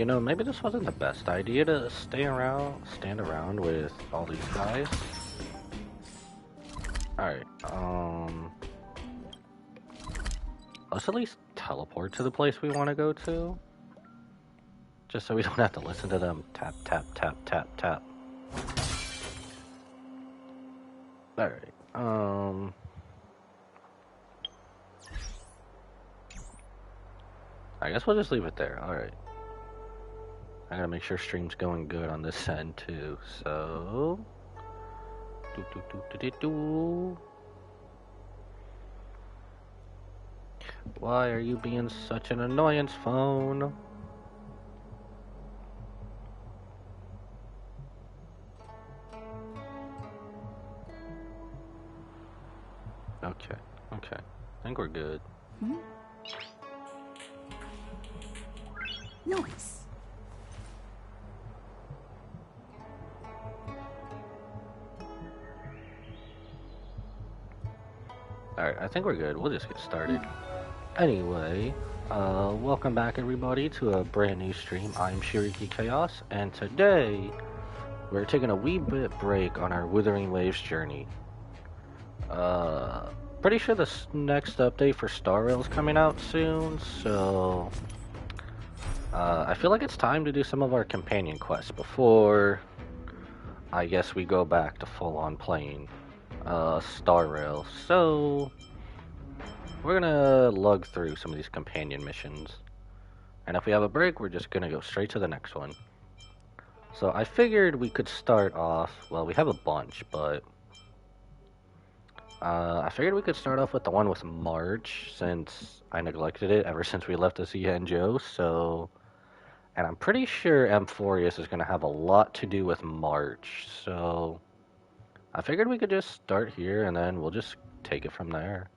You know, maybe this wasn't the best idea to stand around with all these guys. Alright, let's at least teleport to the place we want to go to. Just so we don't have to listen to them tap, tap, tap, tap, tap. Alright, I guess we'll just leave it there. Alright. I gotta make sure stream's going good on this end too, so... Why are you being such an annoyance, phone? Okay, okay. I think we're good. Noise. Alright, I think we're good. We'll just get started. Anyway, welcome back everybody to a brand new stream. I'm Shiriki Chaos, and today we're taking a wee bit break on our Wuthering Waves journey. Pretty sure this next update for Star Rail's coming out soon, so I feel like it's time to do some of our companion quests before I guess we go back to full-on playing Star Rail. So we're gonna lug through some of these companion missions, and if we have a break, we're just gonna go straight to the next one. So I figured we could start off, well, we have a bunch, but I figured we could start off with the one with March, since I neglected it ever since we left the Joe. So, and I'm pretty sure Amphoreus is gonna have a lot to do with March, so I figured we could just start here and then we'll just take it from there.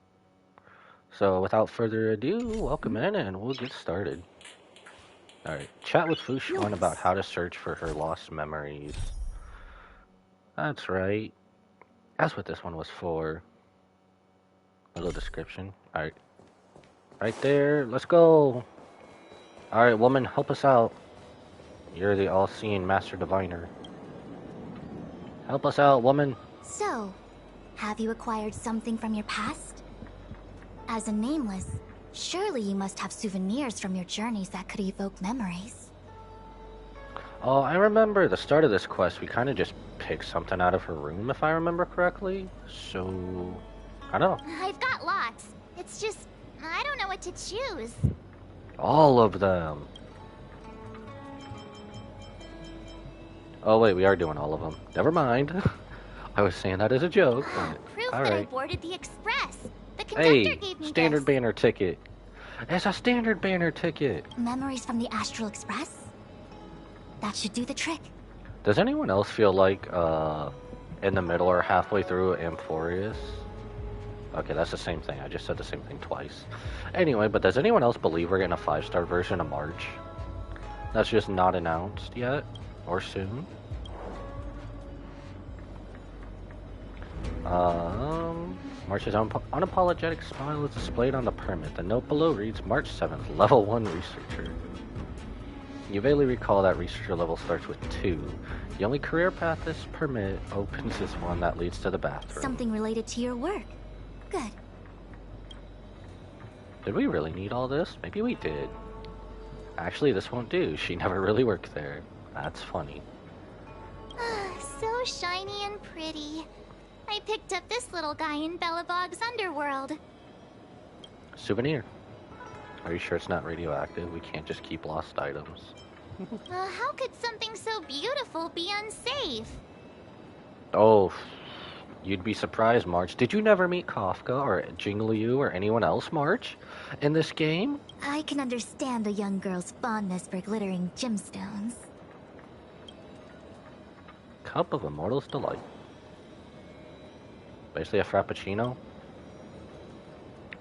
So without further ado, welcome in and we'll get started. Alright, chat with Fushuan about how to search for her lost memories. That's right. That's what this one was for. A little description. Alright. Right there, let's go! Alright, woman, help us out. You're the all-seeing master diviner. Help us out, woman! So, have you acquired something from your past? As a nameless, surely you must have souvenirs from your journeys that could evoke memories. Oh, I remember the start of this quest, we kind of just picked something out of her room, if I remember correctly. So, I don't know. I've got lots. It's just, I don't know what to choose. All of them. Oh wait, we are doing all of them. Never mind. I was saying that as a joke. But Proof all that I right. boarded the express. The conductor gave me standard this. banner ticket. It's a standard banner ticket. Memories from the Astral Express? That should do the trick. Does anyone else feel like in the middle or halfway through Amphoreus? Okay, that's the same thing. I just said the same thing twice. Anyway, but does anyone else believe we're getting a 5-star version of March? That's just not announced yet, or soon. March's unapologetic smile is displayed on the permit. The note below reads, March 7th, level 1 researcher. You vaguely recall that researcher level starts with 2. The only career path this permit opens is one that leads to the bathroom. Something related to your work. Good. Did we really need all this? Maybe we did. Actually, this won't do. She never really worked there. That's funny. So shiny and pretty. I picked up this little guy in Bellabog's underworld. Souvenir. Are you sure it's not radioactive? We can't just keep lost items. How could something so beautiful be unsafe? Oh, you'd be surprised, March. Did you never meet Kafka or Jingliu or anyone else, March, in this game? I can understand the young girl's fondness for glittering gemstones. Cup of Immortal's Delight. Basically a frappuccino?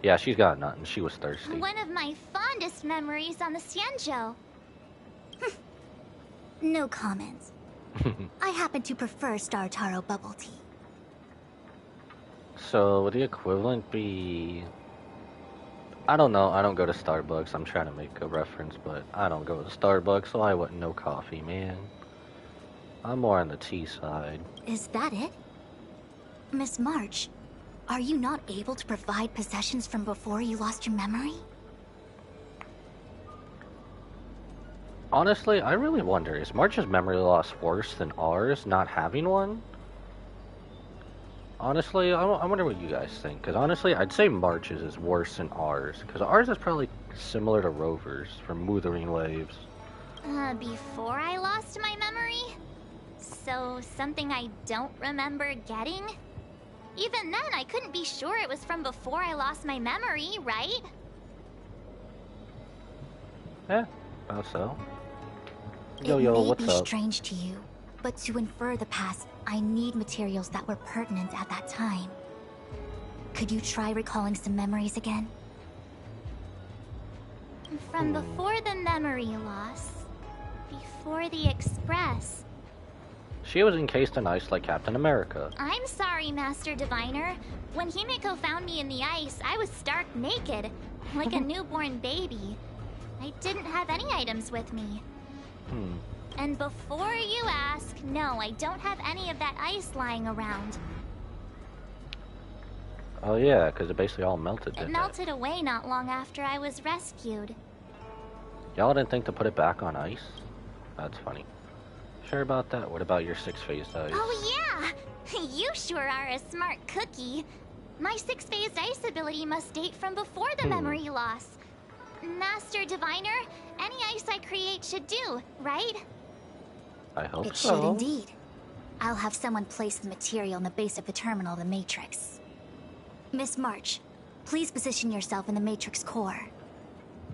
Yeah, she's got nothing. She was thirsty. One of my fondest memories on the Xianzhou. No comments. I happen to prefer Star Taro bubble tea. So would the equivalent be I don't know. I don't go to Starbucks. I'm trying to make a reference, but I don't go to Starbucks, so I wouldn't know coffee, man. I'm more on the tea side. Is that it? Miss March, are you not able to provide possessions from before you lost your memory? Honestly, I really wonder, is March's memory loss worse than ours, not having one? Honestly, I wonder what you guys think. Because honestly, I'd say March's is worse than ours. Because ours is probably similar to Rover's from Wuthering Waves. Before I lost my memory? So, something I don't remember getting? Even then, I couldn't be sure it was from before I lost my memory, right? Yeah, about so. It Yo, may what's be up? strange to you, but to infer the past, I need materials that were pertinent at that time. Could you try recalling some memories again? From before the memory loss. Before the Express. She was encased in ice like Captain America. I'm sorry, Master Diviner. When Himiko found me in the ice, I was stark naked, like a newborn baby. I didn't have any items with me. And before you ask, no, I don't have any of that ice lying around. Oh yeah, because it basically all melted, It didn't melted away not long after I was rescued. Y'all didn't think to put it back on ice? That's funny. Sure about that? What about your six-phased ice? Oh yeah! You sure are a smart cookie. My six-phased ice ability must date from before the memory loss. Master Diviner, any ice I create should do, right? I hope It so. should indeed. I'll have someone place the material in the base of the terminal of the Matrix. Miss March, please position yourself in the Matrix core.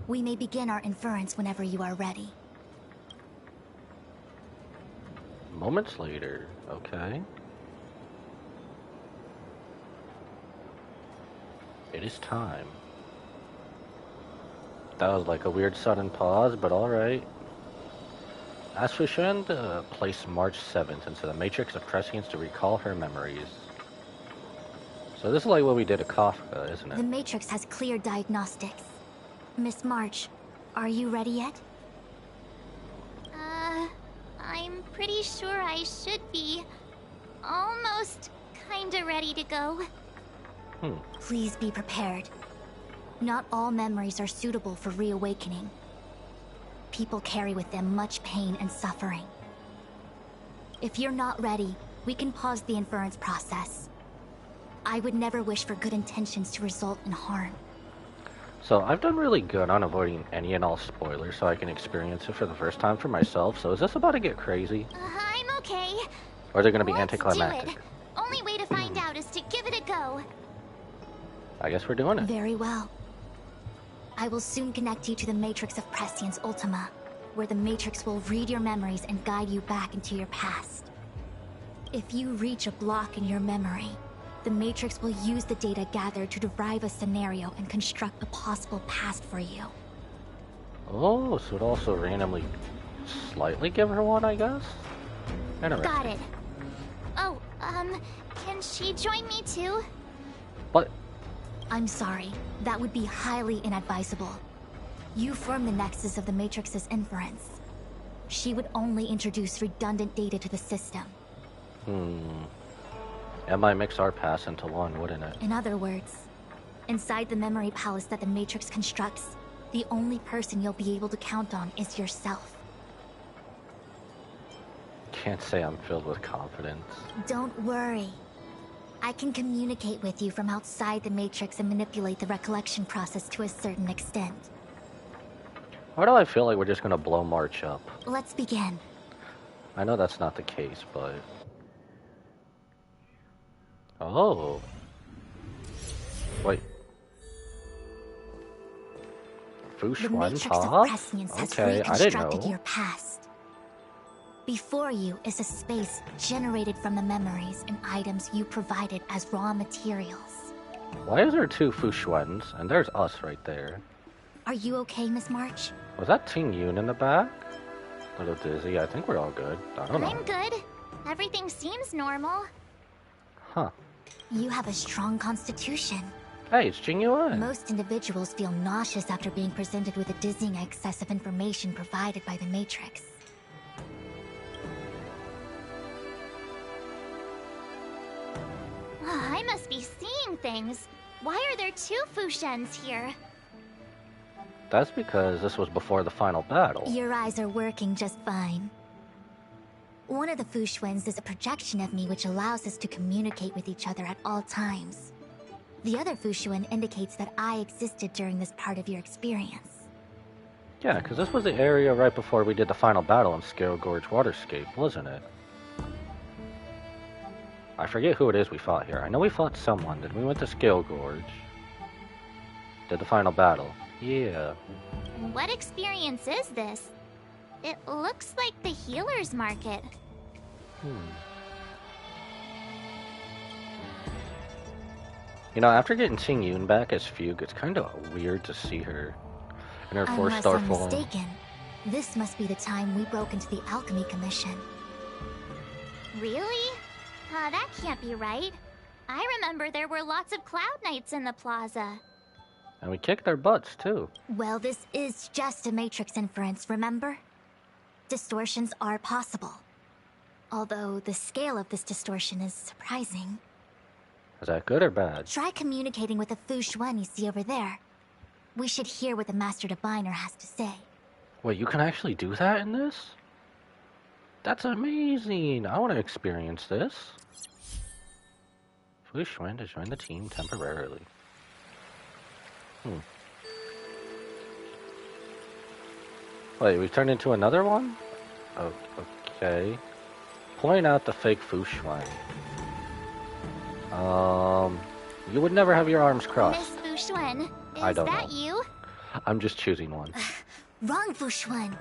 We may begin our inference whenever you are ready. Moments later, okay. It is time. That was like a weird sudden pause, but alright. Ask Fushen to place March 7th into the Matrix of Prescience to recall her memories. So this is like what we did at Kafka, isn't The it? Matrix has clear diagnostics. Miss March, are you ready yet? I'm pretty sure I should be almost kinda ready to go. Please be prepared. Not all memories are suitable for reawakening. People carry with them much pain and suffering. If you're not ready, we can pause the inference process. I would never wish for good intentions to result in harm. So I've done really good on avoiding any and all spoilers so I can experience it for the first time for myself. So is this about to get crazy? I'm okay. Or is it going to be Let's anticlimactic? do it. Only way to find out is to give it a go. I guess we're doing it. Very well. I will soon connect you to the Matrix of Prescience Ultima, where the Matrix will read your memories and guide you back into your past. If you reach a block in your memory, the Matrix will use the data gathered to derive a scenario and construct a possible past for you. Oh, so it also randomly slightly give her one, I guess? Interesting. Got it. Oh, can she join me too? But I'm sorry, that would be highly inadvisable. You form the nexus of the Matrix's inference. She would only introduce redundant data to the system. It might mix our past into one, wouldn't it? In other words, inside the memory palace that the Matrix constructs, the only person you'll be able to count on is yourself. Can't say I'm filled with confidence. Don't worry. I can communicate with you from outside the Matrix and manipulate the recollection process to a certain extent. Why do I feel like we're just gonna blow March up? Let's begin. I know that's not the case, but... Oh. Wait. The Fushuan Matrix of Pop? Prescience has Okay, I didn't reconstructed know. your past. Before you is a space generated from the memories and items you provided as raw materials. Why is there two Fushuans? And there's us right there. Are you okay, Miss March? Was that Ting Yun in the back? A little dizzy. I think we're all good. I don't know. I'm good. Everything seems normal. Huh. You have a strong constitution. Hey, it's Jing Yuan. Most individuals feel nauseous after being presented with a dizzying excess of information provided by the Matrix. I must be seeing things. Why are there 2 Fushens here? That's because this was before the final battle. Your eyes are working just fine. One of the Fushwens is a projection of me which allows us to communicate with each other at all times. The other Fushuen indicates that I existed during this part of your experience. Yeah, because this was the area right before we did the final battle in Scale Gorge Waterscape, wasn't it? I forget who it is we fought here. I know we fought someone. Then we went to Scale Gorge. Did the final battle. Yeah. What experience is this? It looks like the healer's market. You know, after getting Xing Yun back as Fugue, it's kind of weird to see her in her 4-star form. form. Unless I'm mistaken, this must be the time we broke into the Alchemy Commission. Really? That can't be right. I remember there were lots of Cloud Knights in the plaza. And we kicked their butts, too. Well, this is just a Matrix inference, remember? Distortions are possible. Although the scale of this distortion is surprising. Is that good or bad? Try communicating with the Fushuen you see over there. We should hear what the Master Diviner has to say. Wait, you can actually do that in this? That's amazing! I want to experience this. Fushuen to join the team temporarily. Wait, we turned into another one? Oh, okay. Point out the fake Fushuen. You would never have your arms crossed. Miss Fushuen, I don't that know. you? I'm just choosing one. Wrong, Fushuen.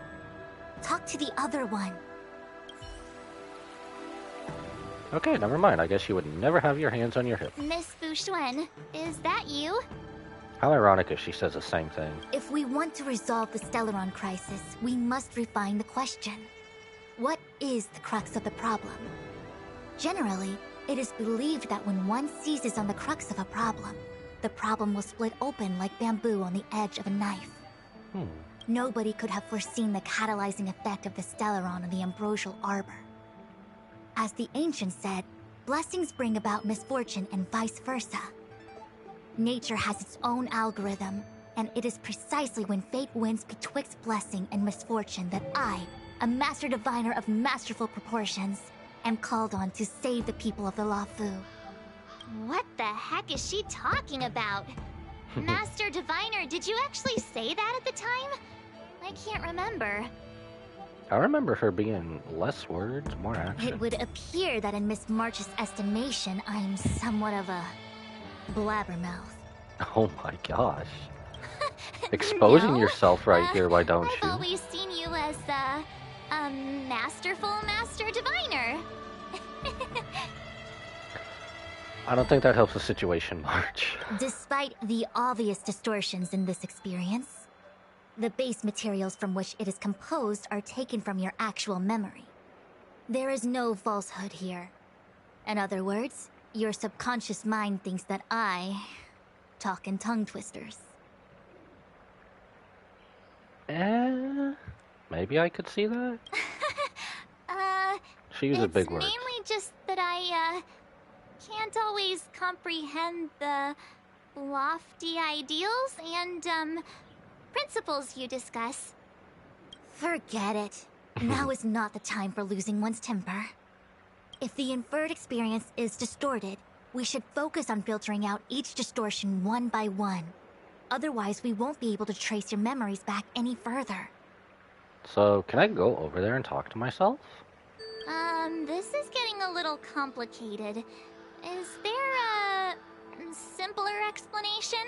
Talk to the other one. Okay, never mind. I guess you would never have your hands on your hip. Miss Fushuen, is that you? How ironic if she says the same thing. If we want to resolve the Stellaron crisis, we must refine the question. What is the crux of the problem? Generally, it is believed that when one seizes on the crux of a problem, the problem will split open like bamboo on the edge of a knife. Nobody could have foreseen the catalyzing effect of the Stellaron on the ambrosial arbor. As the ancients said, blessings bring about misfortune and vice versa. Nature has its own algorithm, and it is precisely when fate wins betwixt blessing and misfortune that I, a Master Diviner of masterful proportions, am called on to save the people of the Luofu. What the heck is she talking about? Master Diviner, did you actually say that at the time? I can't remember. I remember her being less words, more action. It would appear that in Miss March's estimation, I'm somewhat of a blabbermouth. Oh my gosh. Exposing No, yourself right here, why don't I've you? always seen you as a masterful Master Diviner. I don't think that helps the situation much. Despite the obvious distortions in this experience, the base materials from which it is composed are taken from your actual memory. There is no falsehood here. In other words, your subconscious mind thinks that I talk in tongue twisters. Maybe I could see that? She uses big words. It's mainly just that I, can't always comprehend the lofty ideals and, principles you discuss. Forget it. Now is not the time for losing one's temper. If the inferred experience is distorted, we should focus on filtering out each distortion one by one. Otherwise, we won't be able to trace your memories back any further. So, can I go over there and talk to myself? This is getting a little complicated. Is there a simpler explanation?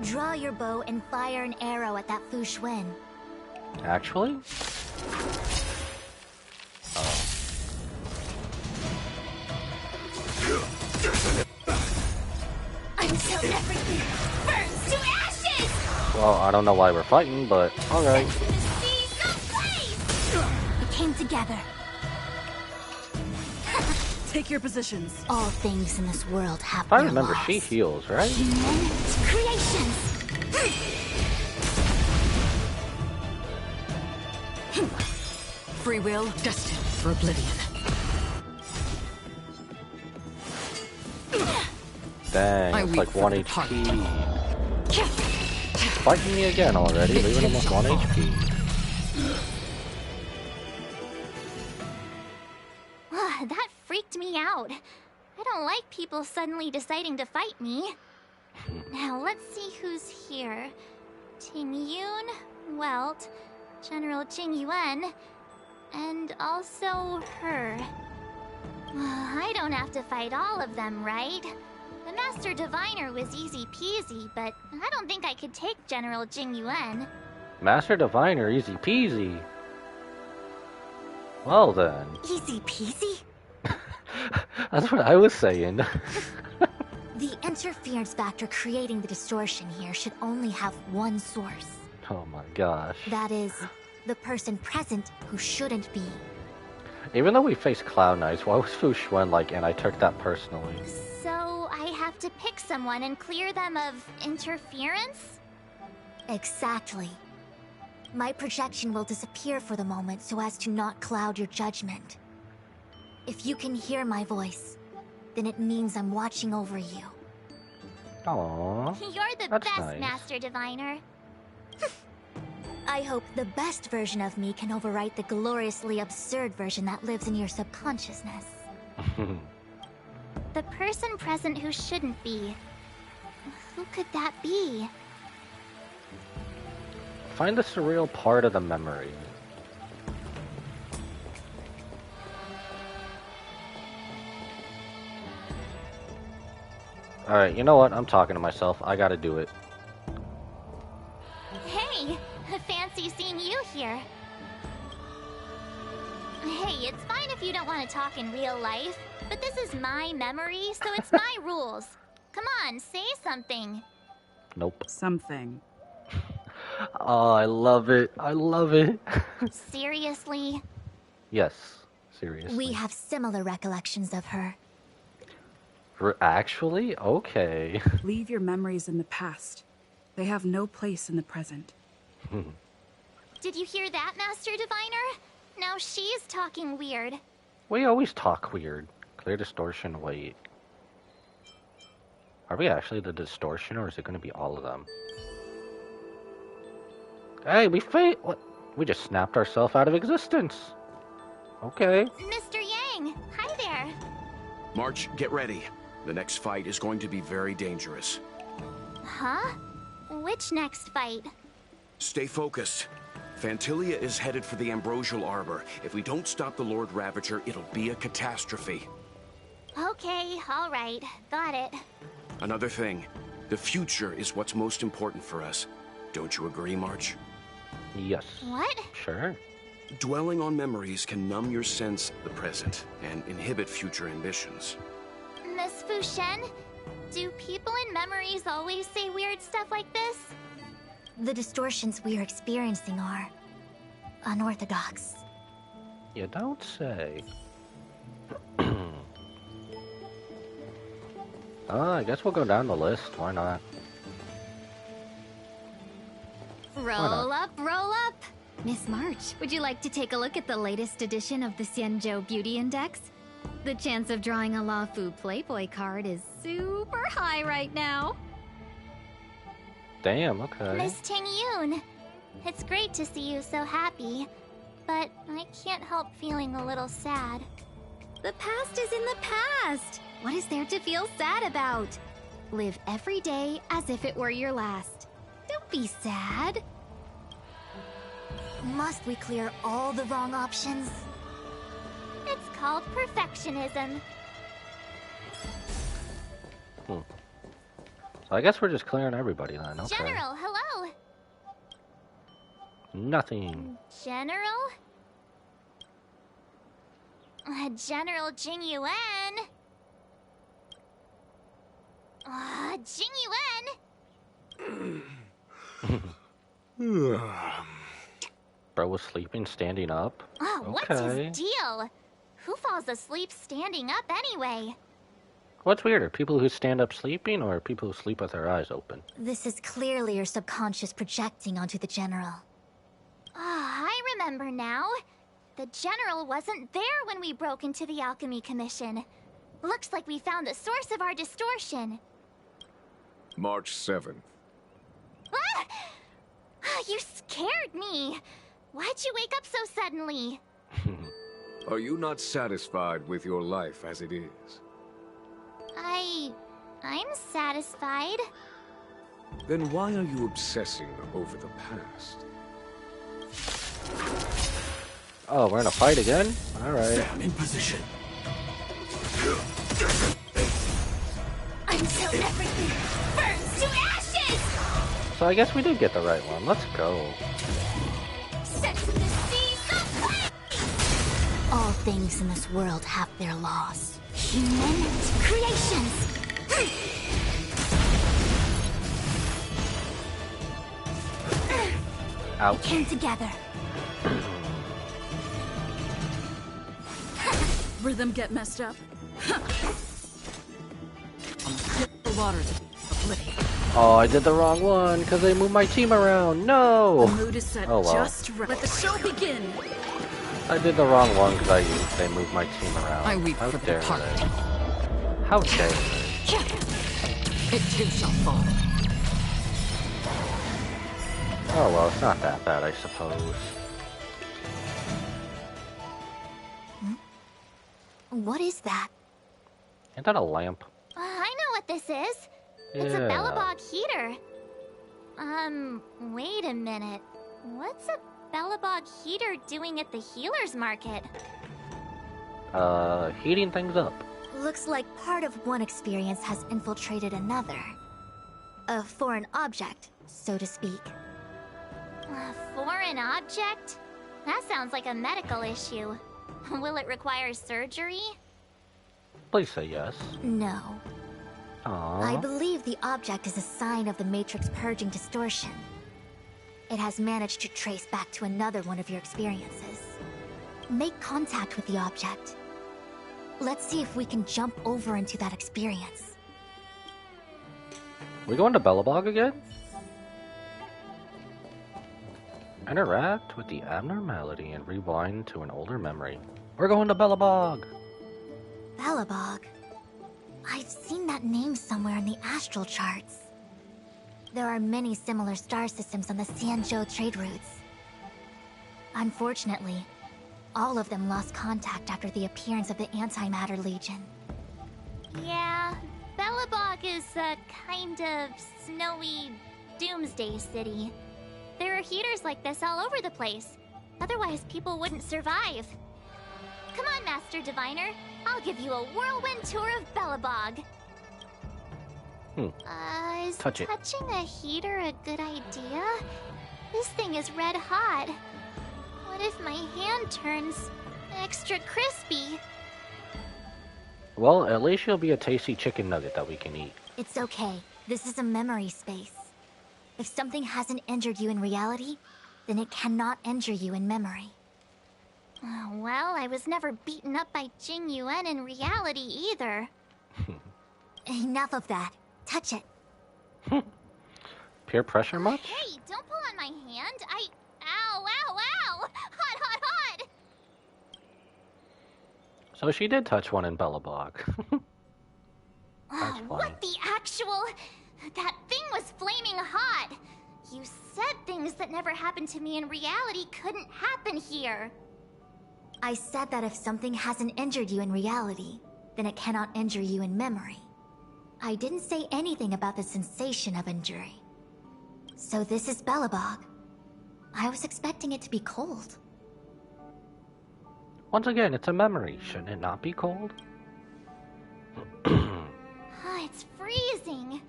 Draw your bow and fire an arrow at that Fushuen. Actually? Until everything burns to ashes! Well, I don't know why we're fighting, but alright. We came together. Take your positions. All things in this world have If I their remember, laws. she heals, right? Human creations. Free will, destined for oblivion. Dang, it's like 1 HP. Fighting me again already, leaving him with 1 HP. That freaked me out. I don't like people suddenly deciding to fight me. Now let's see who's here. Ting Yun, Welt, General Jing Yuan, and also her. I don't have to fight all of them, right? The Master Diviner was easy peasy, but I don't think I could take General Jing Yuan. Master Diviner, easy peasy. Well then. Easy peasy? That's what I was saying. The interference factor creating the distortion here should only have one source. Oh my gosh. That is, the person present who shouldn't be. Even though we faced Cloud Knights, why was Fu Xuan like, and I took that personally? So I have to pick someone and clear them of interference? Exactly. My projection will disappear for the moment so as to not cloud your judgment. If you can hear my voice, then it means I'm watching over you. Aww. You're the That's best, nice. Master Diviner. I hope the best version of me can overwrite the gloriously absurd version that lives in your subconsciousness. The person present who shouldn't be. Who could that be? Find the surreal part of the memory. Alright, you know what? I'm talking to myself. I gotta do it. Hey, fancy seeing you here. Hey, it's fine if you don't want to talk in real life, but this is my memory, so it's my rules. Come on, say something. Nope. Something. Oh, I love it. I love it. Seriously? Yes, seriously. We have similar recollections of her. Actually? Okay. Leave your memories in the past. They have no place in the present. Did you hear that, Master Diviner? Now she's talking weird. We always talk weird. Clear distortion, wait. Are we actually the distortion, or is it going to be all of them? Hey, what? We just snapped ourselves out of existence. Okay. Mr. Yang, hi there. March, get ready. The next fight is going to be very dangerous. Huh? Which next fight? Stay focused. Phantilia is headed for the Ambrosial Arbor. If we don't stop the Lord Ravager, it'll be a catastrophe. Okay, alright. Got it. Another thing, the future is what's most important for us. Don't you agree, March? Yes. What? Sure. Dwelling on memories can numb your sense of the present and inhibit future ambitions. Miss Fu Shen, do people in memories always say weird stuff like this? The distortions we are experiencing are unorthodox. You don't say. I guess we'll go down the list. Why not? Roll up, roll up! Miss March, would you like to take a look at the latest edition of the Xianzhou Beauty Index? The chance of drawing a Luofu Playboy card is super high right now. Damn, okay. Miss Ting Yun, it's great to see you so happy, but I can't help feeling a little sad. The past is in the past! What is there to feel sad about? Live every day as if it were your last. Don't be sad. Must we clear all the wrong options? It's called perfectionism. So I guess we're just clearing everybody then, okay. General, hello! Nothing. General? General Jing Yuan? Jing Yuan? Bro was sleeping, standing up. Oh, what's Okay. his deal? Who falls asleep standing up anyway? What's weirder, people who stand up sleeping or people who sleep with their eyes open? This is clearly your subconscious projecting onto the General. Ah, I remember now. The General wasn't there when we broke into the Alchemy Commission. Looks like we found the source of our distortion. March 7th. Ah! You scared me. Why'd you wake up so suddenly? Are you not satisfied with your life as it is? I'm satisfied. Then why are you obsessing over the past? Oh, we're in a fight again? Alright. In position. Until everything burns to ashes! So I guess we did get the right one. Let's go. Set to the seas of flame! All things in this world have their laws. Human creations! Ouch. Came together. Rhythm get messed up. The water to oblivion. Oh, I did the wrong one because they moved my team around. No! The mood is set Oh, well. just right. Let the show begin. I did the wrong one because they moved my team around. I weep How for dare the party. they? How dare they? It too shall fall. Oh well, it's not that bad, I suppose. What is that? Ain't that a lamp? I know what this is. It's a Yeah. Bellabog heater. Wait a minute. What's a Bellabog heater doing at the healer's market? Heating things up. Looks like part of one experience has infiltrated another. A foreign object, so to speak. A foreign object? That sounds like a medical issue. Will it require surgery? Please say yes. No. I Aww. believe the object is a sign of the Matrix purging distortion. It has managed to trace back to another one of your experiences. Make contact with the object. Let's see if we can jump over into that experience. We going to Bellabog again? Interact with the abnormality and rewind to an older memory. We're going to Bellabog! Bellabog. I've seen that name somewhere in the astral charts. There are many similar star systems on the Xianzhou trade routes. Unfortunately, all of them lost contact after the appearance of the Antimatter Legion. Yeah, Bellabog is a kind of snowy doomsday city. There are heaters like this all over the place. Otherwise, people wouldn't survive. Come on, Master Diviner. I'll give you a whirlwind tour of Bellabog. Is Touch it. touching a heater a good idea? This thing is red hot. What if my hand turns extra crispy? Well, at least you'll be a tasty chicken nugget that we can eat. It's okay. This is a memory space. If something hasn't injured you in reality, then it cannot injure you in memory. Well, I was never beaten up by Jing Yuan in reality either. Enough of that. Touch it. Peer pressure much? Hey, don't pull on my hand. Ow, ow, ow! Hot, hot, hot! So she did touch one in Bellabog. That's funny. What the actual... That thing was flaming hot! You said things that never happened to me in reality couldn't happen here. I said that if something hasn't injured you in reality, then it cannot injure you in memory. I didn't say anything about the sensation of injury. So this is Bellabog. I was expecting it to be cold. Once again, it's a memory. Shouldn't it not be cold? It's freezing.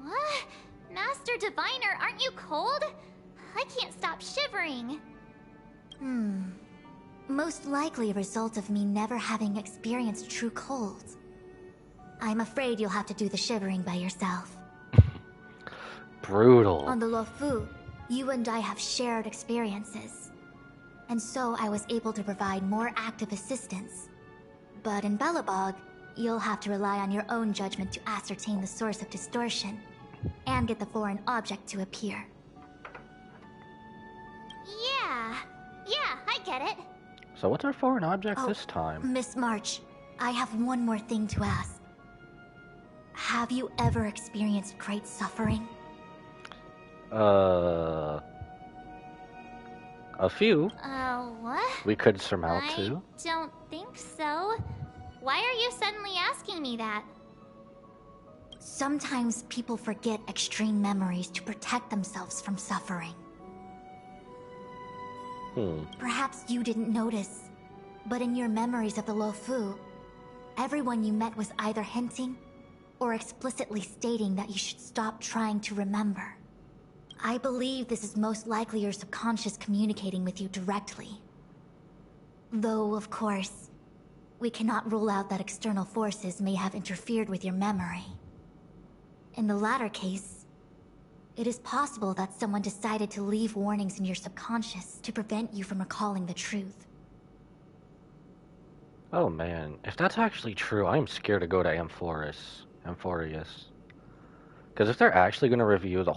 What? Master Diviner, aren't you cold? I can't stop shivering. Most likely a result of me never having experienced true cold. I'm afraid you'll have to do the shivering by yourself. Brutal. On the Luofu, you and I have shared experiences. and so I was able to provide more active assistance. But in Belobog, you'll have to rely on your own judgment to ascertain the source of distortion, and get the foreign object to appear. Yeah, I get it. So what's our foreign object this time? Miss March, I have one more thing to ask. Have you ever experienced great suffering? A few. What? We could surmount too. I don't think so. Why are you suddenly asking me that? Sometimes people forget extreme memories to protect themselves from suffering. Perhaps you didn't notice, but in your memories of the Luofu, everyone you met was either hinting or explicitly stating that you should stop trying to remember. I believe this is most likely your subconscious communicating with you directly. Though, of course, we cannot rule out that external forces may have interfered with your memory. In the latter case, it is possible that someone decided to leave warnings in your subconscious to prevent you from recalling the truth. Oh man, if that's actually true, I'm scared to go to Amphoreus. Because if they're actually going to reveal the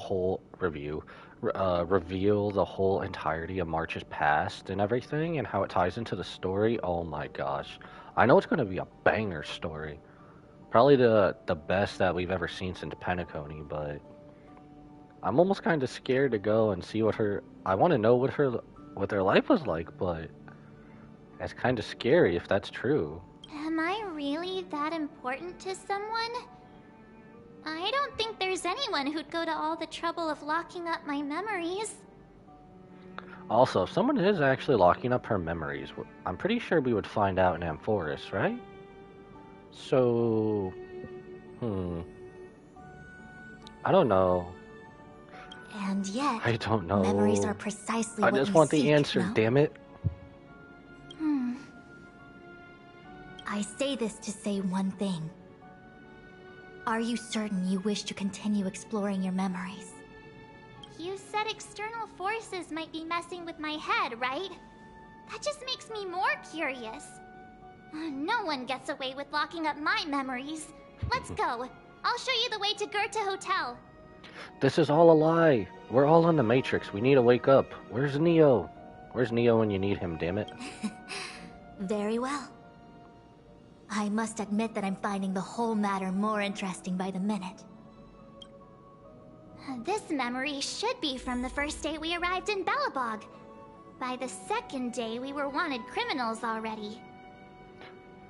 whole entirety of March's past and everything, and how it ties into the story, oh my gosh. I know it's going to be a banger story. Probably the best that we've ever seen since Penacony, but I'm almost kind of scared to go and see I want to know what their life was like, but that's kind of scary if that's true. Am I really that important to someone? I don't think there's anyone who'd go to all the trouble of locking up my memories. Also, if someone is actually locking up her memories, I'm pretty sure we would find out in Amphoreus, right? So, I don't know. And yet, I don't know. memories are precisely what I just we want seek, the answer, no? damn it. I say this to say one thing. Are you certain you wish to continue exploring your memories? You said external forces might be messing with my head, right? That just makes me more curious. No one gets away with locking up my memories. Let's go. I'll show you the way to Goethe Hotel. This is all a lie. We're all in the Matrix. We need to wake up. Where's Neo? Where's Neo when you need him, damn it? Very well. I must admit that I'm finding the whole matter more interesting by the minute. This memory should be from the first day we arrived in Belobog. By the second day, we were wanted criminals already.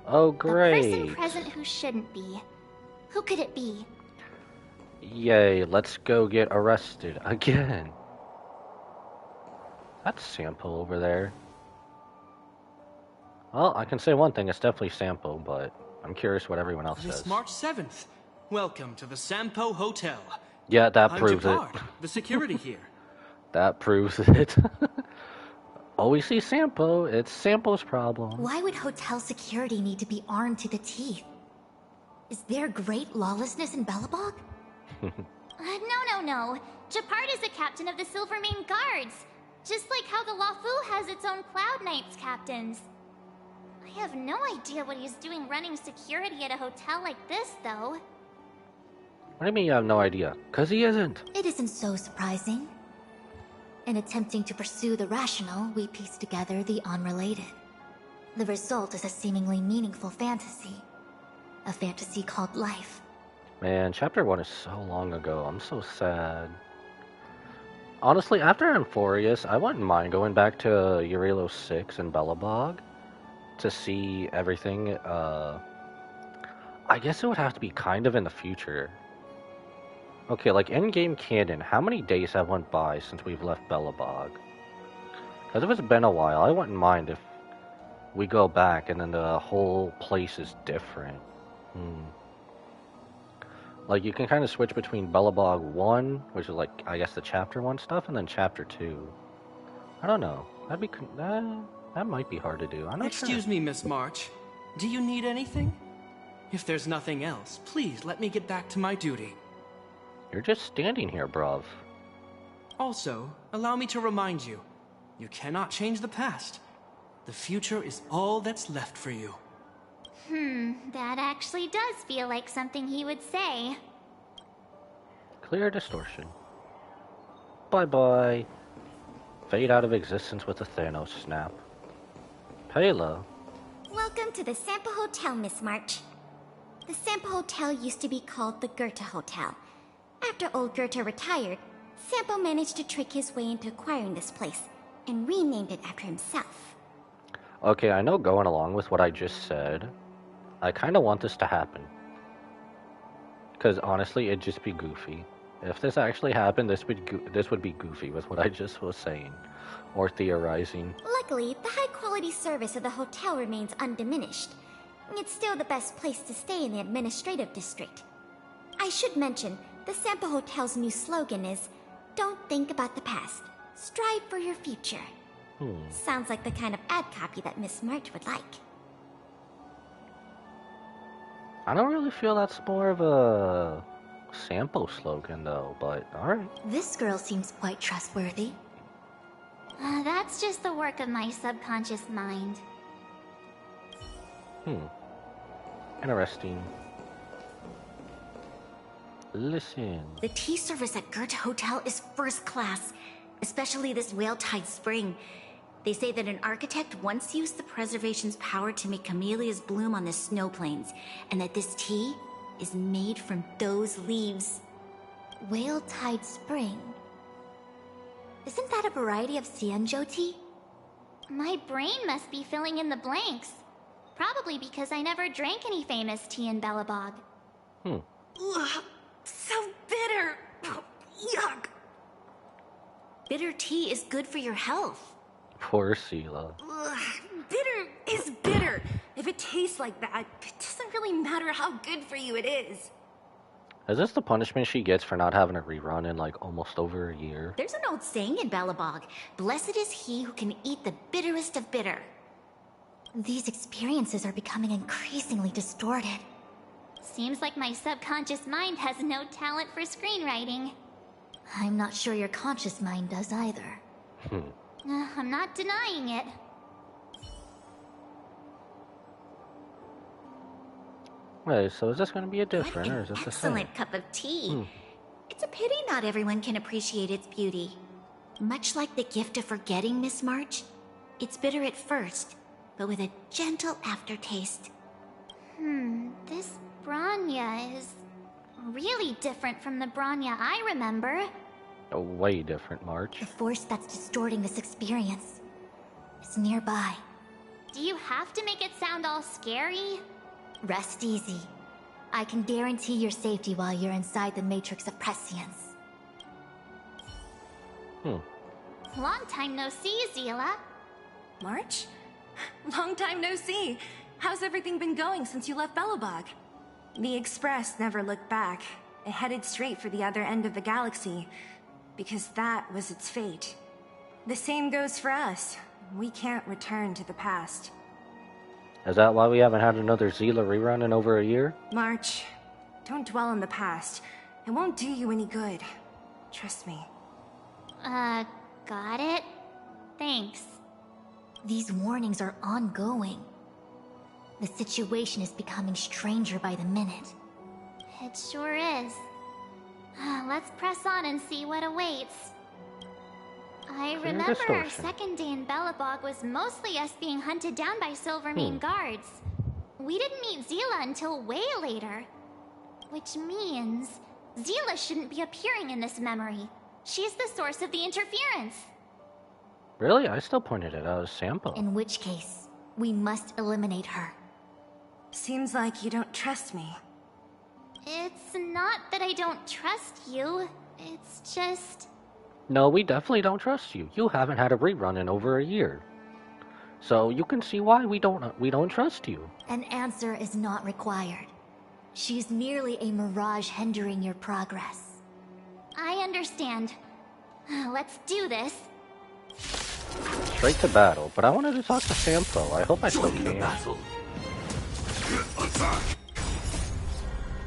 Oh, great. A person present who shouldn't be. Who could it be? Yay, let's go get arrested again. That's Sampo over there. Well, I can say one thing, it's definitely Sampo, but I'm curious what everyone else says. It's March 7th. Welcome to the Sampo Hotel. Yeah, that I'm proves Jabard, it. the security here. That proves it. Oh, we see Sampo. It's Sampo's problem. Why would hotel security need to be armed to the teeth? Is there great lawlessness in Belobog? No. Jabard is the captain of the Silvermane Guards. Just like how the Luofu has its own Cloud Knights captains. I have no idea what he's doing running security at a hotel like this, though. What do you mean you have no idea? 'Cause he isn't. It isn't so surprising. In attempting to pursue the rational, we piece together the unrelated. The result is a seemingly meaningful fantasy. A fantasy called life. Man, chapter 1 is so long ago. I'm so sad. Honestly, after Amphoreus, I wouldn't mind going back to Eurylos 6 and Belobog to see everything. I guess it would have to be kind of in the future. Okay, like in-game canon, how many days have went by since we've left Belobog? Because if it's been a while, I wouldn't mind if we go back and then the whole place is different. Like, you can kind of switch between Belobog 1, which is like, I guess the chapter 1 stuff, and then chapter 2. I don't know. That might be hard to do. I'm not Excuse sure. me, Miss March. Do you need anything? If there's nothing else, please let me get back to my duty. You're just standing here, bruv. Also, allow me to remind you, You cannot change the past. The future is all that's left for you. That actually does feel like something he would say. Clear distortion. Bye-bye. Fade out of existence with a Thanos snap. Payla. Welcome to the Sampa Hotel, Miss March. The Sampa Hotel used to be called the Goethe Hotel. After old Goethe retired, Sampo managed to trick his way into acquiring this place and renamed it after himself. Okay, I know going along with what I just said, I kind of want this to happen. Because honestly, it'd just be goofy. If this actually happened, this would be goofy with what I just was saying. Or theorizing. Luckily, the high-quality service of the hotel remains undiminished. It's still the best place to stay in the administrative district. I should mention, the Sampa Hotel's new slogan is, "Don't think about the past. Strive for your future." Sounds like the kind of ad copy that Miss March would like. I don't really feel that's more of a Sampo slogan though, but alright. This girl seems quite trustworthy. That's just the work of my subconscious mind. Interesting. Listen. The tea service at Goethe Hotel is first class, especially this Whale-Tide Spring. They say that an architect once used the preservation's power to make camellias bloom on the snow plains, and that this tea is made from those leaves. Whale-Tide Spring? Isn't that a variety of Xianzhou tea? My brain must be filling in the blanks. Probably because I never drank any famous tea in Belobog. Ugh, so bitter! Yuck! Bitter tea is good for your health. Poor Sela. Ugh, bitter is bitter. If it tastes like that, it doesn't really matter how good for you it is. Is this the punishment she gets for not having a rerun in like almost over a year? There's an old saying in Belobog, "Blessed is he who can eat the bitterest of bitter." These experiences are becoming increasingly distorted. Seems like my subconscious mind has no talent for screenwriting. I'm not sure your conscious mind does either. I'm not denying it. Wait, so is this going to be a different, or is this the same? Excellent cup of tea. It's a pity not everyone can appreciate its beauty. Much like the gift of forgetting, Miss March, it's bitter at first, but with a gentle aftertaste. This Bronya is really different from the Bronya I remember. Oh, way different, March. The force that's distorting this experience is nearby. Do you have to make it sound all scary? Rest easy. I can guarantee your safety while you're inside the matrix of prescience. Long time no see, Zila. March? Long time no see. How's everything been going since you left Belobog? The Express never looked back. It headed straight for the other end of the galaxy, because that was its fate. The same goes for us. We can't return to the past. Is that why we haven't had another Zila rerun in over a year? March, don't dwell on the past. It won't do you any good. Trust me. Got it? Thanks. These warnings are ongoing. The situation is becoming stranger by the minute. It sure is. Let's press on and see what awaits. I remember our second day in Belobog was mostly us being hunted down by Silvermane guards. We didn't meet Zila until way later. Which means Zila shouldn't be appearing in this memory. She's the source of the interference. Really? I still pointed it out as Sampo. In which case, we must eliminate her. Seems like you don't trust me. It's not that I don't trust you. It's just... No, we definitely don't trust you. You haven't had a rerun in over a year. So you can see why we don't trust you. An answer is not required. She's merely a mirage hindering your progress. I understand. Let's do this. Straight to battle, but I wanted to talk to Sampo. I hope I still can.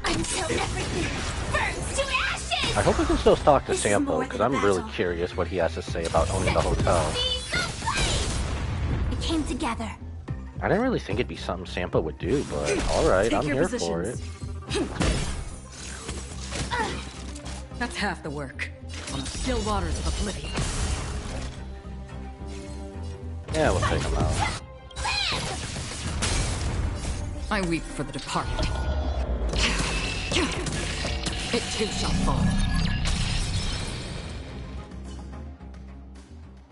Until everything burns to ashes! I hope we can still talk to Sampo, because I'm really curious what he has to say about owning the hotel. came together. I didn't really think it'd be something Sampo would do, but alright, I'm here for it. That's half the work. On the still waters of oblivion. Yeah, we'll take him out. I weep for the departed. It too shall fall.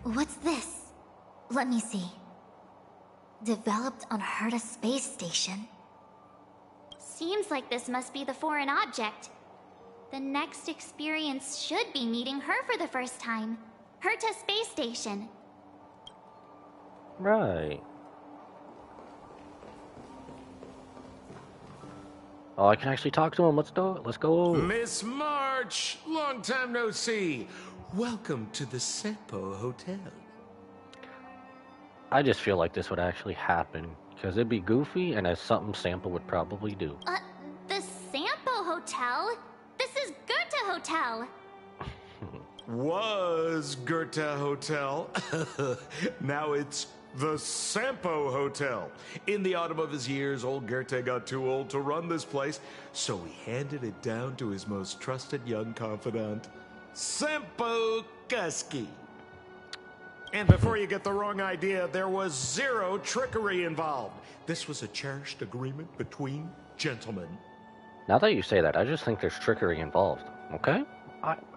What's this? Let me see. Developed on Herta space station. Seems like this must be the foreign object. The next experience should be meeting her for the first time. Herta space station. Right. Oh, I can actually talk to him. Let's do it. Let's go. Miss March, long time no see. Welcome to the Sampo Hotel. I just feel like this would actually happen because it'd be goofy and it's something Sampo would probably do. The Sampo Hotel? This is Goethe Hotel. Was Goethe Hotel. Now it's the Sampo Hotel. In the autumn of his years, old Goethe got too old to run this place, so he handed it down to his most trusted young confidant, Sampo Kuski. And before you get the wrong idea, there was zero trickery involved. This was a cherished agreement between gentlemen. Now that you say that, I just think there's trickery involved, okay?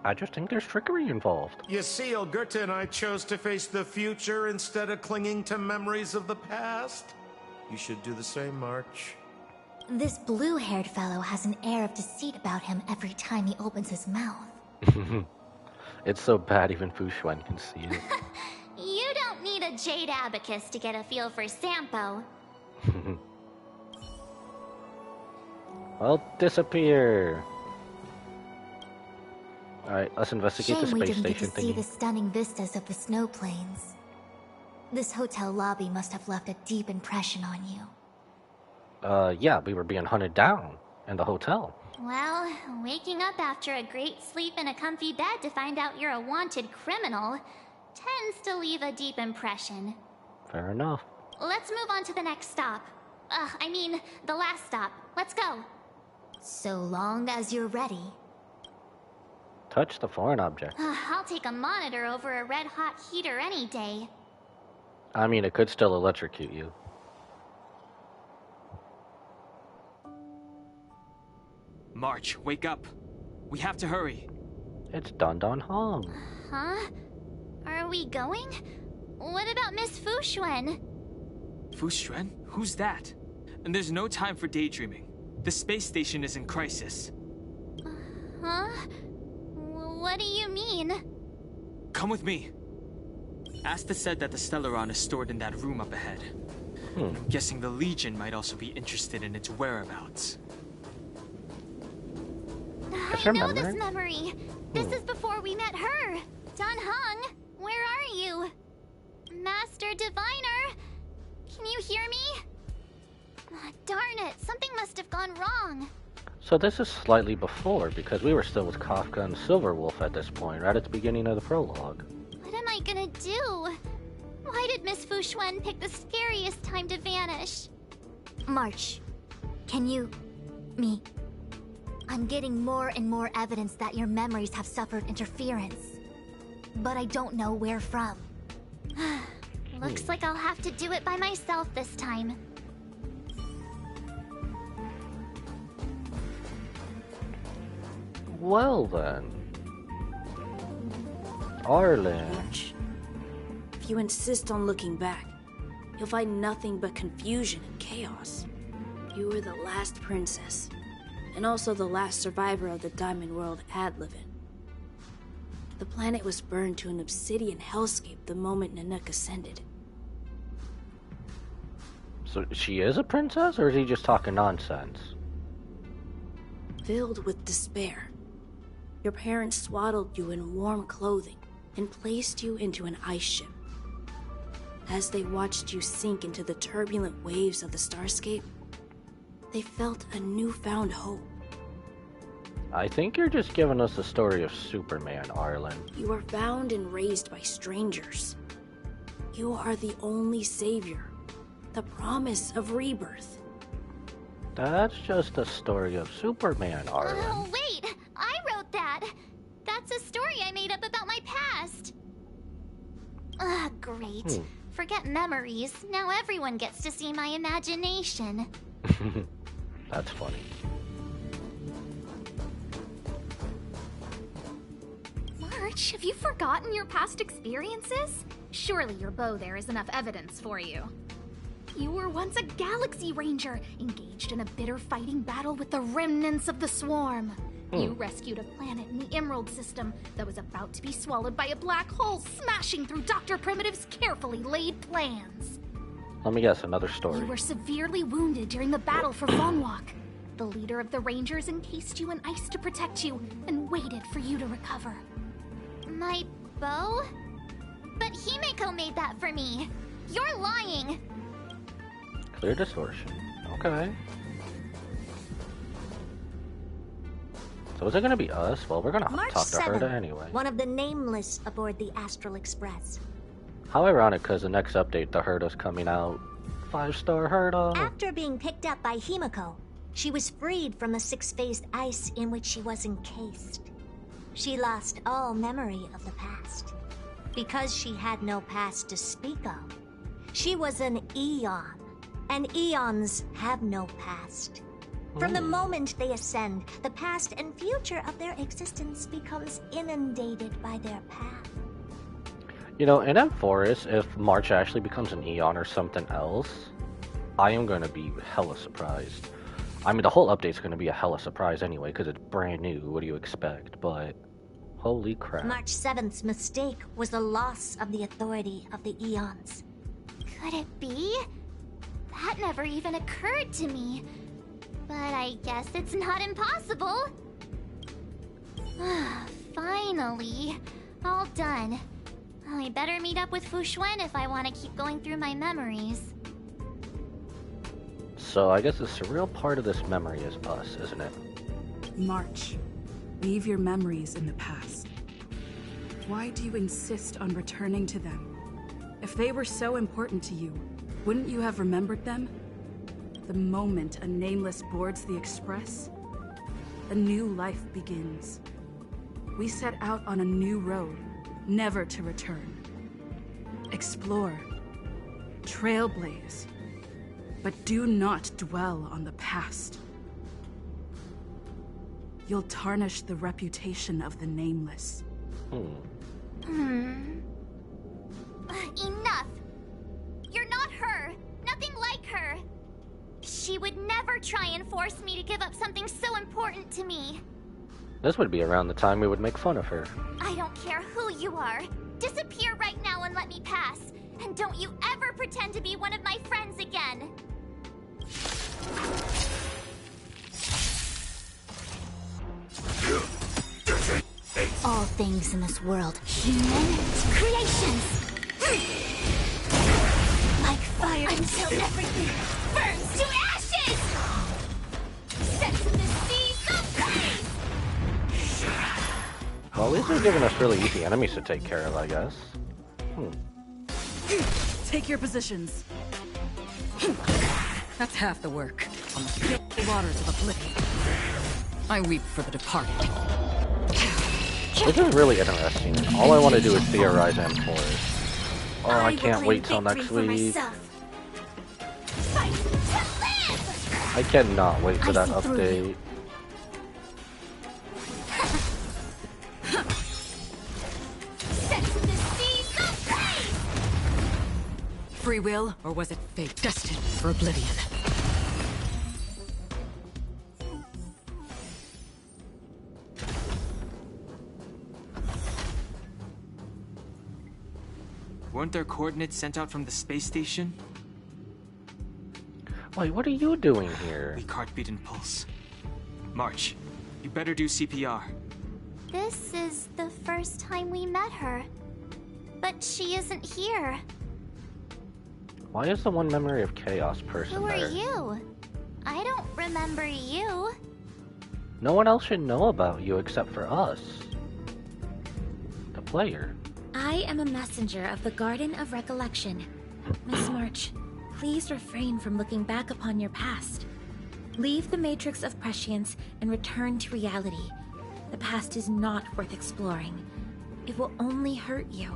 I just think there's trickery involved. You see, old Goethe and I chose to face the future instead of clinging to memories of the past. You should do the same, March. This blue-haired fellow has an air of deceit about him every time he opens his mouth. It's so bad even Fu Xuan can see it. You don't need a jade abacus to get a feel for Sampo. Well, disappear. Alright, let's investigate the Shame we space didn't get station to see thingy. the stunning vistas of the snow plains. This hotel lobby must have left a deep impression on you. Yeah, we were being hunted down in the hotel. Well, waking up after a great sleep in a comfy bed to find out you're a wanted criminal tends to leave a deep impression. Fair enough. Let's move on to the next stop. I mean, the last stop. Let's go. So long as you're ready. Touch the foreign object. I'll take a monitor over a red-hot heater any day. I mean, it could still electrocute you. March, wake up. We have to hurry. It's Don Don Hong. Huh? Are we going? What about Miss Fu Xuan? Fu Xuan? Who's that? And there's no time for daydreaming. The space station is in crisis. Huh? What do you mean? Come with me. Asta said that the Stellaron is stored in that room up ahead. I'm guessing the Legion might also be interested in its whereabouts. I know this memory. This is before we met her. Don Hong, where are you? Master Diviner, can you hear me? Darn it, something must have gone wrong. So this is slightly before, because we were still with Kafka and Silverwolf at this point, right at the beginning of the prologue. What am I gonna do? Why did Miss Fu Xuan pick the scariest time to vanish? March, can you... me... I'm getting more and more evidence that your memories have suffered interference. But I don't know where from. Looks like I'll have to do it by myself this time. Well then. Arlen. March. If you insist on looking back, you'll find nothing but confusion and chaos. You were the last princess, and also the last survivor of the Diamond World Adlivin. The planet was burned to an obsidian hellscape the moment Nanook ascended. So she is a princess, or is he just talking nonsense? Filled with despair, your parents swaddled you in warm clothing and placed you into an ice ship. As they watched you sink into the turbulent waves of the starscape, they felt a newfound hope. I think you're just giving us the story of Superman, Arlen. You were found and raised by strangers. You are the only savior. The promise of rebirth. That's just a story of Superman, Arlen. Oh, wait! I wrote that! That's a story I made up about my past! Ugh, great. Forget memories. Now everyone gets to see my imagination. That's funny. March, have you forgotten your past experiences? Surely your bow there is enough evidence for you. You were once a Galaxy Ranger, engaged in a bitter fighting battle with the remnants of the Swarm. You rescued a planet in the Emerald System that was about to be swallowed by a black hole, smashing through Dr. Primitive's carefully laid plans. Let me guess, another story. You were severely wounded during the battle for Vonwalk. The leader of the Rangers encased you in ice to protect you and waited for you to recover. My bow? But Himeko made that for me. You're lying. Clear distortion. Okay. So is it gonna be us? Well, we're gonna March talk to 7th, Herda anyway. One of the nameless aboard the Astral Express. How ironic, because the next update, the Herda's coming out. 5-star Herda. After being picked up by Himeko, she was freed from the six-phased ice in which she was encased. She lost all memory of the past. Because she had no past to speak of, she was an Eon, and Eons have no past. From the moment they ascend, the past and future of their existence becomes inundated by their path. You know, in Amphoreus, if March actually becomes an Eon or something else, I am gonna be hella surprised. I mean, the whole update's gonna be a hella surprise anyway, because it's brand new. What do you expect? But holy crap. March 7th's mistake was the loss of the authority of the Eons. Could it be? That never even occurred to me. But I guess it's not impossible. Finally. All done. I better meet up with Fushuen if I want to keep going through my memories. So I guess the surreal part of this memory is us, isn't it? March, leave your memories in the past. Why do you insist on returning to them? If they were so important to you, wouldn't you have remembered them? The moment a nameless boards the Express, a new life begins. We set out on a new road, never to return. Explore, trailblaze, but do not dwell on the past. You'll tarnish the reputation of the Nameless. Enough! You're not her! Nothing like her! She would never try and force me to give up something so important to me. This would be around the time we would make fun of her. I don't care who you are. Disappear right now and let me pass. And don't you ever pretend to be one of my friends again. All things in this world, human creations, like fire until everything burns to ashes! Set to the seas of praise! Well, at least they're giving us really easy enemies to take care of, I guess. Take your positions. That's half the work. On the still waters of oblivion. I weep for the departed. This is really interesting. All I want to do is theorize Amphoreus. Oh, I can't wait till next week. I cannot wait for that update. Free will, or was it fate destined for oblivion? Weren't there coordinates sent out from the space station? Wait, what are you doing here? Weak heartbeat and pulse. March, you better do CPR. This is the first time we met her. But she isn't here. Why is the one memory of Chaos person Who there? are you? I don't remember you. No one else should know about you except for us. The player. I am a messenger of the Garden of Recollection. Miss March, please refrain from looking back upon your past. Leave the matrix of prescience and return to reality. The past is not worth exploring. It will only hurt you.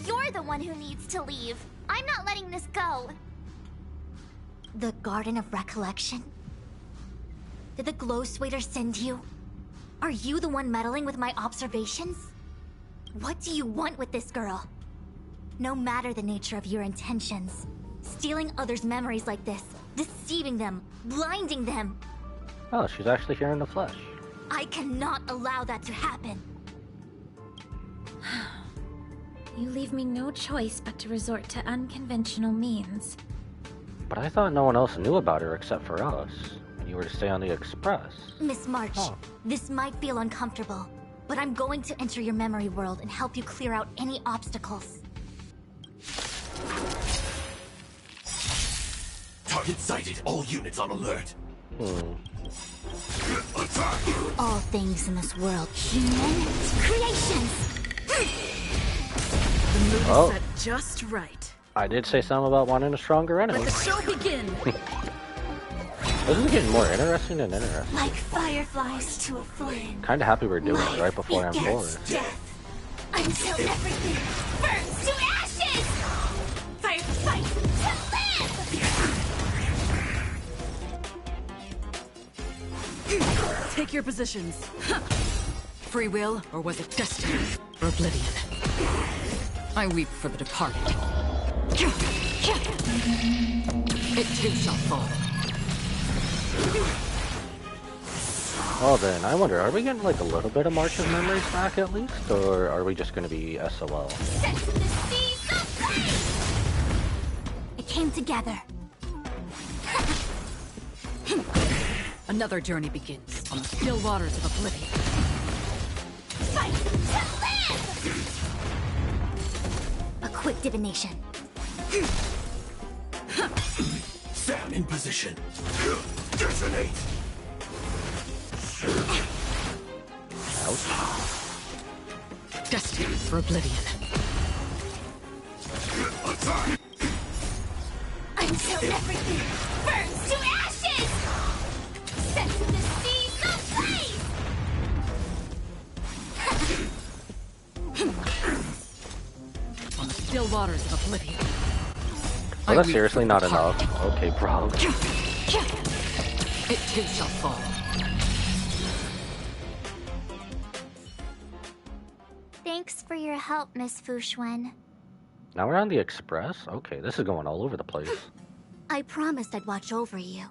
You're the one who needs to leave. I'm not letting this go. The Garden of Recollection? Did the Glow Swader send you? Are you the one meddling with my observations? What do you want with this girl? No matter the nature of your intentions, stealing others' memories like this, deceiving them, blinding them. Oh, she's actually here in the flesh. I cannot allow that to happen. You leave me no choice but to resort to unconventional means. But I thought no one else knew about her except for us. And you were to stay on the Express. Miss March, this might feel uncomfortable, but I'm going to enter your memory world and help you clear out any obstacles. Target sighted. All units on alert. All things in this world, human creations. The mood is set just right. I did say something about wanting a stronger enemy. Let the show begin. This is getting more interesting and interesting. Like fireflies to a flame. Kind of happy we're doing it right before Amphoreus. Until everything burns to ashes! Fight to live! Take your positions. Free will, or was it destiny? Or oblivion? I weep for the departed. It too shall fall. Well then, I wonder, are we getting like a little bit of March's memories back at least? Or are we just gonna be SOL? It came together. Another journey begins on the still waters of oblivion. Fight to live! A quick divination. Stand in position. Detonate. Destined for oblivion. Attack. Until everything burns to ashes! Set the seas ablaze! On the still waters of oblivion. Oh, that's seriously not enough. Okay, bro. It too shall fall. Thanks for your help, Miss Fushuen. Now we're on the Express? Okay, this is going all over the place. I promised I'd watch over you.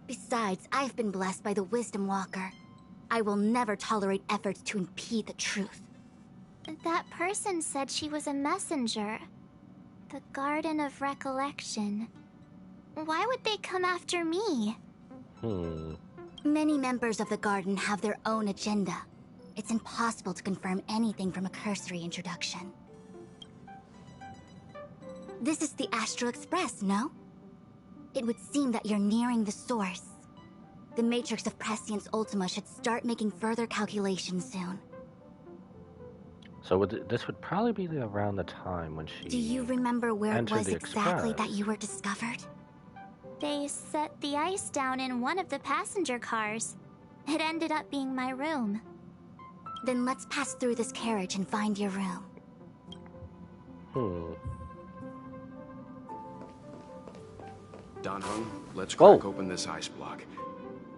Besides, I've been blessed by the Wisdom Walker. I will never tolerate efforts to impede the truth. That person said she was a messenger. The Garden of Recollection. Why would they come after me? Many members of the Garden have their own agenda. It's impossible to confirm anything from a cursory introduction. This is the Astral Express, no? It would seem that you're nearing the source. The Matrix of Prescience Ultima should start making further calculations soon. So this would probably be around the time when she... Do you remember where it was exactly Express. that you were discovered? They set the ice down in one of the passenger cars. It ended up being my room. Then let's pass through this carriage and find your room. Dan Heng, let's crack open this ice block.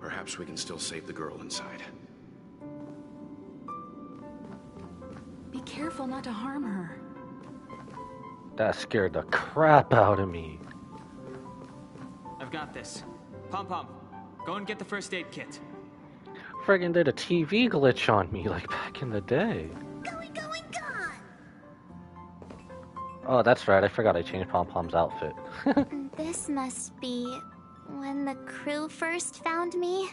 Perhaps we can still save the girl inside. Be careful not to harm her. That scared the crap out of me. I've got this. Pom-Pom, go and get the first aid kit. Friggin' did a TV glitch on me like back in the day. Going, gone! Oh, that's right. I forgot I changed Pom-Pom's outfit. This must be when the crew first found me.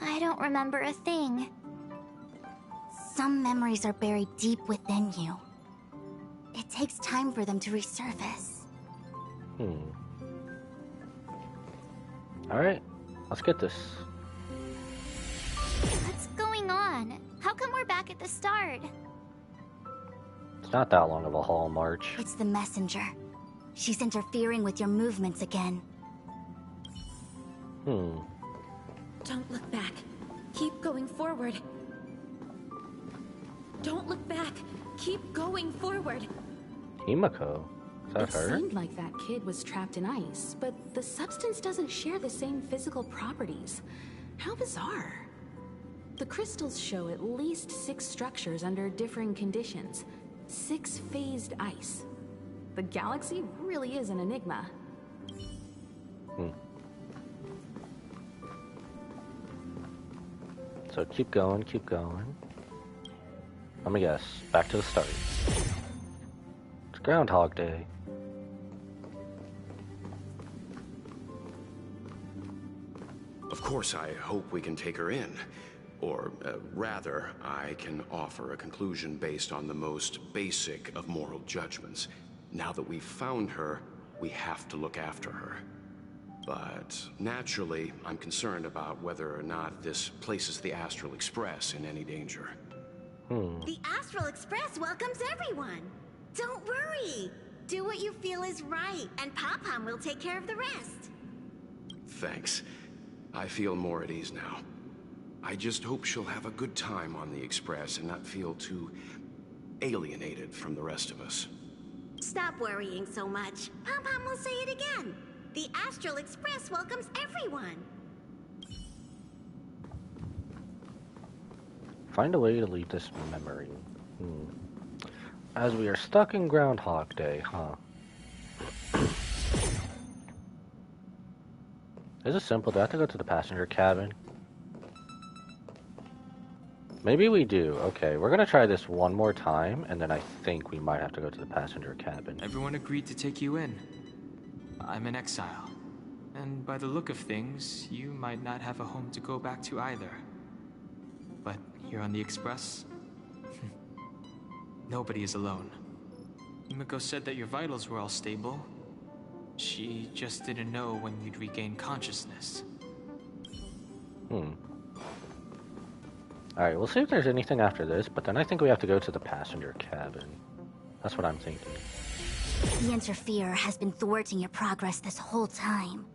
I don't remember a thing. Some memories are buried deep within you. It takes time for them to resurface. Alright. Let's get this. What's going on? How come we're back at the start? It's not that long of a haul, March. It's the messenger. She's interfering with your movements again. Don't look back. Keep going forward. Don't look back. Keep going forward. Himiko? Is that It her? seemed like that kid was trapped in ice, but the substance doesn't share the same physical properties. How bizarre. The crystals show at least 6 structures under differing conditions. 6 phased ice. The galaxy really is an enigma. So keep going, keep going. Let me guess. Back to the start. It's Groundhog Day. Of course, I hope we can take her in. Or, rather, I can offer a conclusion based on the most basic of moral judgments. Now that we've found her, we have to look after her. But, naturally, I'm concerned about whether or not this places the Astral Express in any danger. The Astral Express welcomes everyone. Don't worry. Do what you feel is right, and Pop-Pom will take care of the rest. Thanks. I feel more at ease now. I just hope she'll have a good time on the Express and not feel too alienated from the rest of us. Stop worrying so much. Pom-Pom will say it again. The Astral Express welcomes everyone. Find a way to delete this memory. As we are stuck in Groundhog Day, huh? Is it simple? Do I have to go to the passenger cabin? Maybe we do. Okay, we're gonna try this one more time, and then I think we might have to go to the passenger cabin. Everyone agreed to take you in. I'm in exile. And by the look of things, you might not have a home to go back to either. But here on the Express, nobody is alone. Himiko said that your vitals were all stable. She just didn't know when you'd regain consciousness. Alright, we'll see if there's anything after this, but then I think we have to go to the passenger cabin. That's what I'm thinking. The Interferer has been thwarting your progress this whole time.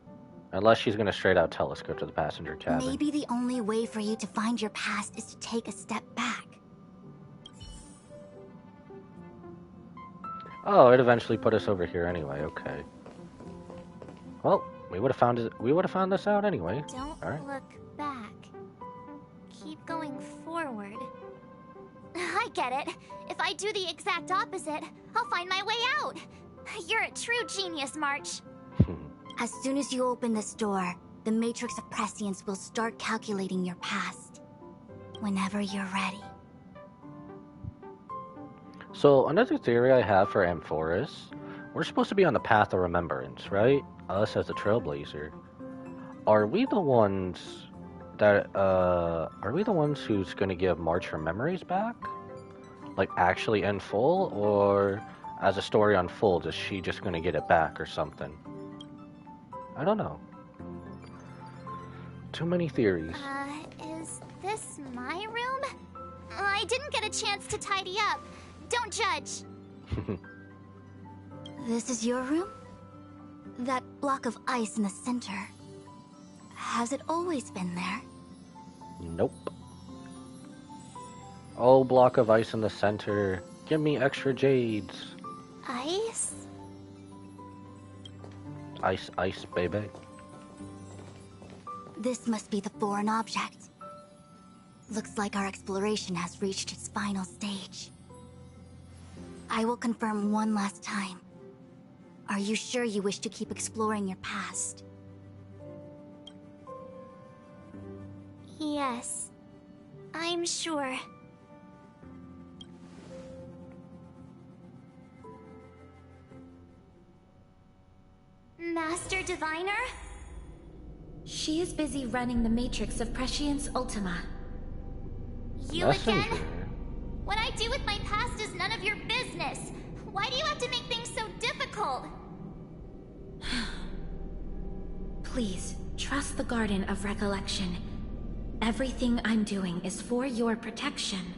Unless she's gonna straight out tell us go to the passenger cabin. Maybe the only way for you to find your past is to take a step back. Oh, it eventually put us over here anyway, okay. Well, we would have found this out anyway. Don't Alright. look back. Keep going forward. I get it. If I do the exact opposite, I'll find my way out. You're a true genius, March. As soon as you open this door, the Matrix of Prescience will start calculating your past. Whenever you're ready. So, another theory I have for Amphoreus, we're supposed to be on the path of remembrance, right? Us as the Trailblazer. Are we the ones who's gonna give March her memories back? Like, actually in full? Or, as the story unfolds, is she just gonna get it back or something? I don't know. Too many theories. Is this my room? I didn't get a chance to tidy up. Don't judge. This is your room? That block of ice in the center. Has it always been there? Nope. Oh, block of ice in the center. Give me extra jades. Ice? Ice, ice, baby. This must be the foreign object. Looks like our exploration has reached its final stage. I will confirm one last time. Are you sure you wish to keep exploring your past? Yes. I'm sure. Master Diviner? She is busy running the Matrix of Prescience Ultima. You again? What I do with my past is none of your business. Why do you have to make things so difficult? Please, Trust the Garden of Recollection. Everything I'm doing is for your protection.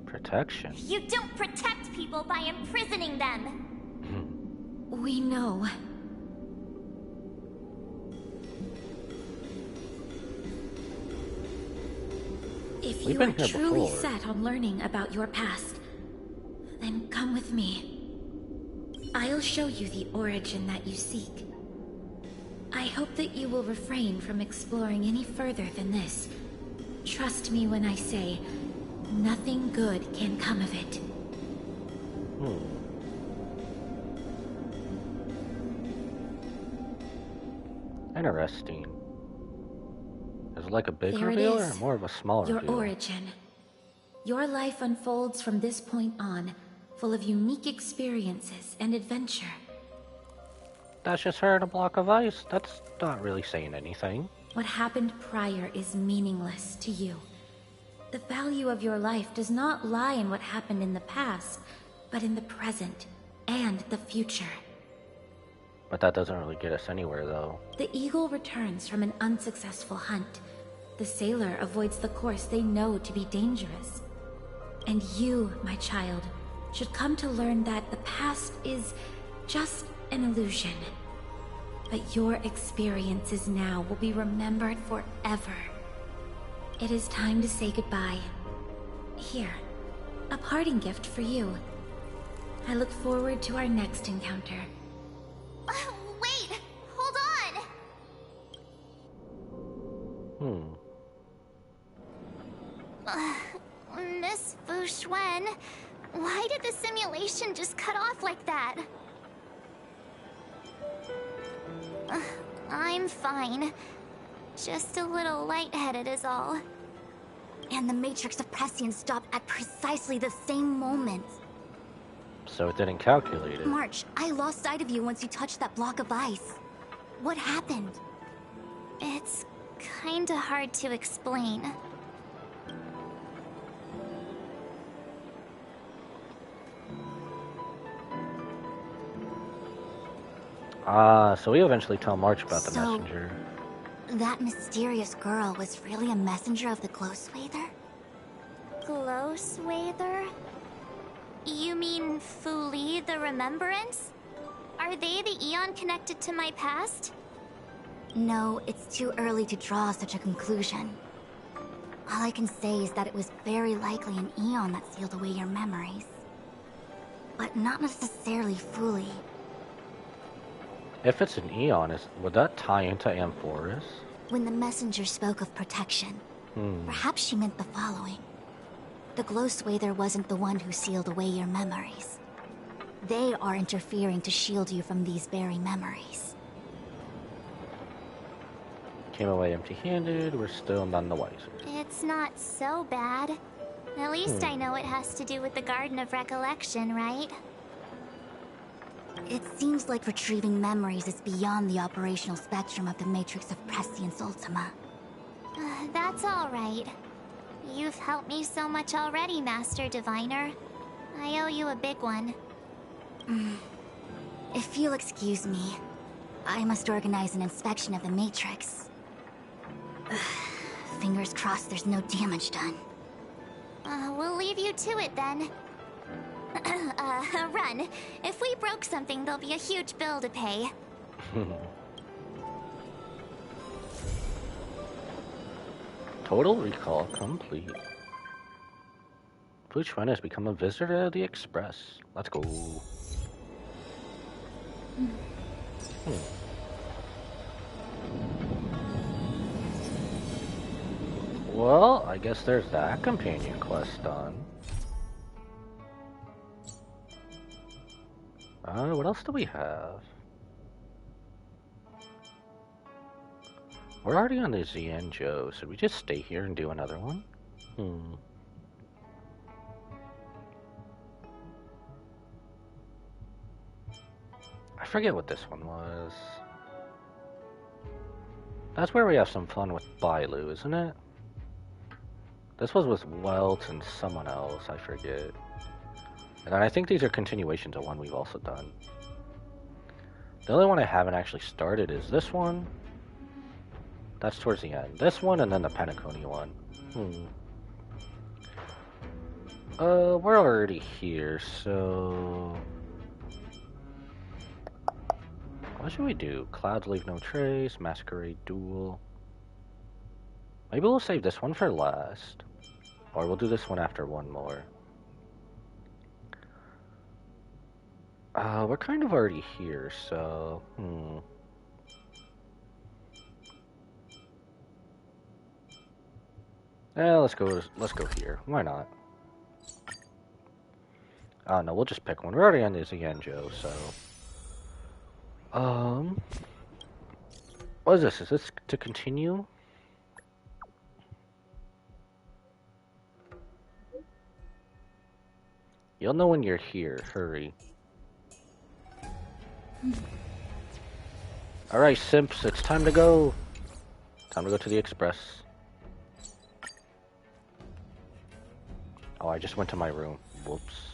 Protection? You don't protect people by imprisoning them! We know. If you are truly set on learning about your past, then come with me. I'll show you the origin that you seek. I hope that you will refrain from exploring any further than this. Trust me when I say, nothing good can come of it. Interesting. Is it like a big There reveal it or is. more of a small Your reveal? origin. Your life unfolds from this point on, full of unique experiences and adventure. That's just her in a block of ice. That's not really saying anything. What happened prior is meaningless to you. The value of your life does not lie in what happened in the past, but in the present and the future. But that doesn't really get us anywhere, though. The eagle returns from an unsuccessful hunt. The sailor avoids the course they know to be dangerous. And you, my child, should come to learn that the past is just an illusion. But your experiences now will be remembered forever. It is time to say goodbye. Here, a parting gift for you. I look forward to our next encounter. Wait! Hold on! Miss Fu Xuan, why did the simulation just cut off like that? I'm fine. Just a little lightheaded is all. And the Matrix of Prescience stopped at precisely the same moment. So it didn't calculate it. March, I lost sight of you once you touched that block of ice. What happened? It's kinda hard to explain. So we eventually tell March about the messenger. That mysterious girl was really a messenger of the Glow Swather? Glow Swather? You mean Fu Li, the Remembrance? Are they the Eon connected to my past? No, it's too early to draw such a conclusion. All I can say is that it was very likely an Eon that sealed away your memories. But not necessarily Fu Li. If it's an Eon, would that tie into Amphoreus? When the messenger spoke of protection, perhaps she meant the following. The Glow Swather wasn't the one who sealed away your memories. They are interfering to shield you from these very memories. Came away empty-handed, we're still none the wiser. It's not so bad. At least I know it has to do with the Garden of Recollection, right? It seems like retrieving memories is beyond the operational spectrum of the Matrix of Prescience Ultima. That's alright. You've helped me so much already, Master Diviner. I owe you a big one. If you'll excuse me, I must organize an inspection of the Matrix. Fingers crossed there's no damage done. We'll leave you to it then. Run. If we broke something, there'll be a huge bill to pay. Total recall complete. Fu Xuan has become a visitor of the Express. Let's go. Well, I guess there's that companion quest done. What else do we have? We're already on the Xianzhou. Should we just stay here and do another one? I forget what this one was. That's where we have some fun with Bailu, isn't it? This was with Welt and someone else, I forget. And I think these are continuations of one we've also done. The only one I haven't actually started is this one. That's towards the end. This one and then the Penacony one. We're already here, so... What should we do? Clouds leave no trace, Masquerade duel. Maybe we'll save this one for last. Or we'll do this one after one more. We're kind of already here, so... Yeah, let's go here. Why not? Oh no, we'll just pick one. We're already on this again, Joe, so... What is this? Is this to continue? You'll know when you're here. Hurry. Alright, simps, it's time to go. Time to go to the Express. Oh, I just went to my room. Whoops.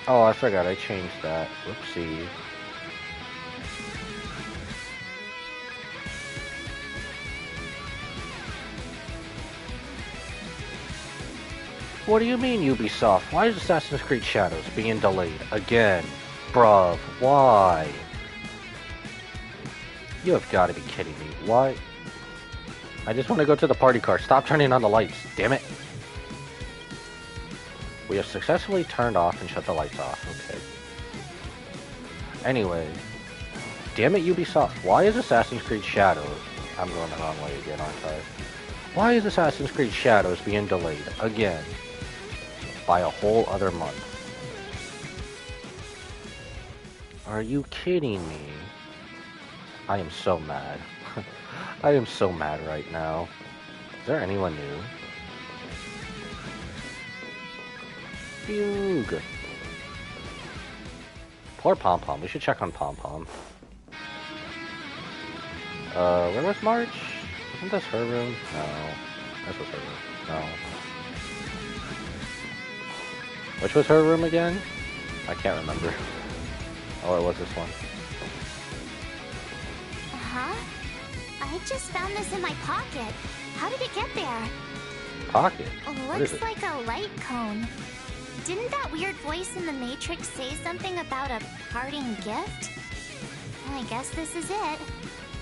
Oh, I forgot I changed that. Whoopsie. What do you mean, Ubisoft? Why is Assassin's Creed Shadows being delayed again? Bruv, why? You have got to be kidding me. Why? I just want to go to the party car. Stop turning on the lights. Damn it. We have successfully turned off and shut the lights off. Okay. Anyway. Damn it, Ubisoft. Why is Assassin's Creed Shadows... I'm going the wrong way again, aren't I? Why is Assassin's Creed Shadows being delayed again? By a whole other month. Are you kidding me? I am so mad. I am so mad right now. Is there anyone new? Fugue. Poor Pom Pom. We should check on Pom Pom. Where was March? Isn't this her room? No. This was her room. No. Which was her room again? I can't remember. Oh, it was this one. Huh? I just found this in my pocket. How did it get there? Pocket? What is Looks it? like a light cone. Didn't that weird voice in the Matrix say something about a parting gift? Well, I guess this is it.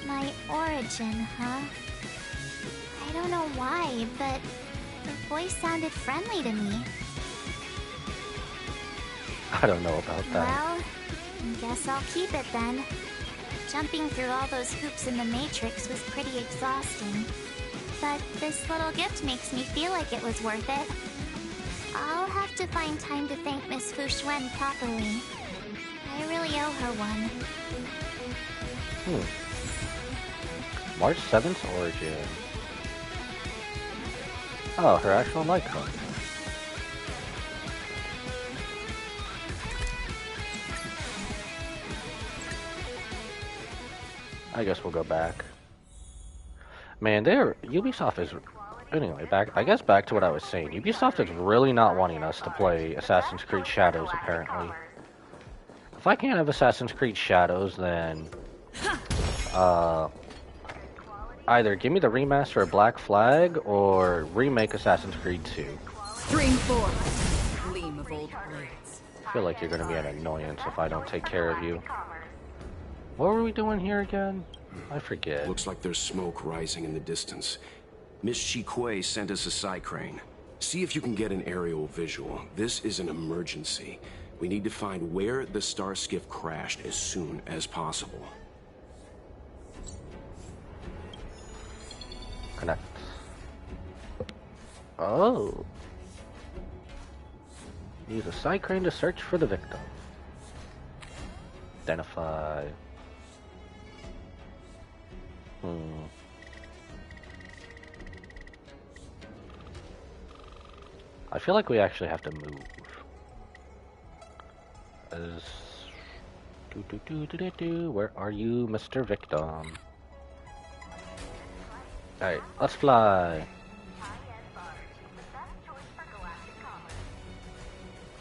My origin, huh? I don't know why, but the voice sounded friendly to me. I don't know about that. Well, I guess I'll keep it then. Jumping through all those hoops in the Matrix was pretty exhausting. But this little gift makes me feel like it was worth it. I'll have to find time to thank Miss Fu Xuan properly. I really owe her one. March 7th origin. Oh, her actual light cone. I guess we'll go back. Man, Ubisoft is... Anyway, I guess back to what I was saying. Ubisoft is really not wanting us to play Assassin's Creed Shadows, apparently. If I can't have Assassin's Creed Shadows, then... either give me the remaster of Black Flag, or remake Assassin's Creed 2. Stream 4. Gleam of old blades. I feel like you're gonna be an annoyance if I don't take care of you. What were we doing here again? I forget. Looks like there's smoke rising in the distance. Miss Shikui sent us a side crane. See if you can get an aerial visual. This is an emergency. We need to find where the star skiff crashed as soon as possible. Connect. Oh. Use a side crane to search for the victim. Identify. I feel like we actually have to move. Where are you, Mr. Victim? Alright, let's fly.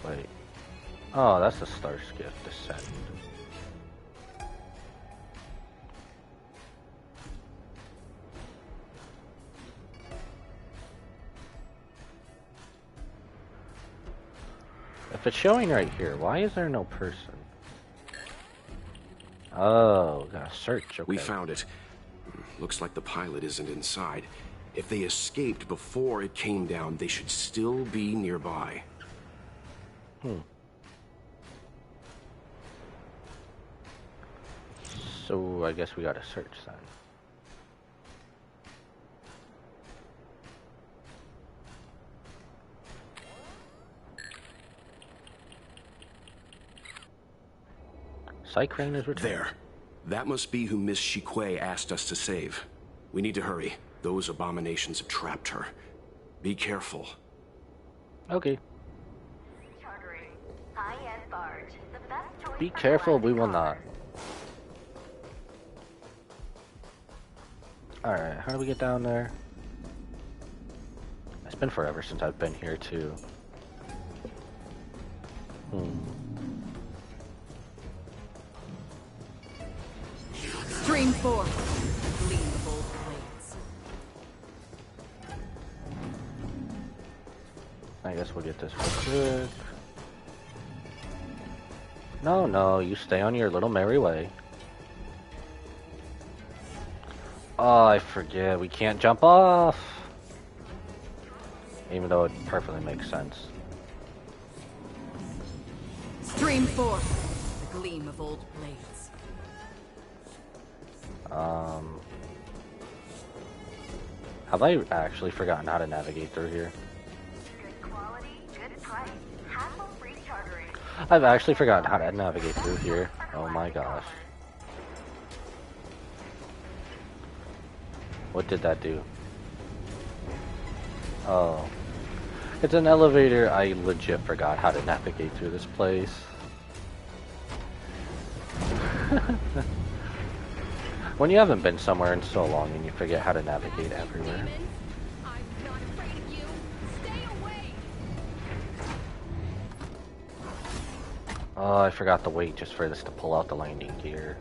Wait. Oh, that's the star skiff descent. If it's showing right here, why is there no person? Oh, gotta search. Okay. We found it. Looks like the pilot isn't inside. If they escaped before it came down, they should still be nearby. So I guess we gotta search then. Psych Rain is returned. There. That must be who Miss Shikue asked us to save. We need to hurry. Those abominations have trapped her. Be careful. Okay. Chartering high-end barge. The best choice. Be careful, we will not. Alright, how do we get down there? It's been forever since I've been here too. Stream 4. Gleam of old blades. I guess we'll get this real quick. No, you stay on your little merry way. Oh, I forget, we can't jump off! Even though it perfectly makes sense. Stream 4. The gleam of old blades. Have I actually forgotten how to navigate through here? Good quality, good price. Hassle-free chartering. I've actually forgotten how to navigate through here. Oh my gosh. What did that do? Oh. It's an elevator. I legit forgot how to navigate through this place. When you haven't been somewhere in so long and you forget how to navigate everywhere. Oh, I forgot to wait just for this to pull out the landing gear.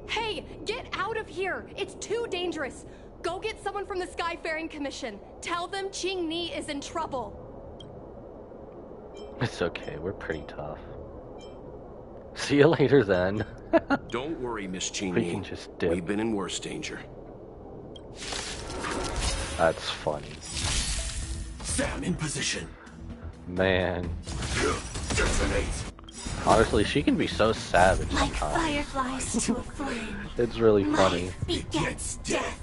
Hey, get out of here! It's too dangerous! Go get someone from the Skyfaring Commission. Tell them Ching Ni is in trouble. It's okay, we're pretty tough. See you later then. Don't worry, Miss Ching. We can just dip. We've been in worse danger. That's funny. Sam in position. Man. Detonate. Honestly, she can be so savage Like sometimes. fireflies to a flame. It's really funny. Begets death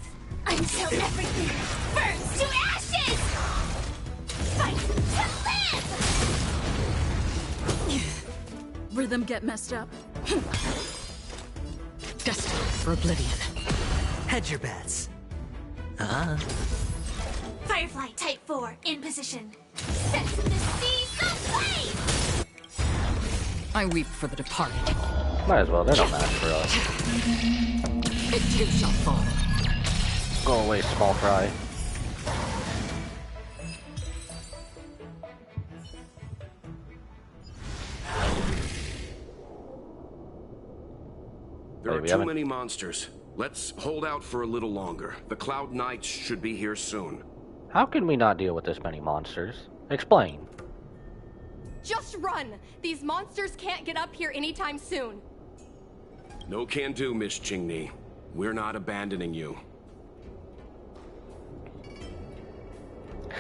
until everything burns to ashes. Fight to live. Rhythm get messed up. Destined for oblivion. Hedge your bets. Firefly Type 4 in position. Set the seas aflame. I weep for the departed. Might as well, they're no match for us. It too shall fall. Go away, small fry. There are we too haven't- many monsters. Let's hold out for a little longer. The Cloud Knights should be here soon. How can we not deal with this many monsters? Explain. Just run! These monsters can't get up here anytime soon. No can do, Miss Chingni. We're not abandoning you.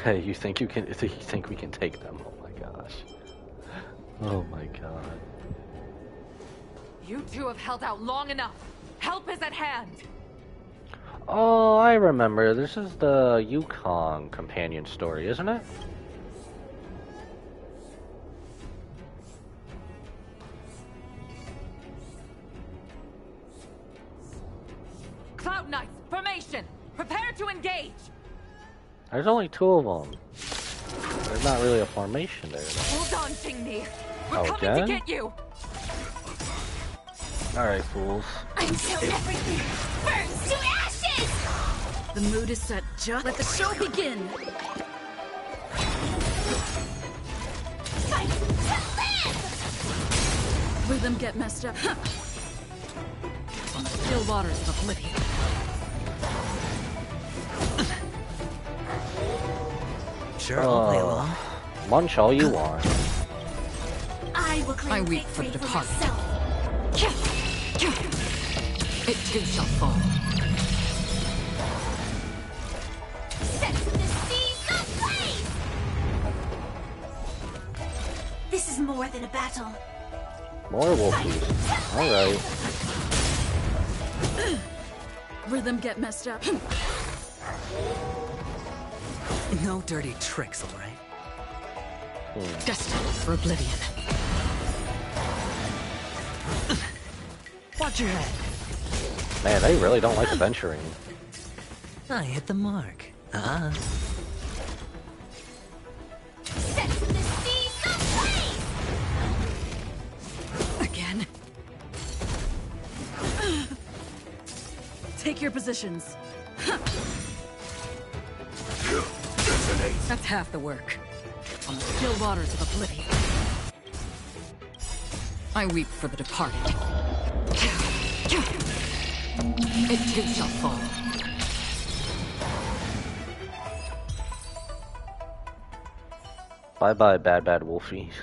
Hey, you think we can take them? Oh my gosh. Oh my god. You two have held out long enough. Help is at hand. Oh, I remember. This is the Yukong companion story, isn't it? Cloud Knights, formation! Prepare to engage! There's only two of them. There's not really a formation there, though. Hold on, Ching-Ni. We're Oh, coming again? to get you! Alright, fools. Until everything burns to ashes. The mood is set. Just let the show begin. Fight to live. Rhythm get messed up. still waters of oblivion. Sure, I'll play along. Munch all you want. I will claim I weep for victory the for departed. myself. It too shall fall. Set the seas ablaze! This is more than a battle. More wolfies. Alright. Rhythm get messed up. No dirty tricks, alright? Destined for oblivion. Watch your head. Man, they really don't like adventuring. I hit the mark. Uh-huh. Set the seas ablaze! Again. Take your positions. That's half the work. On the still waters of oblivion. I weep for the departed. It too shall fall. Bye bye, bad wolfies.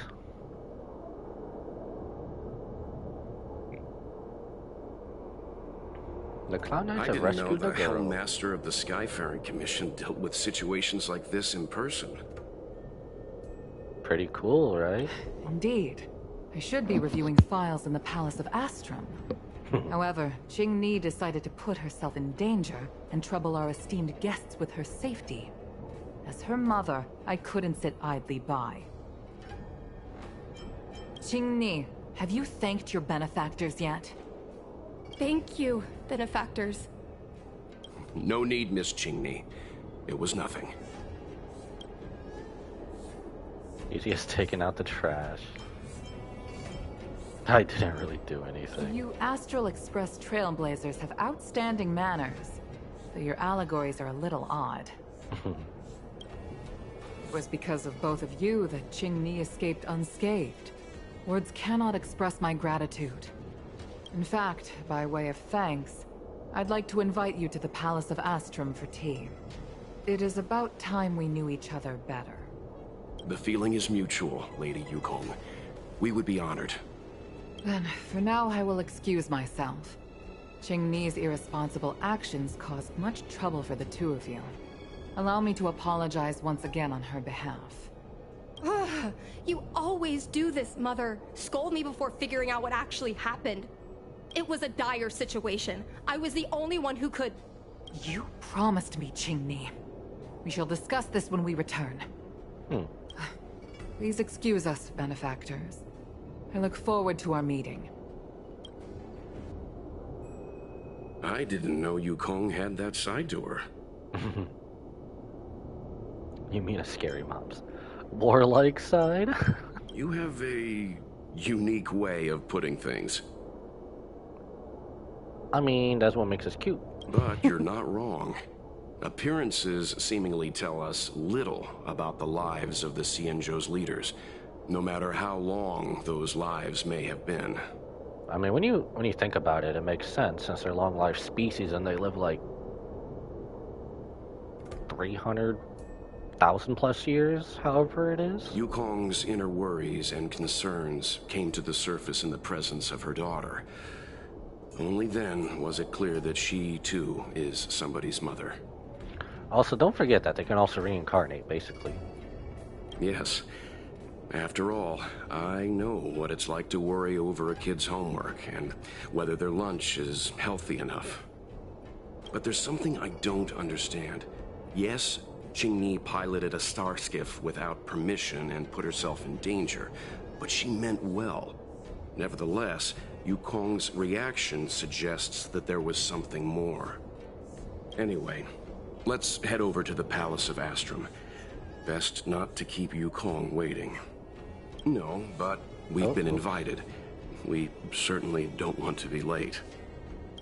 The Cloud Knights I have didn't know rescued the the girl. Hellmaster of the Skyfaring Commission dealt with situations like this in person. Pretty cool, right? Indeed. I should be reviewing files in the Palace of Astrum. However, Qing-Ni decided to put herself in danger and trouble our esteemed guests with her safety. As her mother, I couldn't sit idly by. Qing-Ni, have you thanked your benefactors yet? Thank you, benefactors. No need, Miss Qing-Ni. It was nothing. Easy as taking out the trash. I didn't really do anything. You Astral Express Trailblazers have outstanding manners, though your allegories are a little odd. It was because of both of you that Qing-Ni escaped unscathed. Words cannot express my gratitude. In fact, by way of thanks, I'd like to invite you to the Palace of Astrum for tea. It is about time we knew each other better. The feeling is mutual, Lady Yukong. We would be honored. Then, for now, I will excuse myself. Qing-Ni's irresponsible actions caused much trouble for the two of you. Allow me to apologize once again on her behalf. You always do this, Mother. Scold me before figuring out what actually happened. It was a dire situation. I was the only one who could... You promised me, Qing-Ni. We shall discuss this when we return. Please excuse us, benefactors. I look forward to our meeting. I didn't know Yukong had that side to her. You mean a scary mom's warlike side? You have a unique way of putting things. I mean, that's what makes us cute. But you're not wrong. Appearances seemingly tell us little about the lives of the Xianzhou's leaders, no matter how long those lives may have been. I mean, when you think about it, it makes sense since they're long-lived species and they live like 300,000 plus years, however it is. Yukong's inner worries and concerns came to the surface in the presence of her daughter. Only then was it clear that she, too, is somebody's mother. Also, don't forget that they can also reincarnate, basically. Yes. After all, I know what it's like to worry over a kid's homework and whether their lunch is healthy enough. But there's something I don't understand. Yes, Qing-Ni piloted a star skiff without permission and put herself in danger, but she meant well. Nevertheless, Yukong's reaction suggests that there was something more. Anyway, let's head over to the Palace of Astrum. Best not to keep Yukong waiting. No, but we've been invited. We certainly don't want to be late.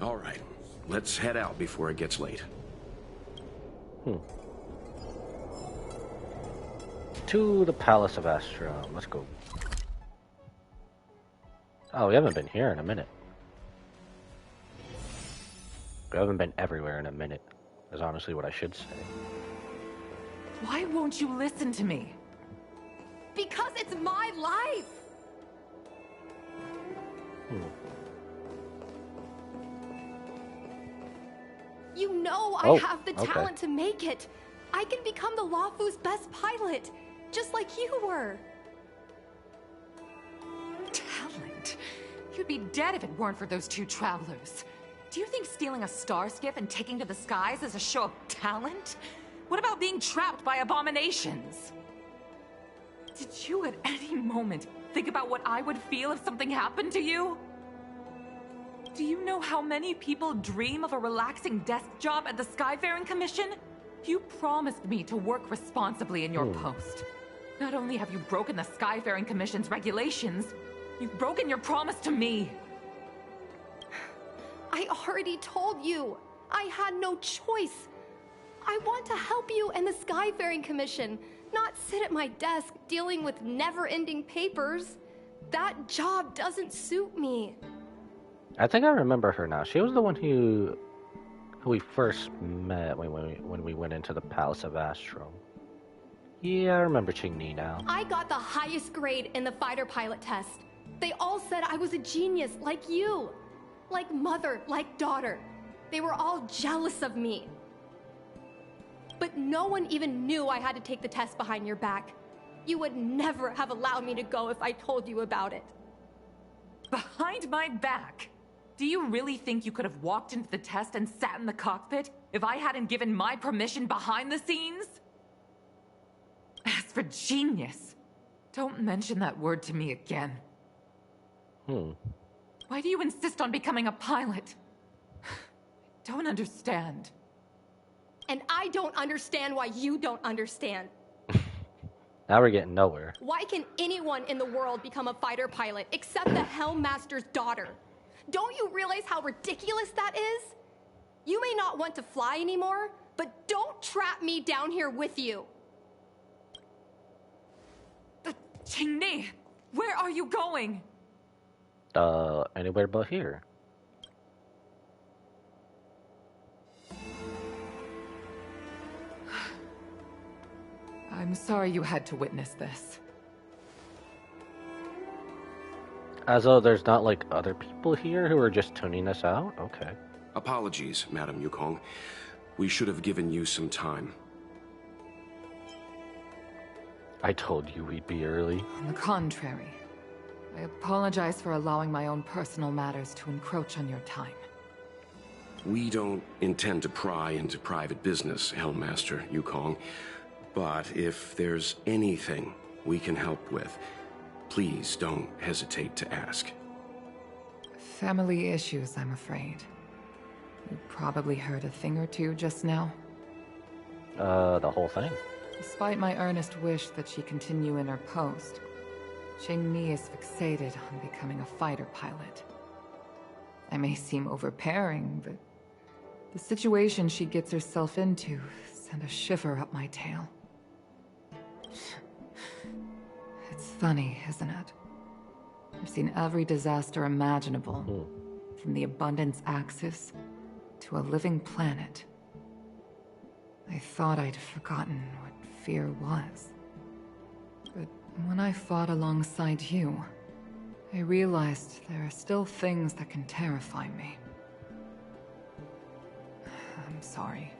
All right, let's head out before it gets late. To the Palace of Astrum. Let's go. Oh, we haven't been here in a minute. We haven't been everywhere in a minute, is honestly what I should say. Why won't you listen to me? Because it's my life! You know I have the talent to make it. I can become the Lafu's best pilot, just like you were. Talent? You'd be dead if it weren't for those two travelers. Do you think stealing a star skiff and taking to the skies is a show of talent? What about being trapped by abominations? Did you at any moment think about what I would feel if something happened to you? Do you know how many people dream of a relaxing desk job at the Skyfaring Commission? You promised me to work responsibly in your post. Not only have you broken the Skyfaring Commission's regulations, you've broken your promise to me. I already told you. I had no choice. I want to help you and the Skyfaring Commission, not sit at my desk dealing with never-ending papers. That job doesn't suit me. I think I remember her now. She was the one who we first met when we went into the Palace of Astro. Yeah, I remember Ching-Ni now. I got the highest grade in the fighter pilot test. They all said I was a genius, like you. Like mother, like daughter. They were all jealous of me. But no one even knew I had to take the test behind your back. You would never have allowed me to go if I told you about it. Behind my back? Do you really think you could have walked into the test and sat in the cockpit if I hadn't given my permission behind the scenes? As for genius, don't mention that word to me again. Why do you insist on becoming a pilot? I don't understand. And I don't understand why you don't understand. Now we're getting nowhere. Why can anyone in the world become a fighter pilot except the Helmmaster's daughter? Don't you realize how ridiculous that is? You may not want to fly anymore, but don't trap me down here with you. Ching-Ni, where are you going? Anywhere but here. I'm sorry you had to witness this. As though there's not, like, other people here who are just tuning us out? Okay. Apologies, Madam Yukong. We should have given you some time. I told you we'd be early. On the contrary, I apologize for allowing my own personal matters to encroach on your time. We don't intend to pry into private business, Helmmaster Yukong. But if there's anything we can help with, please don't hesitate to ask. Family issues, I'm afraid. You probably heard a thing or two just now. The whole thing. Despite my earnest wish that she continue in her post, Ching-Ni is fixated on becoming a fighter pilot. I may seem overbearing, but the situation she gets herself into sent a shiver up my tail. It's funny, isn't it? I've seen every disaster imaginable, from the abundance axis to a living planet. I thought I'd forgotten what fear was. But when I fought alongside you, I realized there are still things that can terrify me. I'm sorry.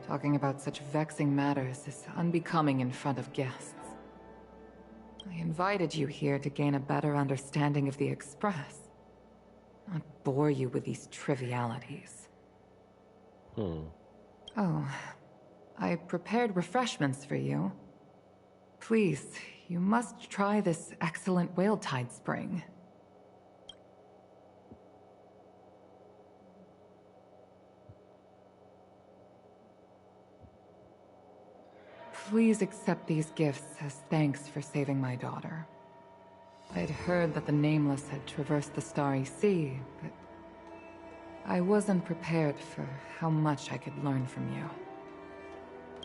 Talking about such vexing matters is unbecoming in front of guests. I invited you here to gain a better understanding of the Express, not bore you with these trivialities. Oh, I prepared refreshments for you. Please, you must try this excellent whale tide spring. Please accept these gifts as thanks for saving my daughter. I'd heard that the Nameless had traversed the Starry Sea, but I wasn't prepared for how much I could learn from you.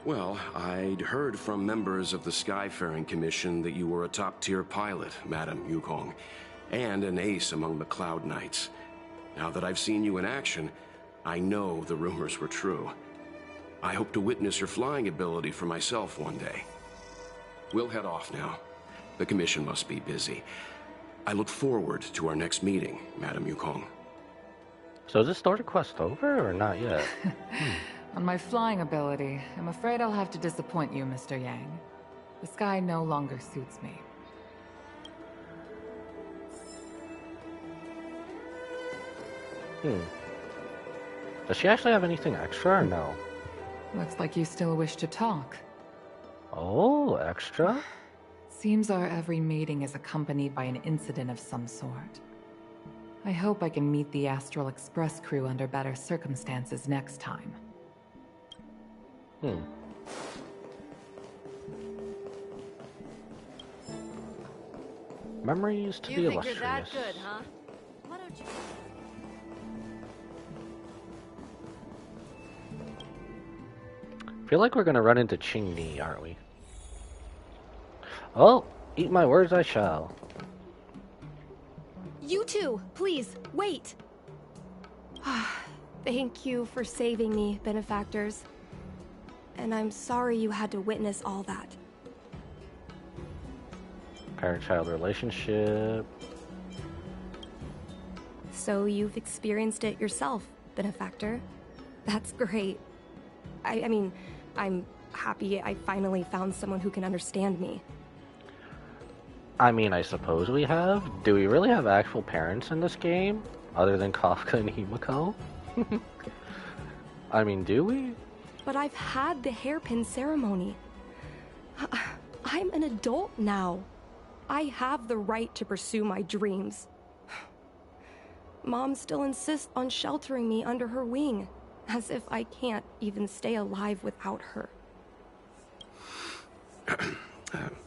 Well, I'd heard from members of the Skyfaring Commission that you were a top-tier pilot, Madam Yukong, and an ace among the Cloud Knights. Now that I've seen you in action, I know the rumors were true. I hope to witness your flying ability for myself one day. We'll head off now. The Commission must be busy. I look forward to our next meeting, Madam Yukong. So is this starter quest over or not yet? On my flying ability, I'm afraid I'll have to disappoint you, Mr. Yang. The sky no longer suits me. Does she actually have anything extra or no? Looks like you still wish to talk. Oh, extra? Seems our every meeting is accompanied by an incident of some sort. I hope I can meet the Astral Express crew under better circumstances next time. Memories to be illustrious. You think you're that good, huh? Why don't you... Feel like we're gonna run into Qingni, aren't we? Oh, eat my words I shall. You two, please, wait! Thank you for saving me, benefactors. And I'm sorry you had to witness all that. Parent-child relationship. So you've experienced it yourself, benefactor. That's great. I mean, I'm happy I finally found someone who can understand me. I mean, I suppose we have. Do we really have actual parents in this game? Other than Kafka and Himiko? I mean, do we? But I've had the hairpin ceremony. I'm an adult now. I have the right to pursue my dreams. Mom still insists on sheltering me under her wing, as if I can't even stay alive without her.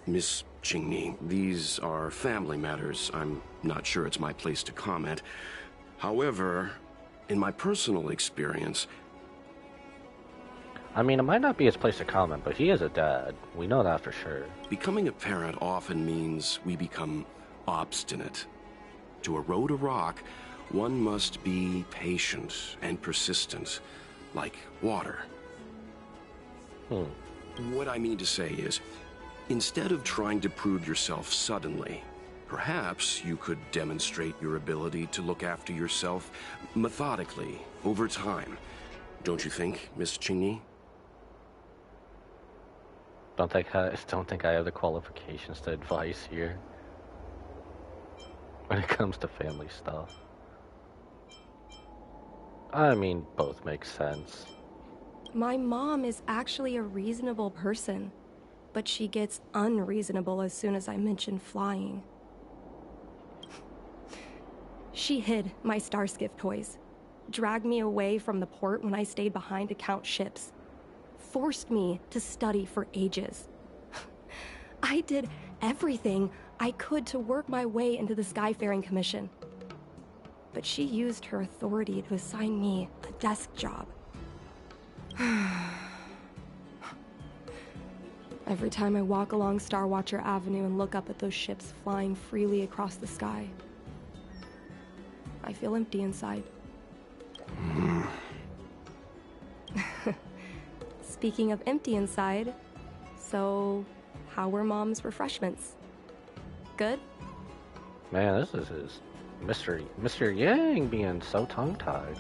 Miss Qingni, these are family matters. I'm not sure it's my place to comment. However, in my personal experience... I mean, it might not be his place to comment, but he is a dad. We know that for sure. Becoming a parent often means we become obstinate. To erode a rock, one must be patient and persistent, like water. What I mean to say is, instead of trying to prove yourself suddenly, perhaps you could demonstrate your ability to look after yourself methodically, over time. Don't you think, Miss Qingni? Don't think I have the qualifications to advise here when it comes to family stuff. I mean, both make sense. My mom is actually a reasonable person, but she gets unreasonable as soon as I mention flying. She hid my Starskiff toys, dragged me away from the port when I stayed behind to count ships, forced me to study for ages. I did everything I could to work my way into the Skyfaring Commission. But she used her authority to assign me a desk job. Every time I walk along Star Watcher Avenue and look up at those ships flying freely across the sky, I feel empty inside. Speaking of empty inside, so how were Mom's refreshments? Good? Man, this is his Mr. Yang being so tongue-tied.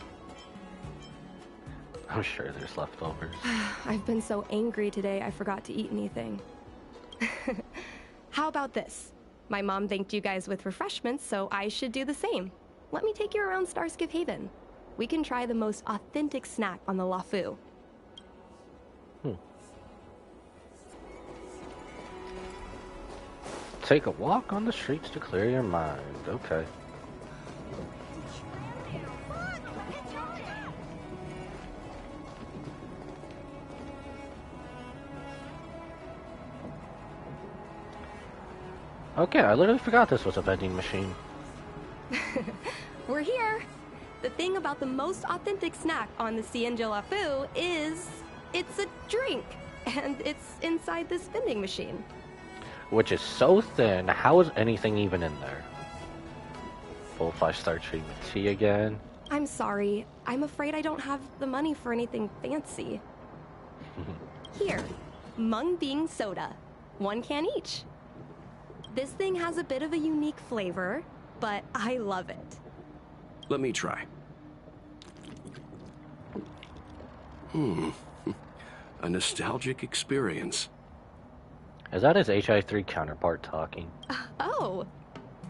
I'm sure there's leftovers. I've been so angry today I forgot to eat anything. How about this? My mom thanked you guys with refreshments, so I should do the same. Let me take you around Starskiff Haven. We can try the most authentic snack on the Lafu. Take a walk on the streets to clear your mind. Okay. Okay, I literally forgot this was a vending machine. We're here! The thing about the most authentic snack on the Cienjo Lafu is it's a drink, and it's inside this vending machine. Which is so thin, how is anything even in there? Full 5-star treatment tea again. I'm sorry. I'm afraid I don't have the money for anything fancy. Here, Mung Bean soda. 1 can each. This thing has a bit of a unique flavor, but I love it. Let me try. A nostalgic experience. Is that his HI3 counterpart talking? Oh,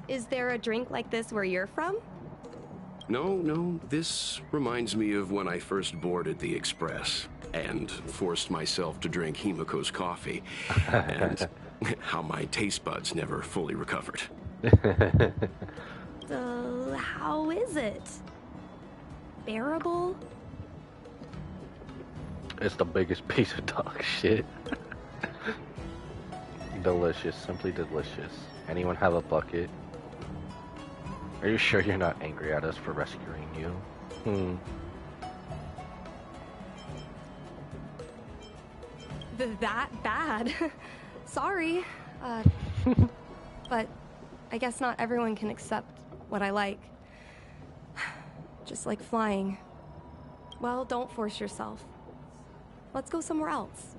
is there a drink like this where you're from? No, this reminds me of when I first boarded the Express and forced myself to drink Himiko's coffee, and how my taste buds never fully recovered. How is it? Bearable? It's the biggest piece of dog shit. Delicious, simply delicious. Anyone have a bucket? Are you sure you're not angry at us for rescuing you? That bad? Sorry. But I guess not everyone can accept what I like. Just like flying. Well, don't force yourself. Let's go somewhere else.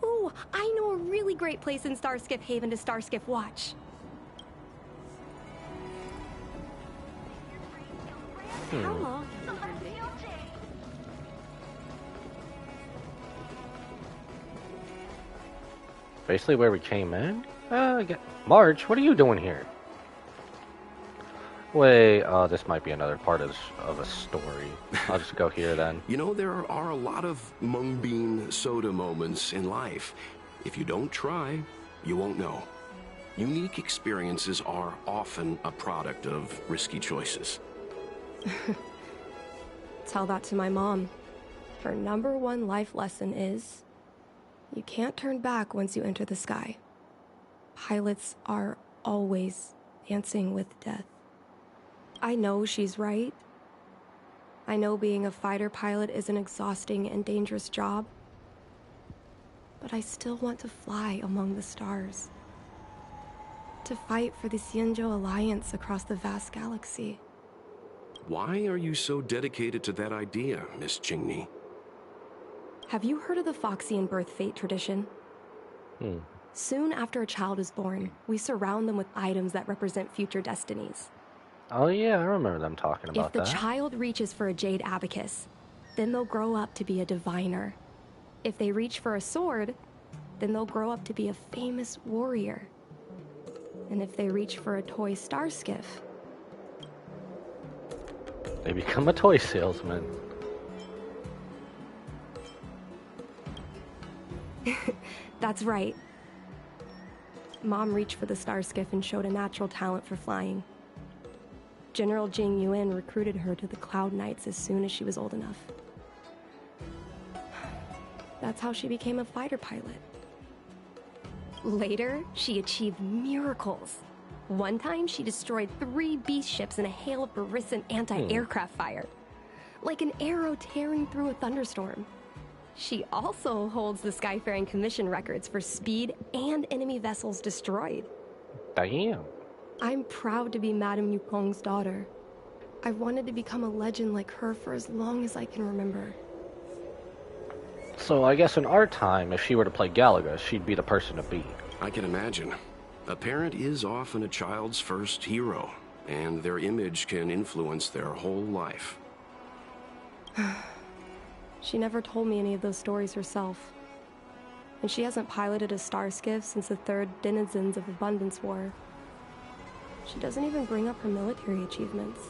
Oh, I know a really great place in Starskiff Haven to Starskiff watch. How long have you been dating? Basically where we came in? March, what are you doing here? Wait, this might be another part of a story. I'll just go here then. You know, there are a lot of mung bean soda moments in life. If you don't try, you won't know. Unique experiences are often a product of risky choices. Tell that to my mom. Her #1 life lesson is, you can't turn back once you enter the sky. Pilots are always dancing with death. I know she's right. I know being a fighter pilot is an exhausting and dangerous job. But I still want to fly among the stars. To fight for the Xianzhou Alliance across the vast galaxy. Why are you so dedicated to that idea, Miss Qingni? Have you heard of the Foxian birth fate tradition? Soon after a child is born, we surround them with items that represent future destinies. Oh yeah, I remember them talking about that. If the child reaches for a jade abacus, then they'll grow up to be a diviner. If they reach for a sword, then they'll grow up to be a famous warrior. And if they reach for a toy star skiff, they become a toy salesman. That's right. Mom reached for the star skiff and showed a natural talent for flying. General Jing Yuan recruited her to the Cloud Knights as soon as she was old enough. That's how she became a fighter pilot. Later, she achieved miracles. One time, she destroyed 3 beast ships in a hail of Barisan anti-aircraft fire. Like an arrow tearing through a thunderstorm. She also holds the Skyfaring Commission records for speed and enemy vessels destroyed. Damn. I'm proud to be Madame Yukong's daughter. I've wanted to become a legend like her for as long as I can remember. So I guess in our time, if she were to play Galaga, she'd be the person to beat. I can imagine. A parent is often a child's first hero, and their image can influence their whole life. She never told me any of those stories herself. And she hasn't piloted a star skiff since the 3rd Denizens of Abundance War. She doesn't even bring up her military achievements.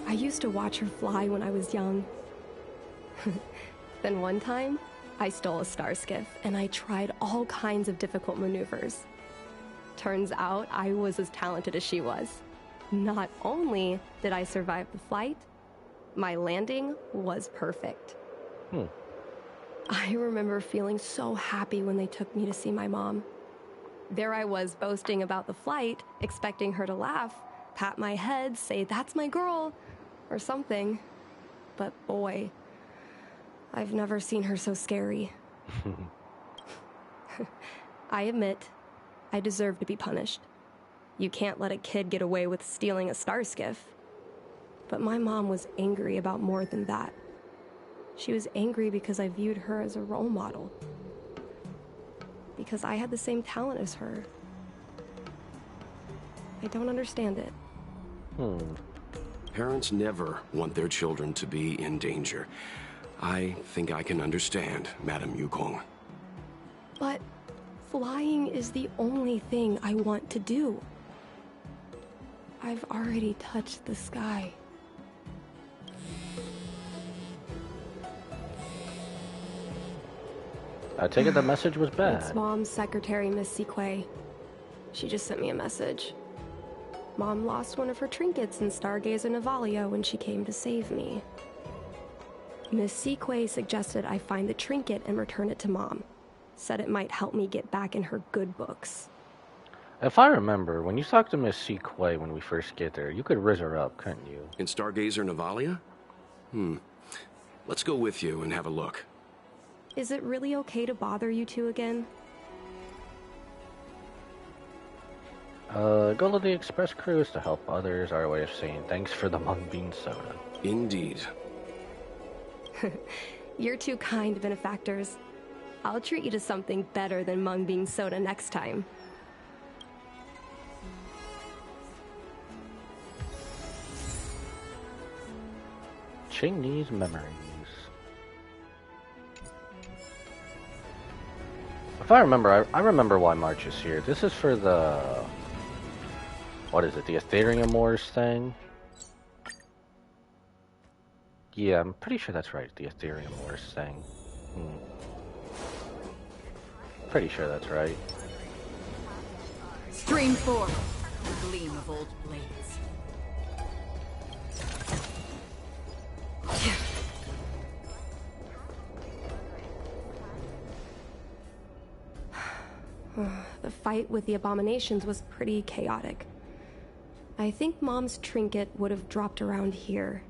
I used to watch her fly when I was young. Then one time, I stole a star skiff and I tried all kinds of difficult maneuvers. Turns out I was as talented as she was. Not only did I survive the flight, my landing was perfect. I remember feeling so happy when they took me to see my mom. There I was boasting about the flight, expecting her to laugh, pat my head, say, "That's my girl," or something. But boy, I've never seen her so scary. I admit, I deserve to be punished. You can't let a kid get away with stealing a star skiff. But my mom was angry about more than that. She was angry because I viewed her as a role model. Because I had the same talent as her. I don't understand it. Parents never want their children to be in danger. I think I can understand, Madam Yukong. But flying is the only thing I want to do. I've already touched the sky. I take it the message was bad. It's Mom's secretary, Miss Sequay. She just sent me a message. Mom lost one of her trinkets in Stargazer Navalia when she came to save me. Miss Sequay suggested I find the trinket and return it to Mom. Said it might help me get back in her good books. If I remember, when you talked to Miss Sequay when we first get there, you could riz her up, couldn't you? In Stargazer Navalia? Let's go with you and have a look. Is it really okay to bother you two again? Go to the express cruise to help others, our way of saying thanks for the mung bean soda. Indeed. You're two kind benefactors. I'll treat you to something better than mung bean soda next time. Qingni's memories. If I remember, I remember why March is here. This is for the... What is it? The Ethereum Wars thing? Yeah, I'm pretty sure that's right. The Ethereum Wars thing. Pretty sure that's right. Stream 4. The gleam of old blades. The fight with the abominations was pretty chaotic. I think Mom's trinket would have dropped around here.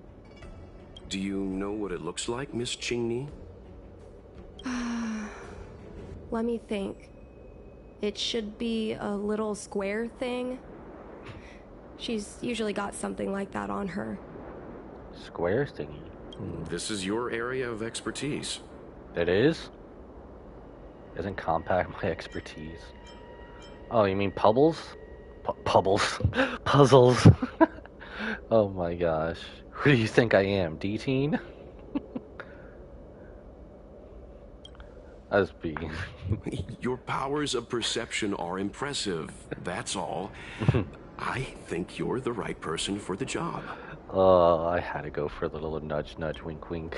Do you know what it looks like, Miss Qingni? Let me think. It should be a little square thing. She's usually got something like that on her. Square thingy. This is your area of expertise. It is? Isn't compact my expertise? Oh, you mean pubbles? Pubbles. Puzzles. Oh my gosh. Who do you think I am? D-teen? As being. Your powers of perception are impressive, that's all. I think you're the right person for the job. Oh, I had to go for the little nudge, nudge, wink, wink.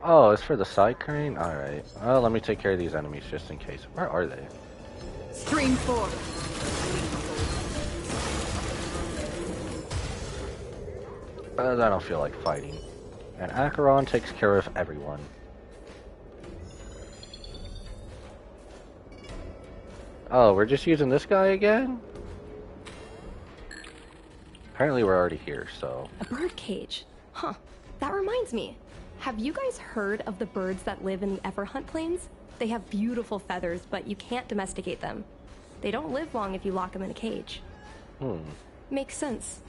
Oh, it's for the side crane? Alright. Well, let me take care of these enemies just in case. Where are they? Stream 4. I don't feel like fighting. And Acheron takes care of everyone. Oh, we're just using this guy again? Apparently we're already here, so... A bird cage. Huh. That reminds me. Have you guys heard of the birds that live in the Everhunt Plains? They have beautiful feathers, but you can't domesticate them. They don't live long if you lock them in a cage. Makes sense.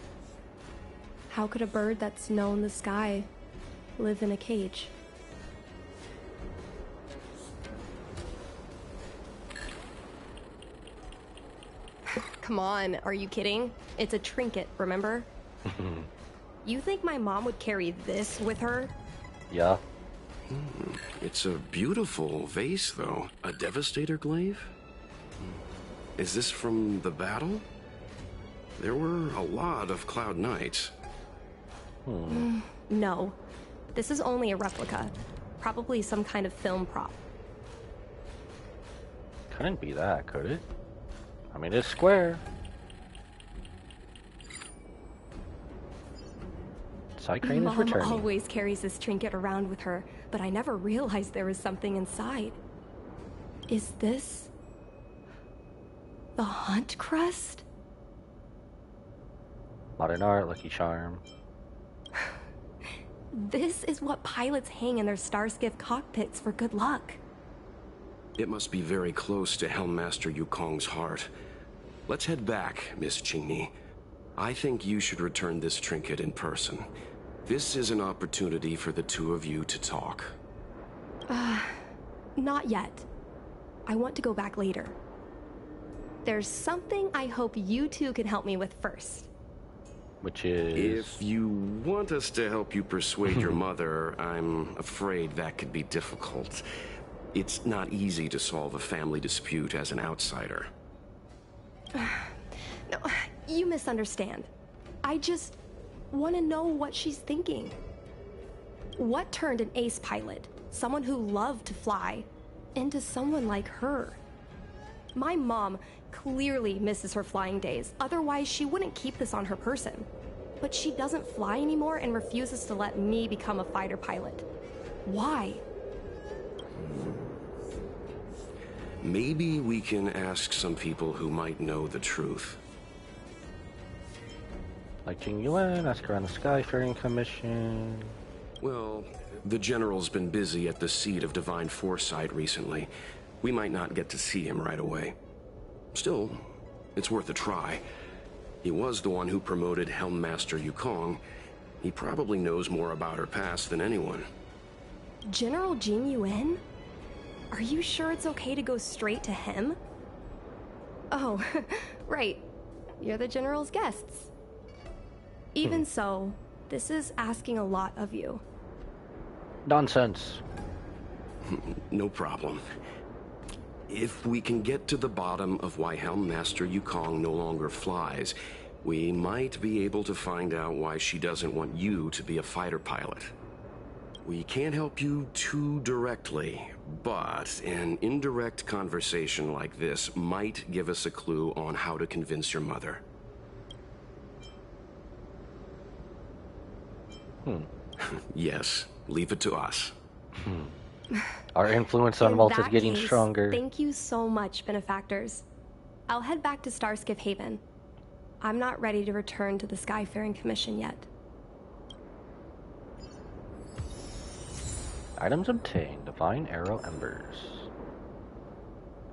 How could a bird that's known the sky live in a cage? Come on, are you kidding? It's a trinket, remember? You think my mom would carry this with her? Yeah. It's a beautiful vase, though. A Devastator glaive? Is this from the battle? There were a lot of Cloud Knights. No. This is only a replica. Probably some kind of film prop. Couldn't be that, could it? I mean, it's square. Side crane is returning. Mom always carries this trinket around with her, but I never realized there was something inside. Is this... the Hunt Crest? Modern art, Lucky Charm. This is what pilots hang in their Starskiff cockpits for good luck. It must be very close to Helmmaster Yukong's heart. Let's head back, Miss Qingni. I think you should return this trinket in person. This is an opportunity for the two of you to talk. Not yet. I want to go back later. There's something I hope you two can help me with first. Which is... If you want us to help you persuade your mother, I'm afraid that could be difficult. It's not easy to solve a family dispute as an outsider. No, you misunderstand. I just want to know what she's thinking. What turned an ace pilot, someone who loved to fly, into someone like her? My mom clearly misses her flying days, otherwise she wouldn't keep this on her person. But she doesn't fly anymore and refuses to let me become a fighter pilot. Why? Maybe we can ask some people who might know the truth. Like Jing Yuan, ask her on the Skyfaring Commission. Well, the General's been busy at the seat of Divine Foresight recently. We might not get to see him right away. Still, it's worth a try. He was the one who promoted Helmmaster Yukong. He probably knows more about her past than anyone. General Jing Yuan? Are you sure it's okay to go straight to him? Oh, right. You're the General's guests. Even so, this is asking a lot of you. Nonsense. No problem. If we can get to the bottom of why Helmmaster Yukong no longer flies, we might be able to find out why she doesn't want you to be a fighter pilot. We can't help you too directly, but an indirect conversation like this might give us a clue on how to convince your mother. Yes, leave it to us. Our influence on In Walt is that getting case, stronger. Thank you so much, benefactors. I'll head back to Starskiff Haven. I'm not ready to return to the Skyfaring Commission yet. Items obtained. Divine Arrow Embers.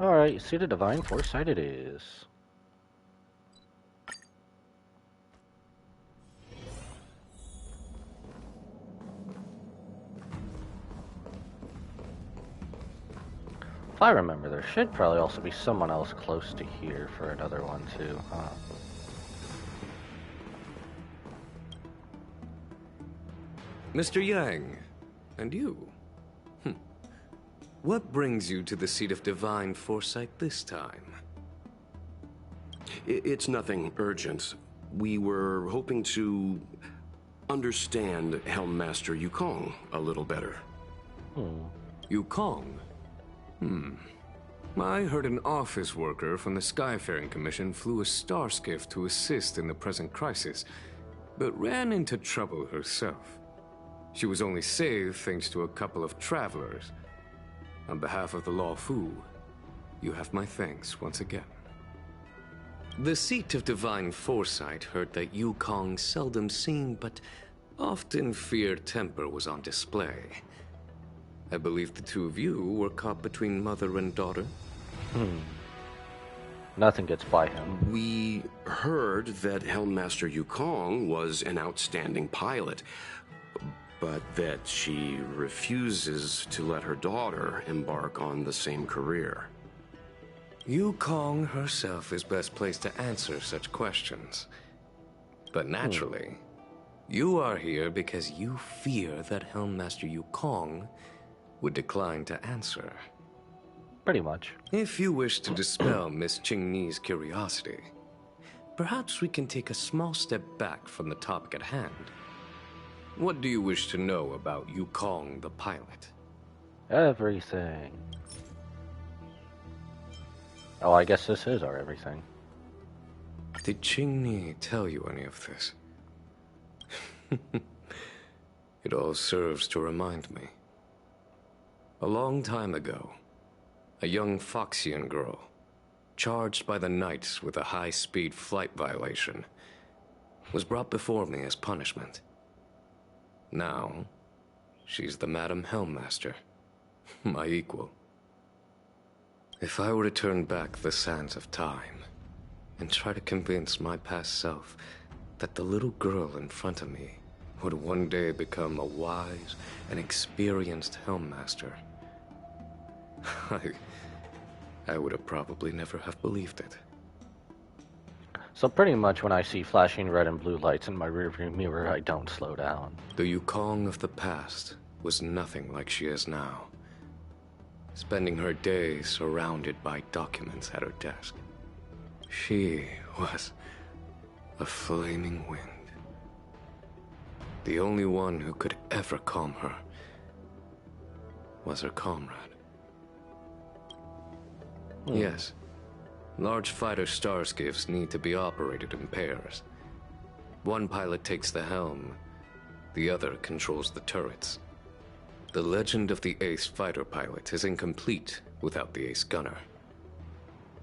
Alright, see the Divine Foresight it is. If I remember, there should probably also be someone else close to here for another one too, huh? Mr. Yang, and you? What brings you to the seat of Divine Foresight this time? It's nothing urgent. We were hoping to understand Helmmaster Yukong a little better. Yukong? I heard an office worker from the Skyfaring Commission flew a starskiff to assist in the present crisis, but ran into trouble herself. She was only saved thanks to a couple of travelers. On behalf of the Law Fu, you have my thanks once again. The seat of Divine Foresight heard that Yukong's seldom seen but often feared temper was on display. I believe the two of you were caught between mother and daughter. Nothing gets by him. We heard that Helmmaster Yukong was an outstanding pilot, but that she refuses to let her daughter embark on the same career. Yukong herself is best placed to answer such questions. But naturally, you are here because you fear that Helmmaster Yukong would decline to answer. Pretty much. If you wish to dispel Miss Qingni's curiosity, perhaps we can take a small step back from the topic at hand. What do you wish to know about Yukong the pilot? Everything. Oh, I guess this is our everything. Did Qingni tell you any of this? It all serves to remind me. A long time ago, a young Foxian girl, charged by the Knights with a high-speed flight violation, was brought before me as punishment. Now, she's the Madam Helmmaster, my equal. If I were to turn back the sands of time and try to convince my past self that the little girl in front of me would one day become a wise and experienced Helmmaster, I would have probably never have believed it. So pretty much when I see flashing red and blue lights in my rearview mirror, I don't slow down. The Yukong of the past was nothing like she is now, spending her days surrounded by documents at her desk. She was a flaming wind. The only one who could ever calm her was her comrade. Yes, large fighter starscapes need to be operated in pairs. One pilot takes the helm, the other controls the turrets. The legend of the ace fighter pilot is incomplete without the ace gunner.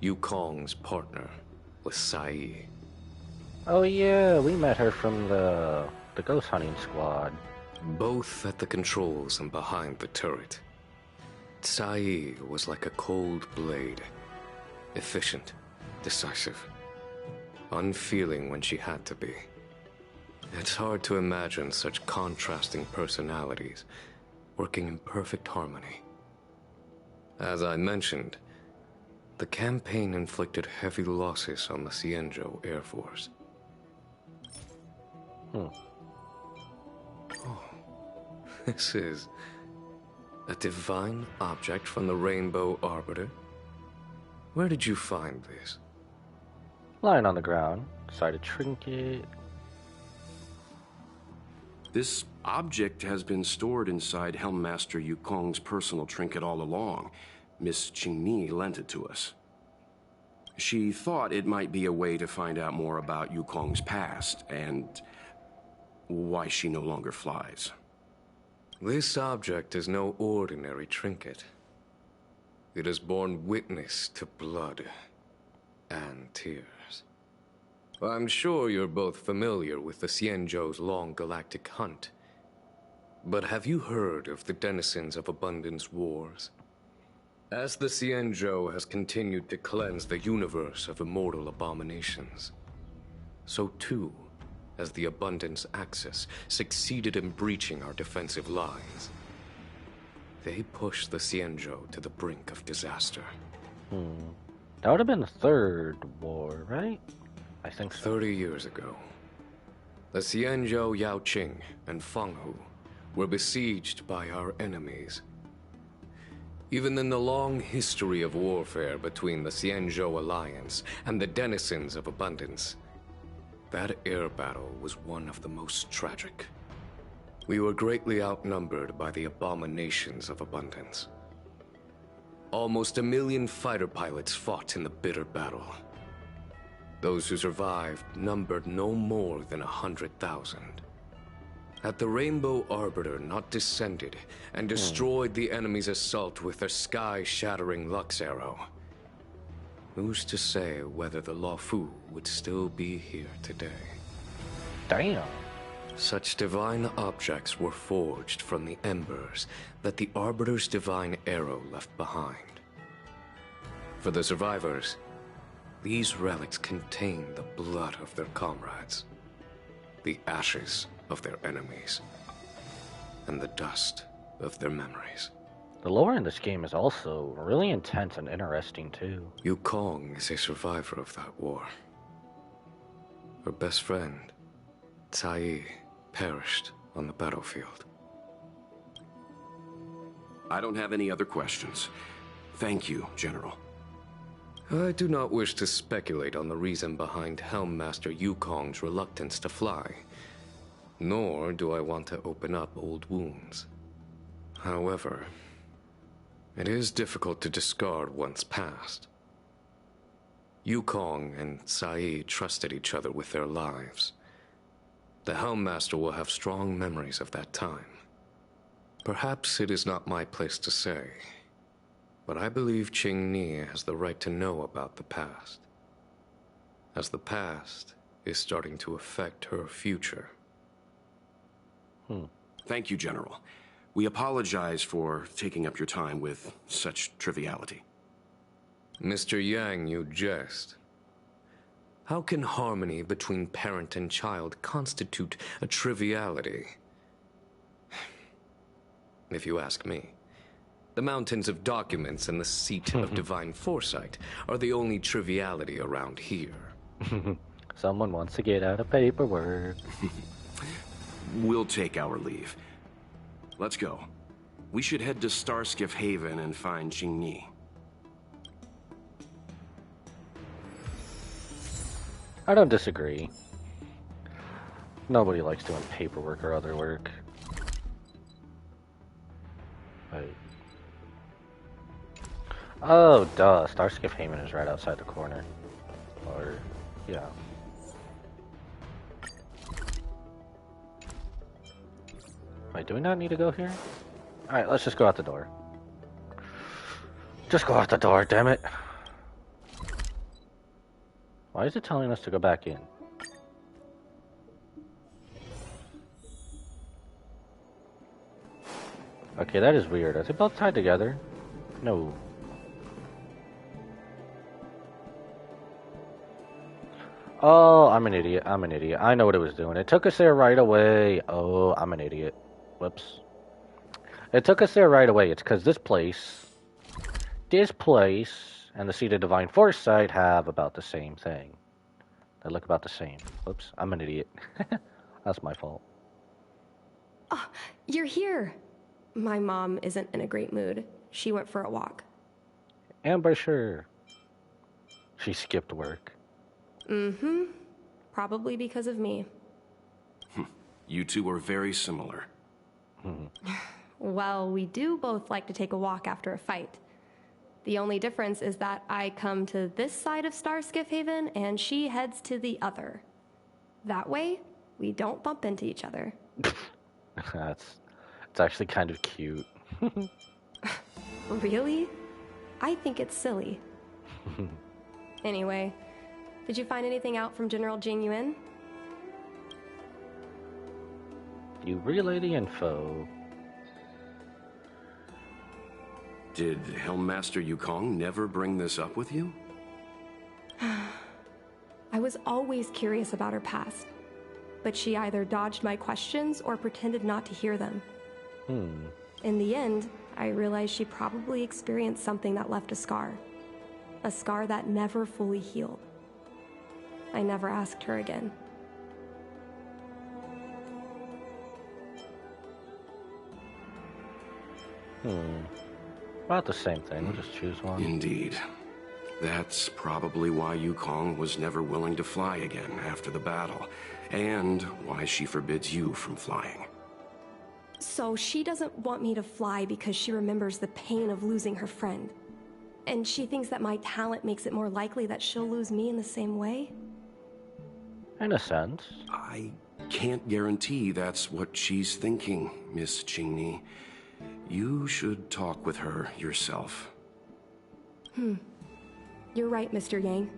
Yukong's partner was Sai. Oh yeah, we met her from the ghost hunting squad. Both at the controls and behind the turret. Sai was like a cold blade. Efficient, decisive, unfeeling when she had to be. It's hard to imagine such contrasting personalities working in perfect harmony. As I mentioned, the campaign inflicted heavy losses on the Xianzhou Air Force. Oh, this is a divine object from the Rainbow Arbiter? Where did you find this? Lying on the ground, beside a trinket. This object has been stored inside Helmmaster Yukong's personal trinket all along. Miss Qingni lent it to us. She thought it might be a way to find out more about Yukong's past and why she no longer flies. This object is no ordinary trinket. It has borne witness to blood and tears. I'm sure you're both familiar with the Xianzhou's long galactic hunt. But have you heard of the denizens of Abundance Wars? As the Xianzhou has continued to cleanse the universe of immortal abominations, so too has the Abundance Axis succeeded in breaching our defensive lines. They pushed the Xianzhou to the brink of disaster. That would have been the third war, right? I think so. 30 years ago, the Xianzhou Yaoqing and Fenghu were besieged by our enemies. Even in the long history of warfare between the Xianzhou Alliance and the denizens of Abundance, that air battle was one of the most tragic. We were greatly outnumbered by the abominations of Abundance. Almost 1 million fighter pilots fought in the bitter battle. Those who survived numbered no more than 100,000. Had the Rainbow Arbiter not descended and destroyed the enemy's assault with their sky-shattering Lux Arrow, who's to say whether the Luofu would still be here today? Damn. Such divine objects were forged from the embers that the Arbiter's divine arrow left behind. For the survivors, these relics contain the blood of their comrades, the ashes of their enemies, and the dust of their memories. The lore in this game is also really intense and interesting too. Yukong is a survivor of that war. Her best friend, Cai, perished on the battlefield. I don't have any other questions. Thank you, General. I do not wish to speculate on the reason behind Helmmaster Yukong's reluctance to fly, nor do I want to open up old wounds. However, it is difficult to discard one's past. Yukong and Sai trusted each other with their lives. The Helmmaster will have strong memories of that time. Perhaps it is not my place to say, but I believe Qingni has the right to know about the past, as the past is starting to affect her future. Thank you, General. We apologize for taking up your time with such triviality. Mr. Yang, you jest. How can harmony between parent and child constitute a triviality? If you ask me, the mountains of documents and the seat of divine foresight are the only triviality around here. Someone wants to get out of paperwork. We'll take our leave. Let's go. We should head to Starskiff Haven and find Jingyi. I don't disagree. Nobody likes doing paperwork or other work. Wait. Oh, duh. Starskiff Haven is right outside the corner. Or, yeah. Wait, do we not need to go here? Alright, let's just go out the door. Just go out the door, damn it. Why is it telling us to go back in? Okay, that is weird. Are they both tied together? No. Oh, I'm an idiot. I'm an idiot. I know what it was doing. It took us there right away. Oh, I'm an idiot. Whoops. It took us there right away. It's because this place, and the Seat of Divine Foresight have about the same thing. They look about the same. Whoops, I'm an idiot. That's my fault. Oh, you're here. My mom isn't in a great mood. She went for a walk. Amber, sure. She skipped work. Mm-hmm. Probably because of me. You two are very similar. Well, we do both like to take a walk after a fight. The only difference is that I come to this side of Starskiff Haven and she heads to the other. That way, we don't bump into each other. It's actually kind of cute. Really? I think it's silly. Anyway, did you find anything out from General Jing Yuan? You relay the info. Did Helmmaster Yukong never bring this up with you? I was always curious about her past, but she either dodged my questions or pretended not to hear them. In the end, I realized she probably experienced something that left a scar that never fully healed. I never asked her again. About the same thing. We'll just choose one. Indeed. That's probably why Yukong was never willing to fly again after the battle, and why she forbids you from flying. So she doesn't want me to fly because she remembers the pain of losing her friend. And she thinks that my talent makes it more likely that she'll lose me in the same way? In a sense. I can't guarantee that's what she's thinking, Miss Jingyi. You should talk with her yourself. You're right, Mr. Yang.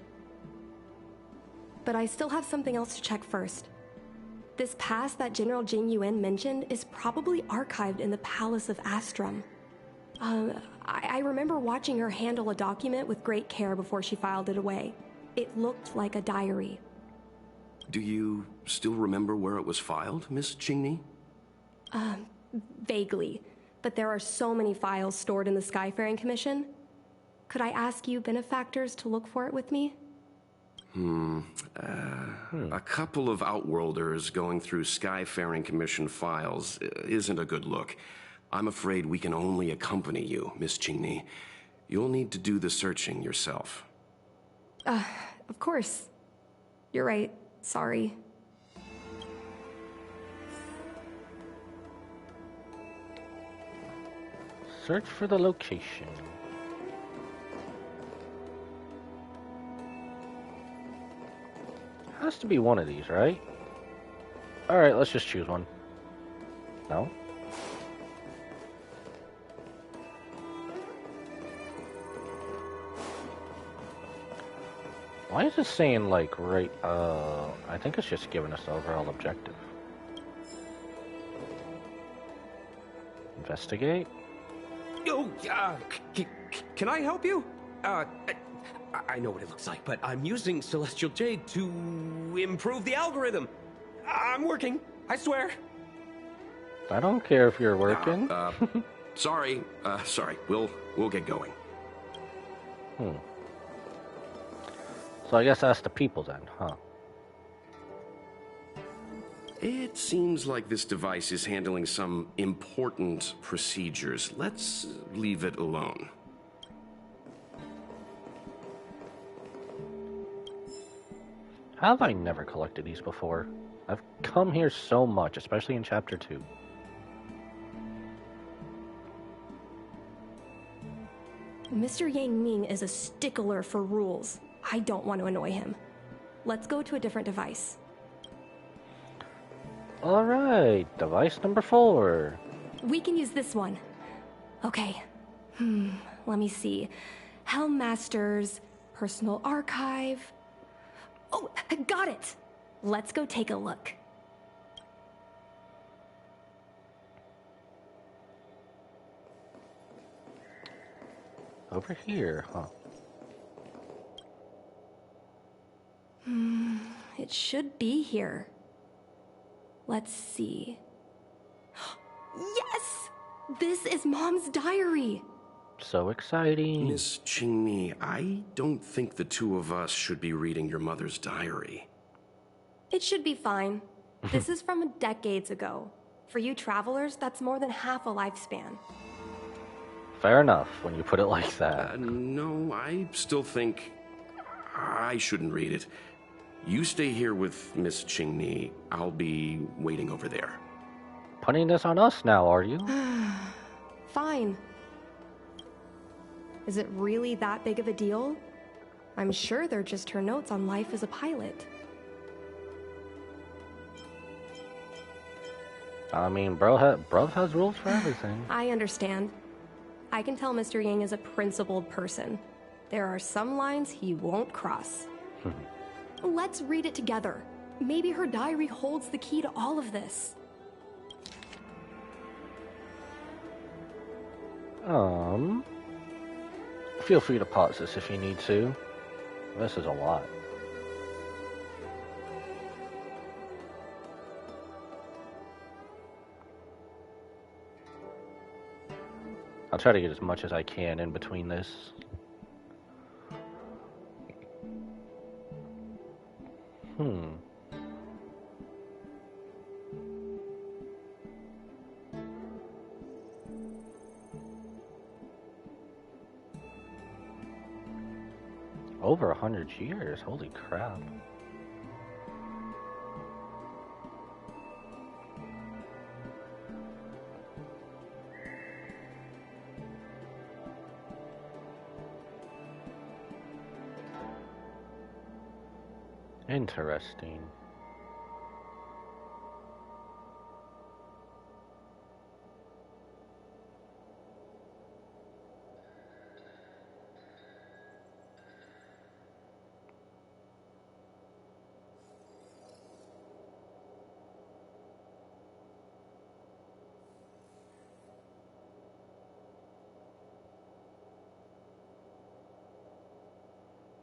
But I still have something else to check first. This past that General Jing Yuan mentioned is probably archived in the Palace of Astrum. I remember watching her handle a document with great care before she filed it away. It looked like a diary. Do you still remember where it was filed, Miss Jingyi? Vaguely. But there are so many files stored in the Skyfaring Commission. Could I ask you benefactors to look for it with me? A couple of Outworlders going through Skyfaring Commission files isn't a good look. I'm afraid we can only accompany you, Miss Jingyi. You'll need to do the searching yourself. Of course. You're right. Sorry. Search for the location. Has to be one of these, right? Alright, let's just choose one. No? Why is it saying, like, right, I think it's just giving us the overall objective. Investigate? Oh, can I help you? I know what it looks like, but I'm using Celestial Jade to improve the algorithm. I'm working, I swear. I don't care if you're working. Sorry. We'll get going. So I guess that's the people then, huh? It seems like this device is handling some important procedures. Let's leave it alone. How have I never collected these before? I've come here so much, especially in Chapter 2. Mr. Yang Ming is a stickler for rules. I don't want to annoy him. Let's go to a different device. Alright, device number 4. We can use this one. Okay. Let me see. Helmmaster's personal archive. Oh, I got it! Let's go take a look. Over here, huh? It should be here. Let's see. Yes! This is Mom's diary! So exciting. Miss Qingmi, I don't think the two of us should be reading your mother's diary. It should be fine. This is from decades ago. For you travelers, that's more than half a lifespan. Fair enough, when you put it like that. No, I still think I shouldn't read it. You stay here with Miss Qingmi. I'll be waiting over there. Putting this on us now, are you? Fine. Is it really that big of a deal? I'm sure they're just her notes on life as a pilot. I mean, bro has rules for everything. I understand. I can tell Mr. Yang is a principled person. There are some lines he won't cross. Let's read it together. Maybe her diary holds the key to all of this. Feel free to pause this if you need to. This is a lot. I'll try to get as much as I can in between this. Over 100 years, holy crap. Interesting.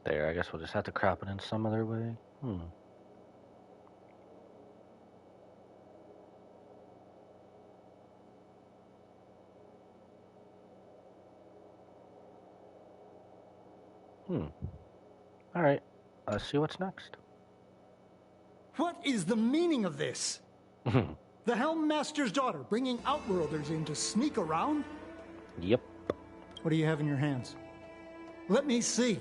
There, I guess we'll just have to crop it in some other way. Alright, let's see what's next. What is the meaning of this? The Helmmaster's daughter bringing Outworlders in to sneak around? Yep. What do you have in your hands? Let me see.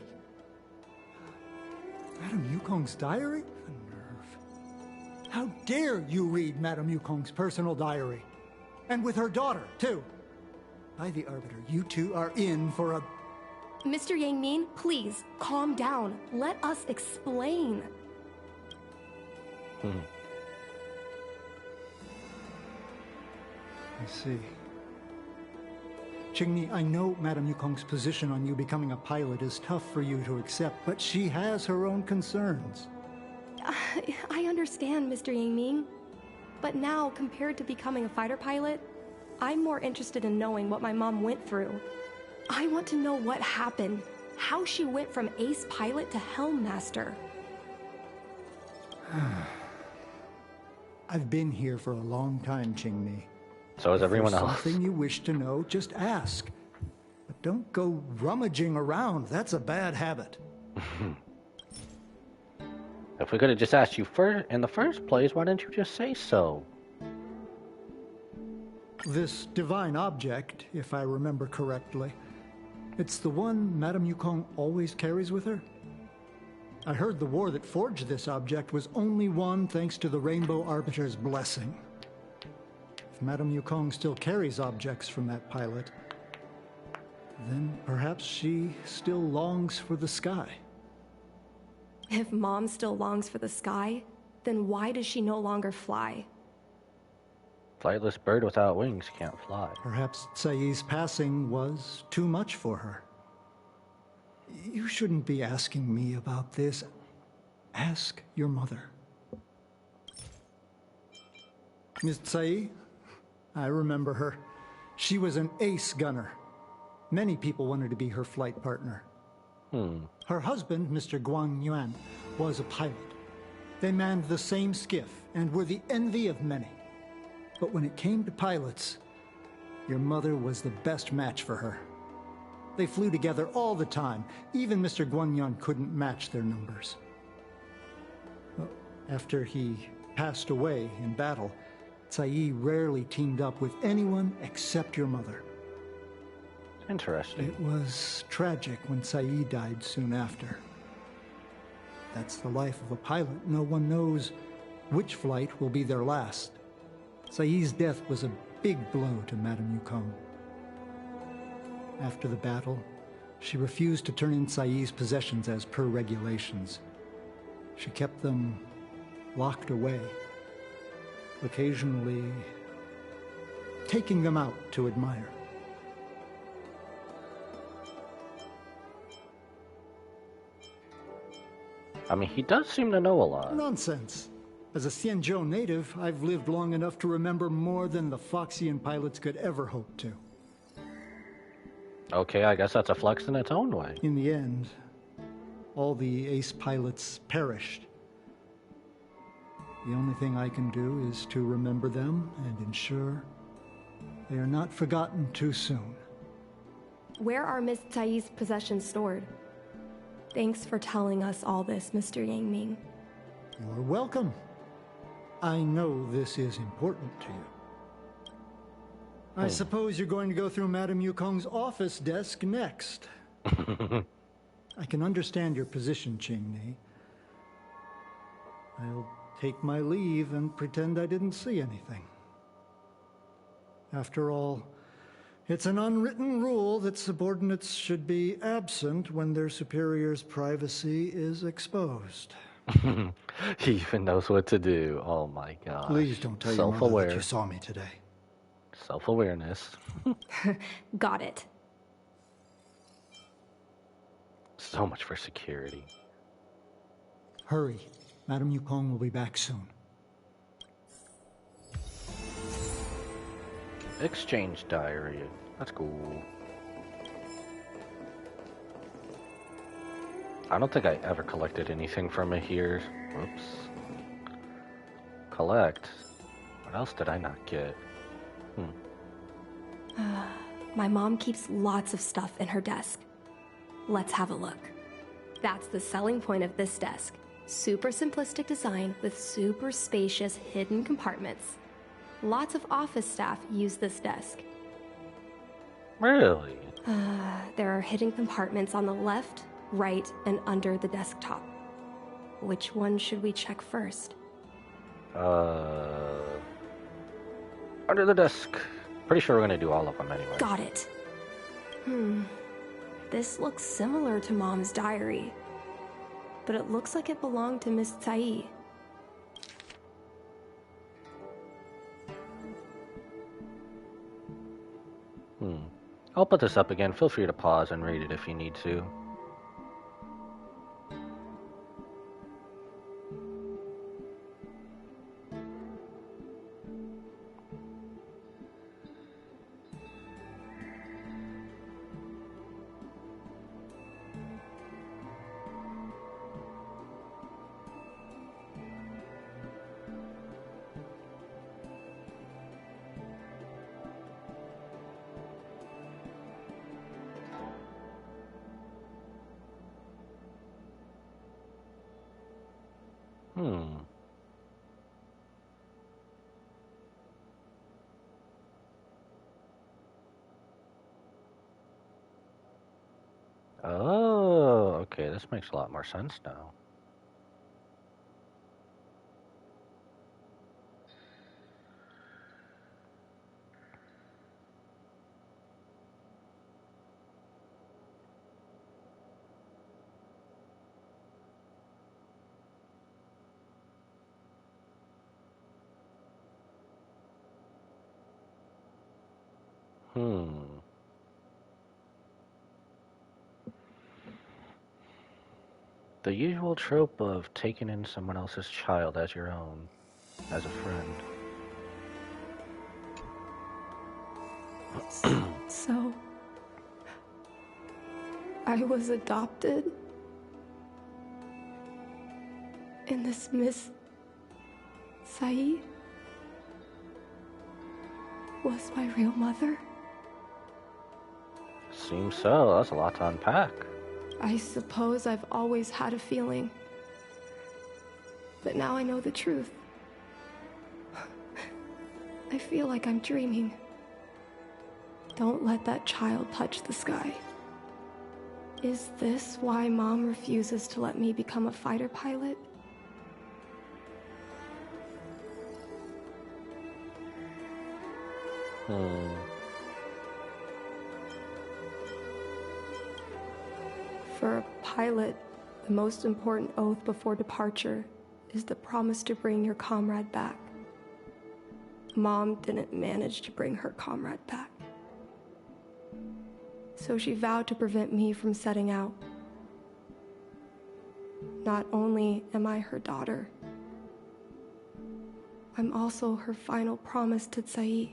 Madame Yukong's diary? The nerve. How dare you read Madame Yukong's personal diary? And with her daughter, too. By the Arbiter, you two are in for a... Mr. Yang Min, please, calm down. Let us explain. I see. Qingmi, I know Madame Yukong's position on you becoming a pilot is tough for you to accept, but she has her own concerns. I understand, Mr. Yang Ming. But now, compared to becoming a fighter pilot, I'm more interested in knowing what my mom went through. I want to know what happened. how she went from ace pilot to helm master. I've been here for a long time, Qingni. So is everyone If else. there's something you wish to know, just ask. But don't go rummaging around. That's a bad habit. If we could have just asked you in the first place, why didn't you just say so? This divine object, if I remember correctly, it's the one Madame Yukong always carries with her? I heard the war that forged this object was only won thanks to the Rainbow Arbiter's blessing. If Madame Yukong still carries objects from that pilot, then perhaps she still longs for the sky. If Mom still longs for the sky, then why does she no longer fly? Flightless bird without wings can't fly. Perhaps Tsai's passing was too much for her. You shouldn't be asking me about this. Ask your mother. Miss Tsai, I remember her. She was an ace gunner. Many people wanted to be her flight partner. Her husband, Mr. Guang Yuan, was a pilot. They manned the same skiff and were the envy of many. But when it came to pilots, your mother was the best match for her. They flew together all the time. Even Mr. Guanyan couldn't match their numbers. Well, after he passed away in battle, Tsai rarely teamed up with anyone except your mother. Interesting. It was tragic when Tsai died soon after. That's the life of a pilot. No one knows which flight will be their last. Tsai's death was a big blow to Madame Yukong. After the battle, she refused to turn in Tsai's possessions as per regulations. She kept them locked away, occasionally taking them out to admire. I mean, he does seem to know a lot. Nonsense. As a Xianzhou native, I've lived long enough to remember more than the Foxian pilots could ever hope to. Okay, I guess that's a flex in its own way. In the end, all the ace pilots perished. The only thing I can do is to remember them and ensure they are not forgotten too soon. Where are Miss Tsai's possessions stored? Thanks for telling us all this, Mr. Yangming. You're welcome. I know this is important to you. I suppose you're going to go through Madame Yukong's office desk next. I can understand your position, Qingni. I'll take my leave and pretend I didn't see anything. After all, it's an unwritten rule that subordinates should be absent when their superior's privacy is exposed. He even knows what to do. Oh my god. Please don't tell your mother that you saw me today. Self-awareness. Got it. So much for security. Hurry. Madame Yukong will be back soon. Exchange diary. That's cool. I don't think I ever collected anything from it here. Whoops. Collect. What else did I not get? My mom keeps lots of stuff in her desk. Let's have a look. That's the selling point of this desk. Super simplistic design with super spacious hidden compartments. Lots of office staff use this desk. Really? There are hidden compartments on the left, right, and under the desktop. Which one should we check first? Under the desk. Pretty sure we're gonna do all of them anyway. Got it. This looks similar to Mom's diary. But it looks like it belonged to Miss Tsai. I'll put this up again. Feel free to pause and read it if you need to. Hmm. Oh, okay, this makes a lot more sense now. Hmm. The usual trope of taking in someone else's child as your own, as a friend. So, I was adopted? And this Miss Saeed was my real mother? Seems so. That's a lot to unpack. I suppose I've always had a feeling. But now I know the truth. I feel like I'm dreaming. Don't let that child touch the sky. Is this why Mom refuses to let me become a fighter pilot? For a pilot, the most important oath before departure is the promise to bring your comrade back. Mom didn't manage to bring her comrade back. So she vowed to prevent me from setting out. Not only am I her daughter, I'm also her final promise to Saeed.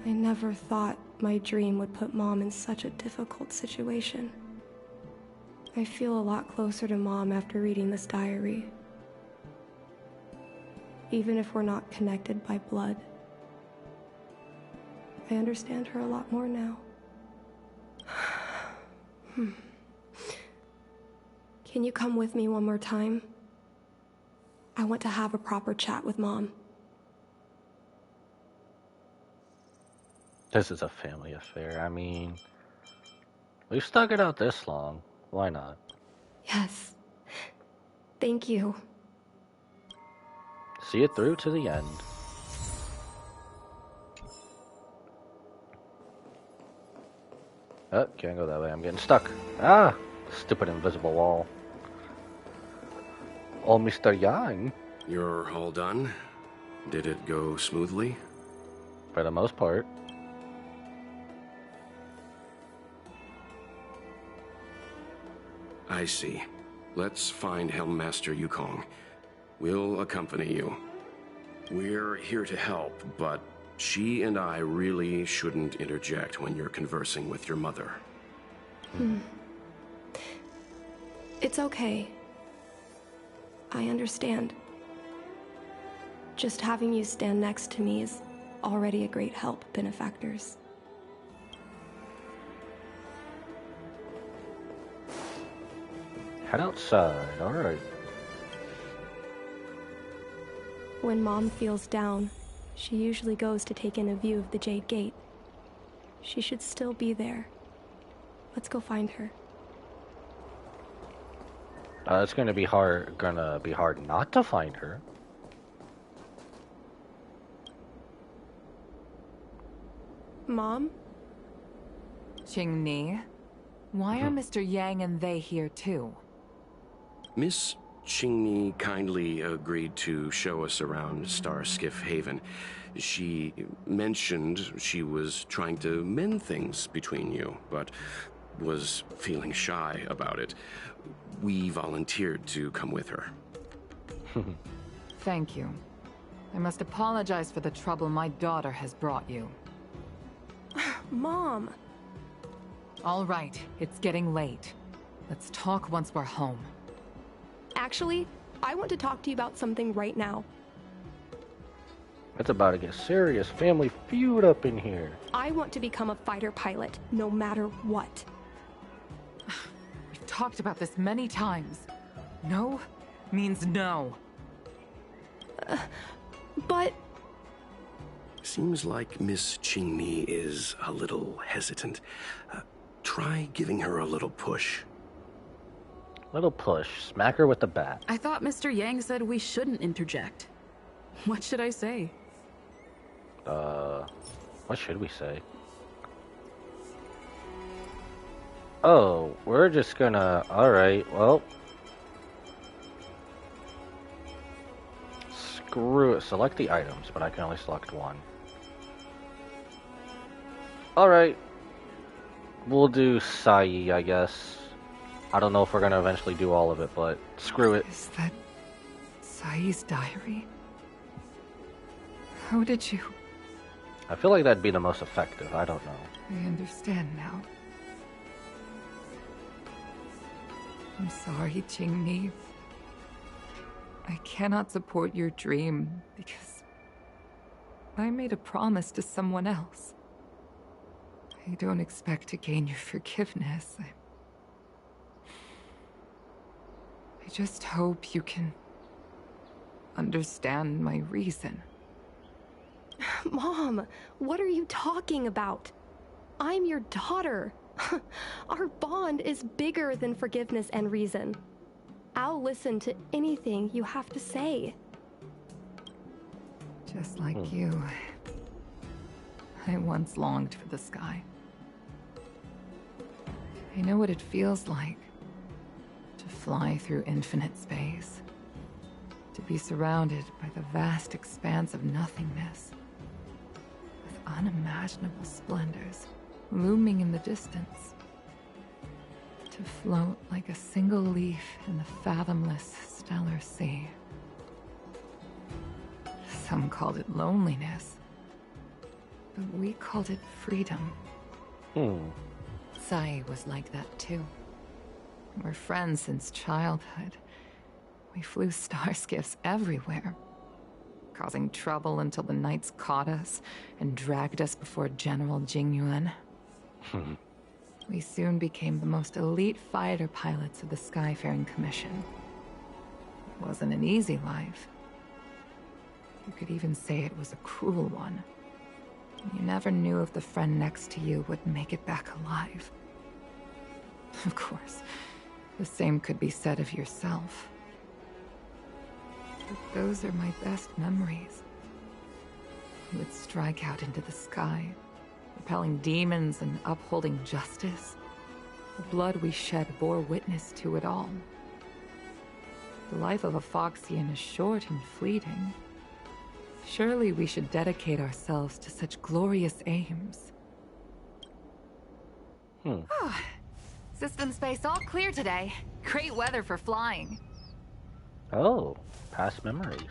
I never thought my dream would put Mom in such a difficult situation. I feel a lot closer to Mom after reading this diary. Even if we're not connected by blood, I understand her a lot more now. Can you come with me one more time? I want to have a proper chat with Mom. This is a family affair. I mean, we've stuck it out this long. Why not? Yes. Thank you. See it through to the end. Oh, can't go that way. I'm getting stuck. Ah! Stupid invisible wall. Oh, Mr. Yang. You're all done? Did it go smoothly? For the most part. I see. Let's find Helmmaster Yukong. We'll accompany you. We're here to help, but she and I really shouldn't interject when you're conversing with your mother. It's okay. I understand. Just having you stand next to me is already a great help, benefactors. Head outside, alright. When Mom feels down, she usually goes to take in a view of the Jade Gate. She should still be there. Let's go find her. It's gonna be hard not to find her. Mom? Qingni, why are Mr. Yang and they here too? Miss Qingni kindly agreed to show us around Starskiff Haven. She mentioned she was trying to mend things between you, but was feeling shy about it. We volunteered to come with her. Thank you. I must apologize for the trouble my daughter has brought you. Mom! All right, it's getting late. Let's talk once we're home. Actually, I want to talk to you about something right now. It's about to get serious. Family feud up in here. I want to become a fighter pilot, no matter what. We've talked about this many times. No, means no. But... Seems like Miss Qingni is a little hesitant. Try giving her a little push. Little push. Smack her with the bat. I thought Mr. Yang said we shouldn't interject. What should I say? What should we say? Oh, we're just gonna... Alright, well... Screw it. Select the items, but I can only select one. Alright. We'll do Sai, I guess. I don't know if we're gonna eventually do all of it, but screw it. Is that Sai's diary? How did you... I feel like that'd be the most effective. I don't know. I understand now. I'm sorry, Qingni. I cannot support your dream because I made a promise to someone else. I don't expect to gain your forgiveness. I just hope you can understand my reason. Mom, what are you talking about? I'm your daughter. Our bond is bigger than forgiveness and reason. I'll listen to anything you have to say. Just like you, I once longed for the sky. I know what it feels like to fly through infinite space, to be surrounded by the vast expanse of nothingness, with unimaginable splendors looming in the distance, to float like a single leaf in the fathomless stellar sea. Some called it loneliness, but we called it freedom. Sai was like that too. We're friends since childhood. We flew star skiffs everywhere, causing trouble until the knights caught us and dragged us before General Jingyuan. We soon became the most elite fighter pilots of the Skyfaring Commission. It wasn't an easy life. You could even say it was a cruel one. You never knew if the friend next to you would make it back alive. Of course, the same could be said of yourself. But those are my best memories. We would strike out into the sky, repelling demons and upholding justice. The blood we shed bore witness to it all. The life of a Foxian is short and fleeting. Surely we should dedicate ourselves to such glorious aims. System space all clear today. Great weather for flying. Oh, past memories.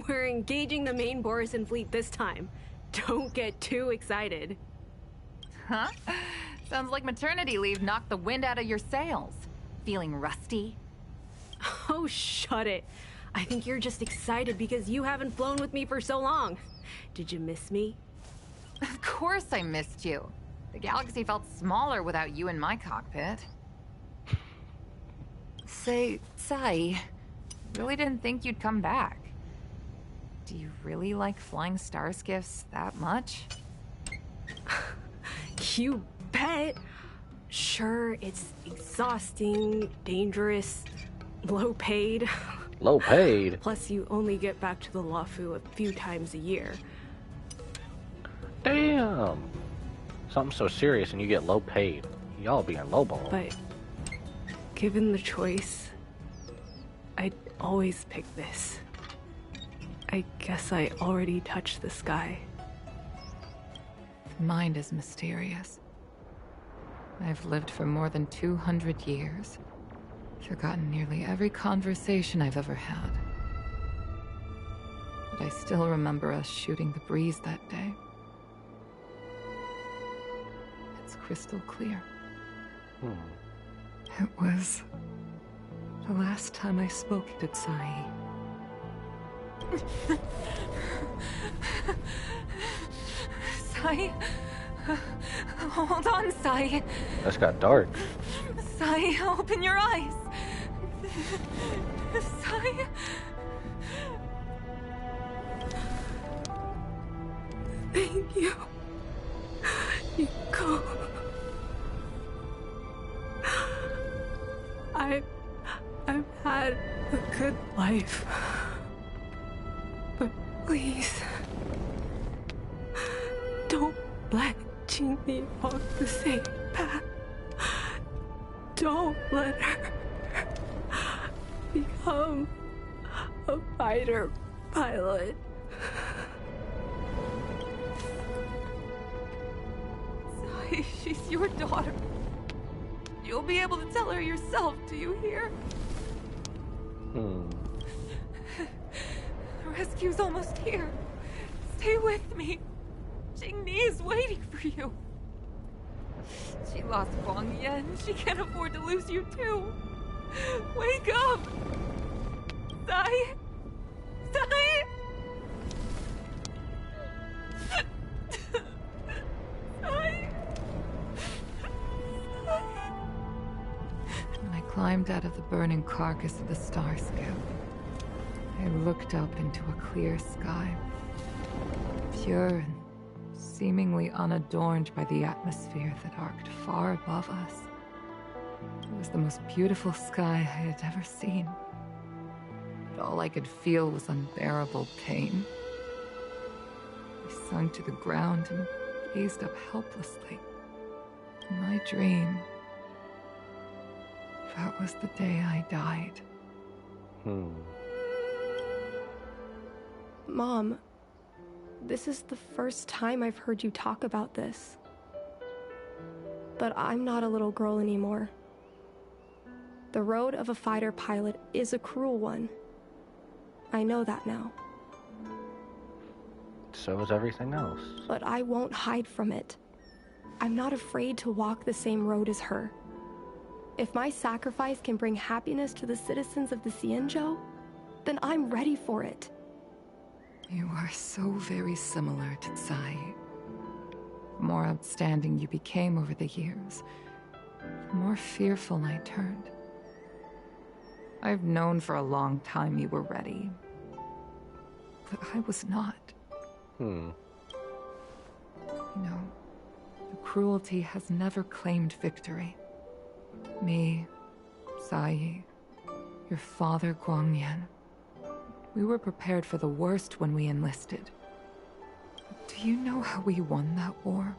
We're engaging the main Borisan fleet this time. Don't get too excited. Huh? Sounds like maternity leave knocked the wind out of your sails. Feeling rusty? Oh, shut it. I think you're just excited because you haven't flown with me for so long. Did you miss me? Of course I missed you. The galaxy felt smaller without you in my cockpit. Say, Sai, really didn't think you'd come back. Do you really like flying star skiffs that much? You bet. Sure, it's exhausting, dangerous, low paid. Low paid? Plus, you only get back to the Luofu a few times a year. Damn. Something so serious and you get low paid. Y'all being lowball. But given the choice, I'd always pick this. I guess I already touched the sky. The mind is mysterious. I've lived for more than 200 years. Forgotten nearly every conversation I've ever had. But I still remember us shooting the breeze that day. It's crystal clear. It was the last time I spoke to Sai. Sai? Hold on, Sai. That's got dark. Sai, open your eyes. Sai. Thank you. You go. I've had a good life. But please, don't let Qingli walk the same path. Don't let her become a fighter pilot. Sai, she's your daughter. You'll be able to tell her yourself, do you hear? The rescue's almost here. Stay with me. Qingni is waiting for you. She lost Guang Yan. She can't afford to lose you too. Wake up! Sai! Sai! Sai! When I climbed out of the burning carcass of the star skiff, I looked up into a clear sky, pure and seemingly unadorned by the atmosphere that arced far above us. It was the most beautiful sky I had ever seen. But all I could feel was unbearable pain. I sunk to the ground and gazed up helplessly. In my dream, that was the day I died. Mom, this is the first time I've heard you talk about this. But I'm not a little girl anymore. The road of a fighter pilot is a cruel one. I know that now. So is everything else. But I won't hide from it. I'm not afraid to walk the same road as her. If my sacrifice can bring happiness to the citizens of the Xianzhou, then I'm ready for it. You are so very similar to Tsai. The more outstanding you became over the years, the more fearful I turned. I've known for a long time you were ready, but I was not. You know, the cruelty has never claimed victory. Me, Sai, your father Guangyan. We were prepared for the worst when we enlisted. But do you know how we won that war?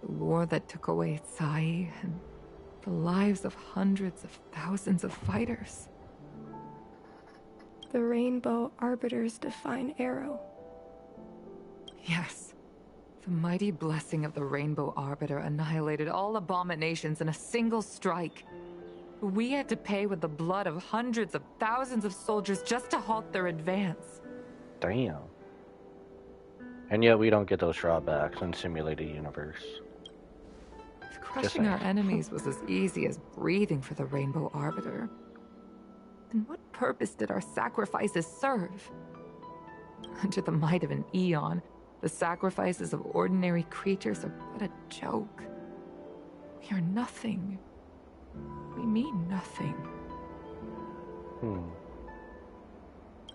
The war that took away Sai and the lives of hundreds of thousands of fighters. The Rainbow Arbiter's divine arrow. Yes. The mighty blessing of the Rainbow Arbiter annihilated all abominations in a single strike. We had to pay with the blood of hundreds of thousands of soldiers just to halt their advance. Damn. And yet we don't get those drawbacks in simulated universe. If crushing our enemies was as easy as breathing for the Rainbow Arbiter, then what purpose did our sacrifices serve? Under the might of an eon, the sacrifices of ordinary creatures are but a joke. We are nothing. We mean nothing.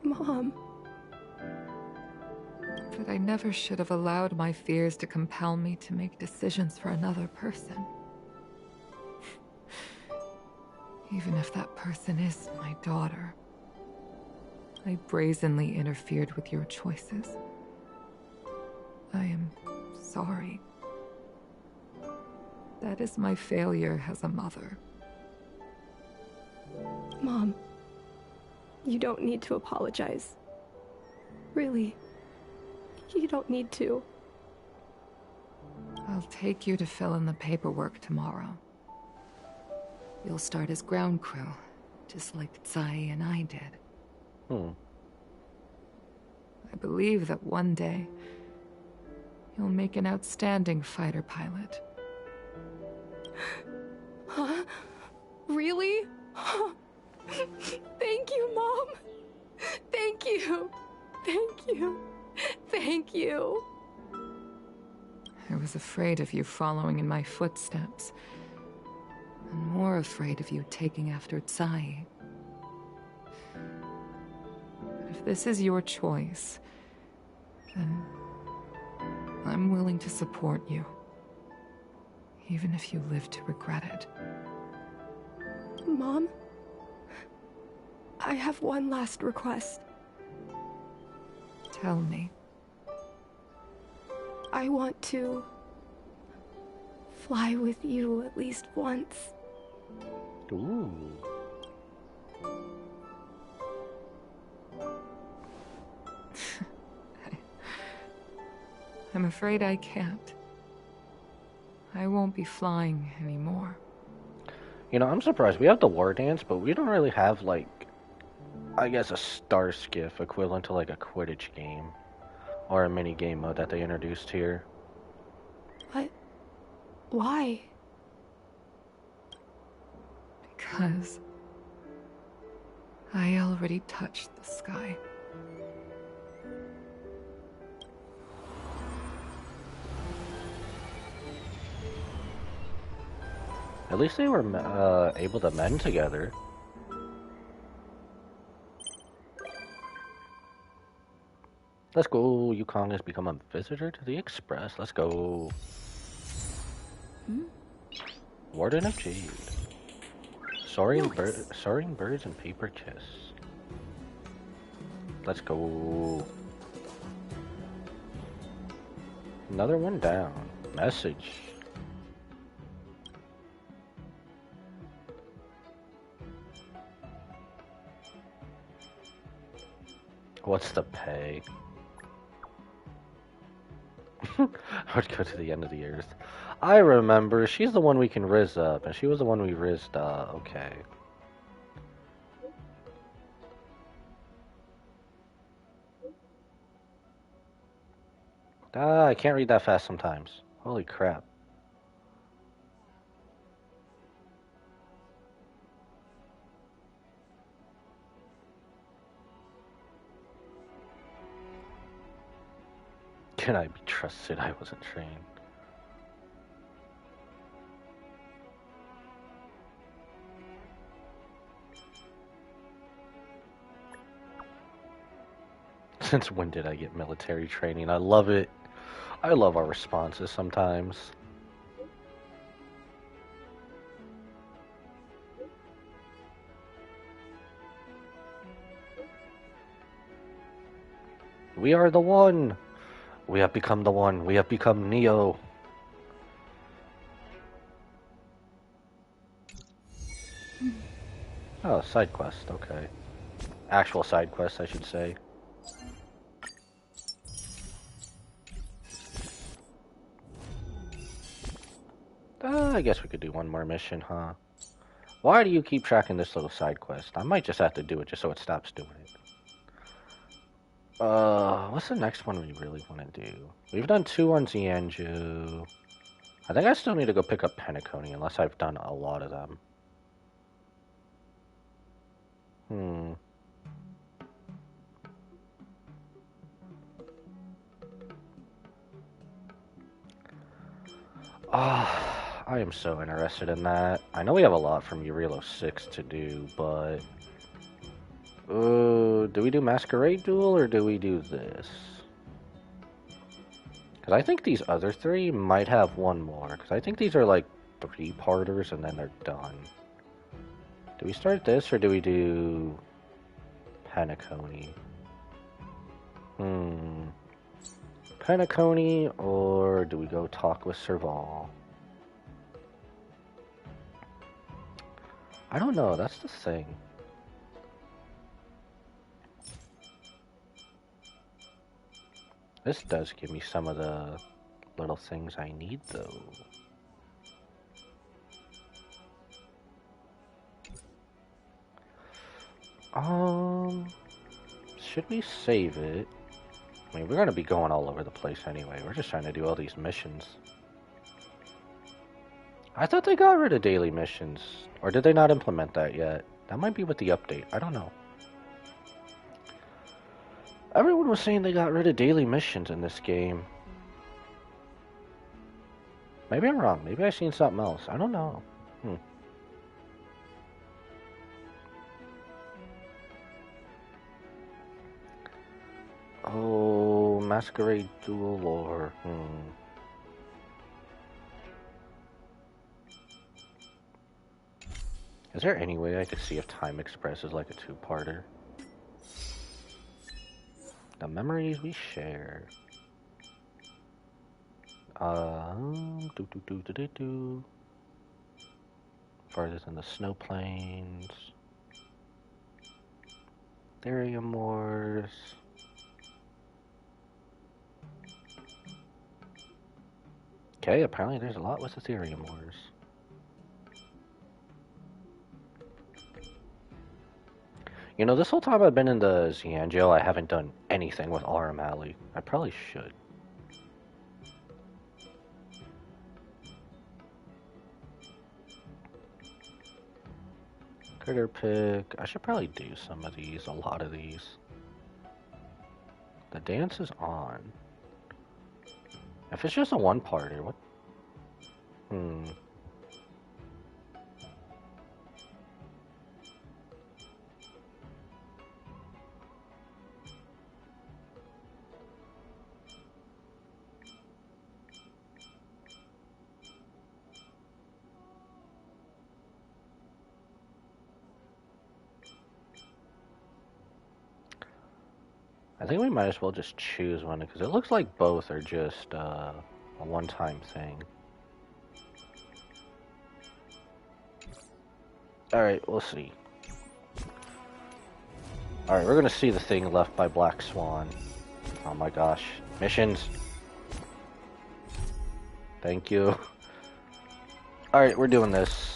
Mom. But I never should have allowed my fears to compel me to make decisions for another person. Even if that person is my daughter. I brazenly interfered with your choices. I am sorry. That is my failure as a mother. Mom, you don't need to apologize. Really, you don't need to. I'll take you to fill in the paperwork tomorrow. You'll start as ground crew, just like Tsai and I did. I believe that one day, you'll make an outstanding fighter pilot. Huh? Really? Thank you, Mom. Thank you. Thank you. Thank you. I was afraid of you following in my footsteps. And more afraid of you taking after Tsai. If this is your choice, then I'm willing to support you. Even if you live to regret it. Mom? I have one last request. Tell me. I want to fly with you at least once. Ooh. I'm afraid I can't. I won't be flying anymore. You know, I'm surprised. We have the war dance, but we don't really have, like, I guess a star skiff equivalent to, like, a Quidditch game. Or a mini game mode that they introduced here. What? Why? Because I already touched the sky. At least they were able to mend together. Let's go. Yukong has become a visitor to the Express. Let's go. Warden of Jade. Soaring birds and paper chests. Let's go. Another one down. Message. What's the pay? I would go to the end of the earth. I remember. She's the one we can riz up, and she was the one we rizzed up. Okay. Ah, I can't read that fast sometimes. Holy crap. Can I be trusted? I wasn't trained. Since when did I get military training? I love it. I love our responses sometimes. We are the one. We have become the one. We have become Neo. Oh, side quest. Okay. Actual side quest, I should say. I guess we could do one more mission, huh? Why do you keep tracking this little side quest? I might just have to do it just so it stops doing it. What's the next one we really want to do? We've done 2 on Xianzhou. I think I still need to go pick up Penacony unless I've done a lot of them. I am so interested in that. I know we have a lot from Urilo 6 to do, but... do we do Masquerade Duel or do we do this? Because I think these other 3 might have one more. Because I think these are like 3-parters and then they're done. Do we start this or do we do Penacony? Penacony, or do we go talk with Serval? I don't know, that's the thing. This does give me some of the little things I need, though. Should we save it? I mean, we're gonna be going all over the place anyway. We're just trying to do all these missions. I thought they got rid of daily missions. Or did they not implement that yet? That might be with the update. I don't know. Everyone was saying they got rid of daily missions in this game. Maybe I'm wrong. Maybe I've seen something else. I don't know. Oh, Masquerade Duel or... Is there any way I could see if Time Express is like a two-parter? The memories we share. Farthest in the snow plains. Therium Wars. Okay, apparently there's a lot with the Therium Wars. You know, this whole time I've been in the Xianzhou, I haven't done anything with Aurum Alley. I probably should. Critter Pick. I should probably do some of these, a lot of these. The dance is on. If it's just a one-parter, what? I think we might as well just choose one, because it looks like both are just a one-time thing. Alright, we'll see. Alright, we're gonna see the thing left by Black Swan. Oh my gosh. Missions! Thank you. Alright, we're doing this.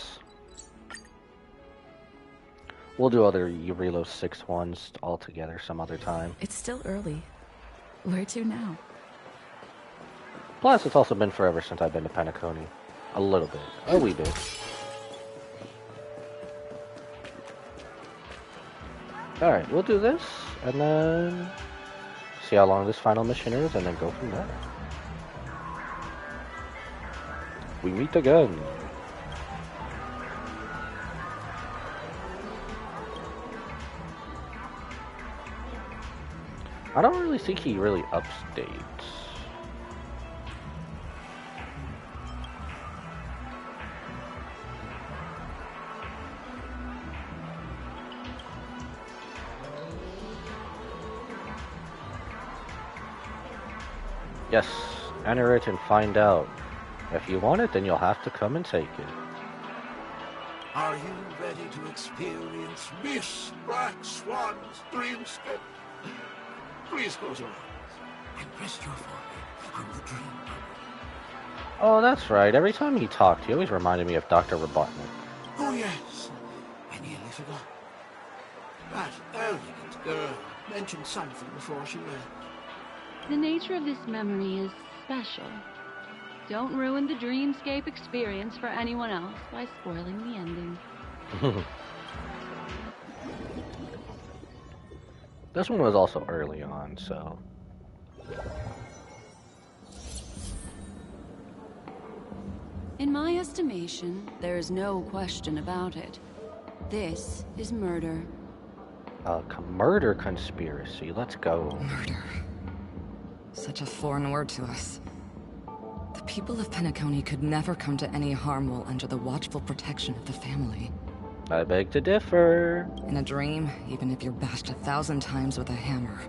We'll do other Reload 6 ones all together some other time. It's still early. Where to now? Plus, it's also been forever since I've been to Penacony. A little bit. A wee bit. Alright, we'll do this, and then see how long this final mission is, and then go from there. We meet again. I don't really think he really updates. Yes, enter it and find out. If you want it, then you'll have to come and take it. Are you ready to experience Miss Black Swan's dreamscape? Please close your eyes and rest your forehead on the dream bubble. Oh, that's right. Every time he talked, he always reminded me of Dr. Robotnik. Oh, yes. I nearly forgot. That elegant girl mentioned something before she left. The nature of this memory is special. Don't ruin the dreamscape experience for anyone else by spoiling the ending. This one was also early on, so... In my estimation, there is no question about it. This is murder. Murder conspiracy. Let's go. Murder. Such a foreign word to us. The people of Penacony could never come to any harm while under the watchful protection of the family. I beg to differ. In a dream, even if you're bashed 1,000 times with a hammer,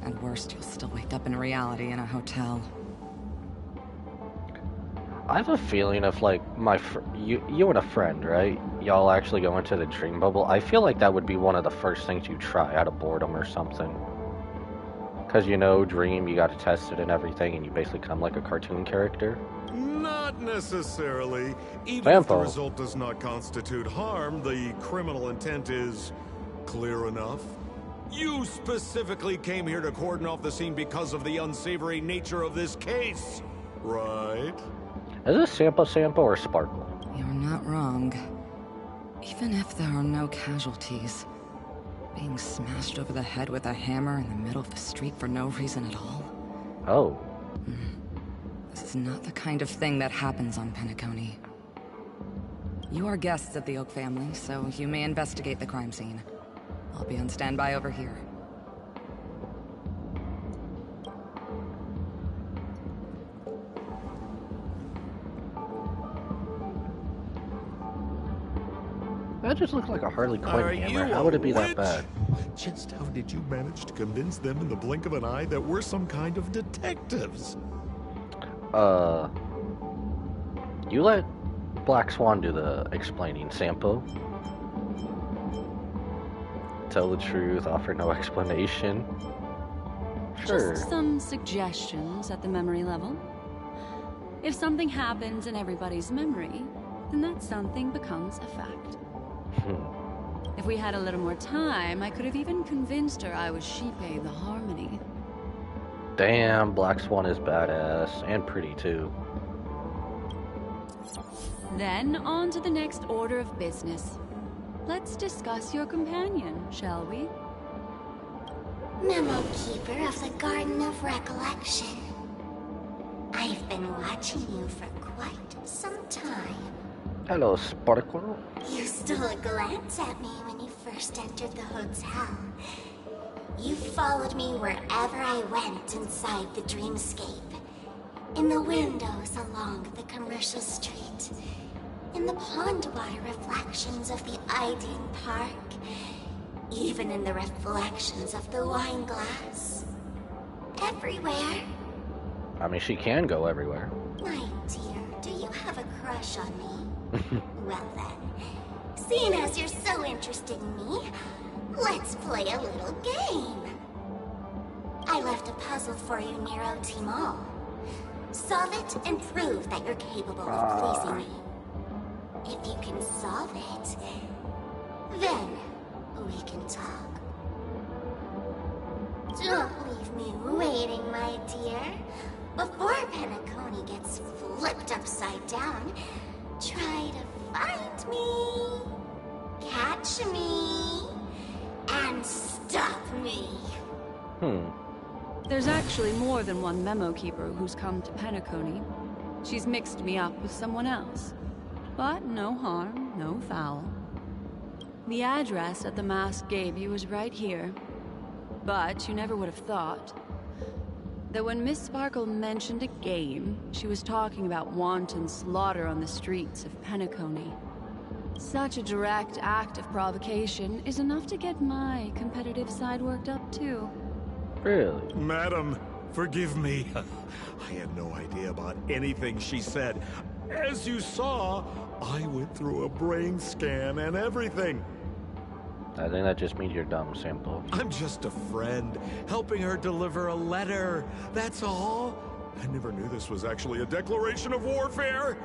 at worst, you'll still wake up in reality in a hotel. I have a feeling if, like, you and a friend, right? Y'all actually go into the dream bubble. I feel like that would be one of the first things you try out of boredom or something. Because, you know, dream, you got to test it and everything, and you basically become like a cartoon character. Not necessarily. Even if the result does not constitute harm, the criminal intent is clear enough. You specifically came here to cordon off the scene because of the unsavory nature of this case, right? Is this Sampo or Sparkle? You're not wrong. Even if there are no casualties, being smashed over the head with a hammer in the middle of the street for no reason at all. Oh. This is not the kind of thing that happens on Penacony. You are guests of the Oak family, so you may investigate the crime scene. I'll be on standby over here. That just looks like a Harley Quinn hammer. How would it be that bad? Just how did you manage to convince them in the blink of an eye that we're some kind of detectives? You let Black Swan do the explaining, Sampo. Tell the truth, offer no explanation. Sure. Just some suggestions at the memory level. If something happens in everybody's memory, then that something becomes a fact. If we had a little more time, I could have even convinced her I was Shipe the Harmony. Damn, Black Swan is badass. And pretty, too. Then, on to the next order of business. Let's discuss your companion, shall we? Memo Keeper of the Garden of Recollection. I've been watching you for quite some time. Hello, Sparkle. You stole a glance at me when you first entered the hotel. You followed me wherever I went inside the dreamscape. In the windows along the commercial street. In the pond water reflections of the Ideen Park. Even in the reflections of the wine glass. Everywhere. I mean, she can go everywhere. My dear, do you have a crush on me? Well then, seeing as you're so interested in me, let's play a little game. I left a puzzle for you, Nero Timal. Solve it and prove that you're capable of pleasing me. If you can solve it, then we can talk. Don't leave me waiting, my dear. Before Penacony gets flipped upside down, try to find me, catch me, and stop me. There's actually more than one Memo Keeper who's come to Penacony. She's mixed me up with someone else. But no harm, no foul. The address that the mask gave you is right here. But you never would have thought that when Miss Sparkle mentioned a game, she was talking about wanton slaughter on the streets of Penacony. Such a direct act of provocation is enough to get my competitive side worked up too. Really? Madam, forgive me. I had no idea about anything she said. As you saw, I went through a brain scan and everything. I think that just means you're dumb, Sampo. I'm just a friend, helping her deliver a letter. That's all. I never knew this was actually a declaration of warfare.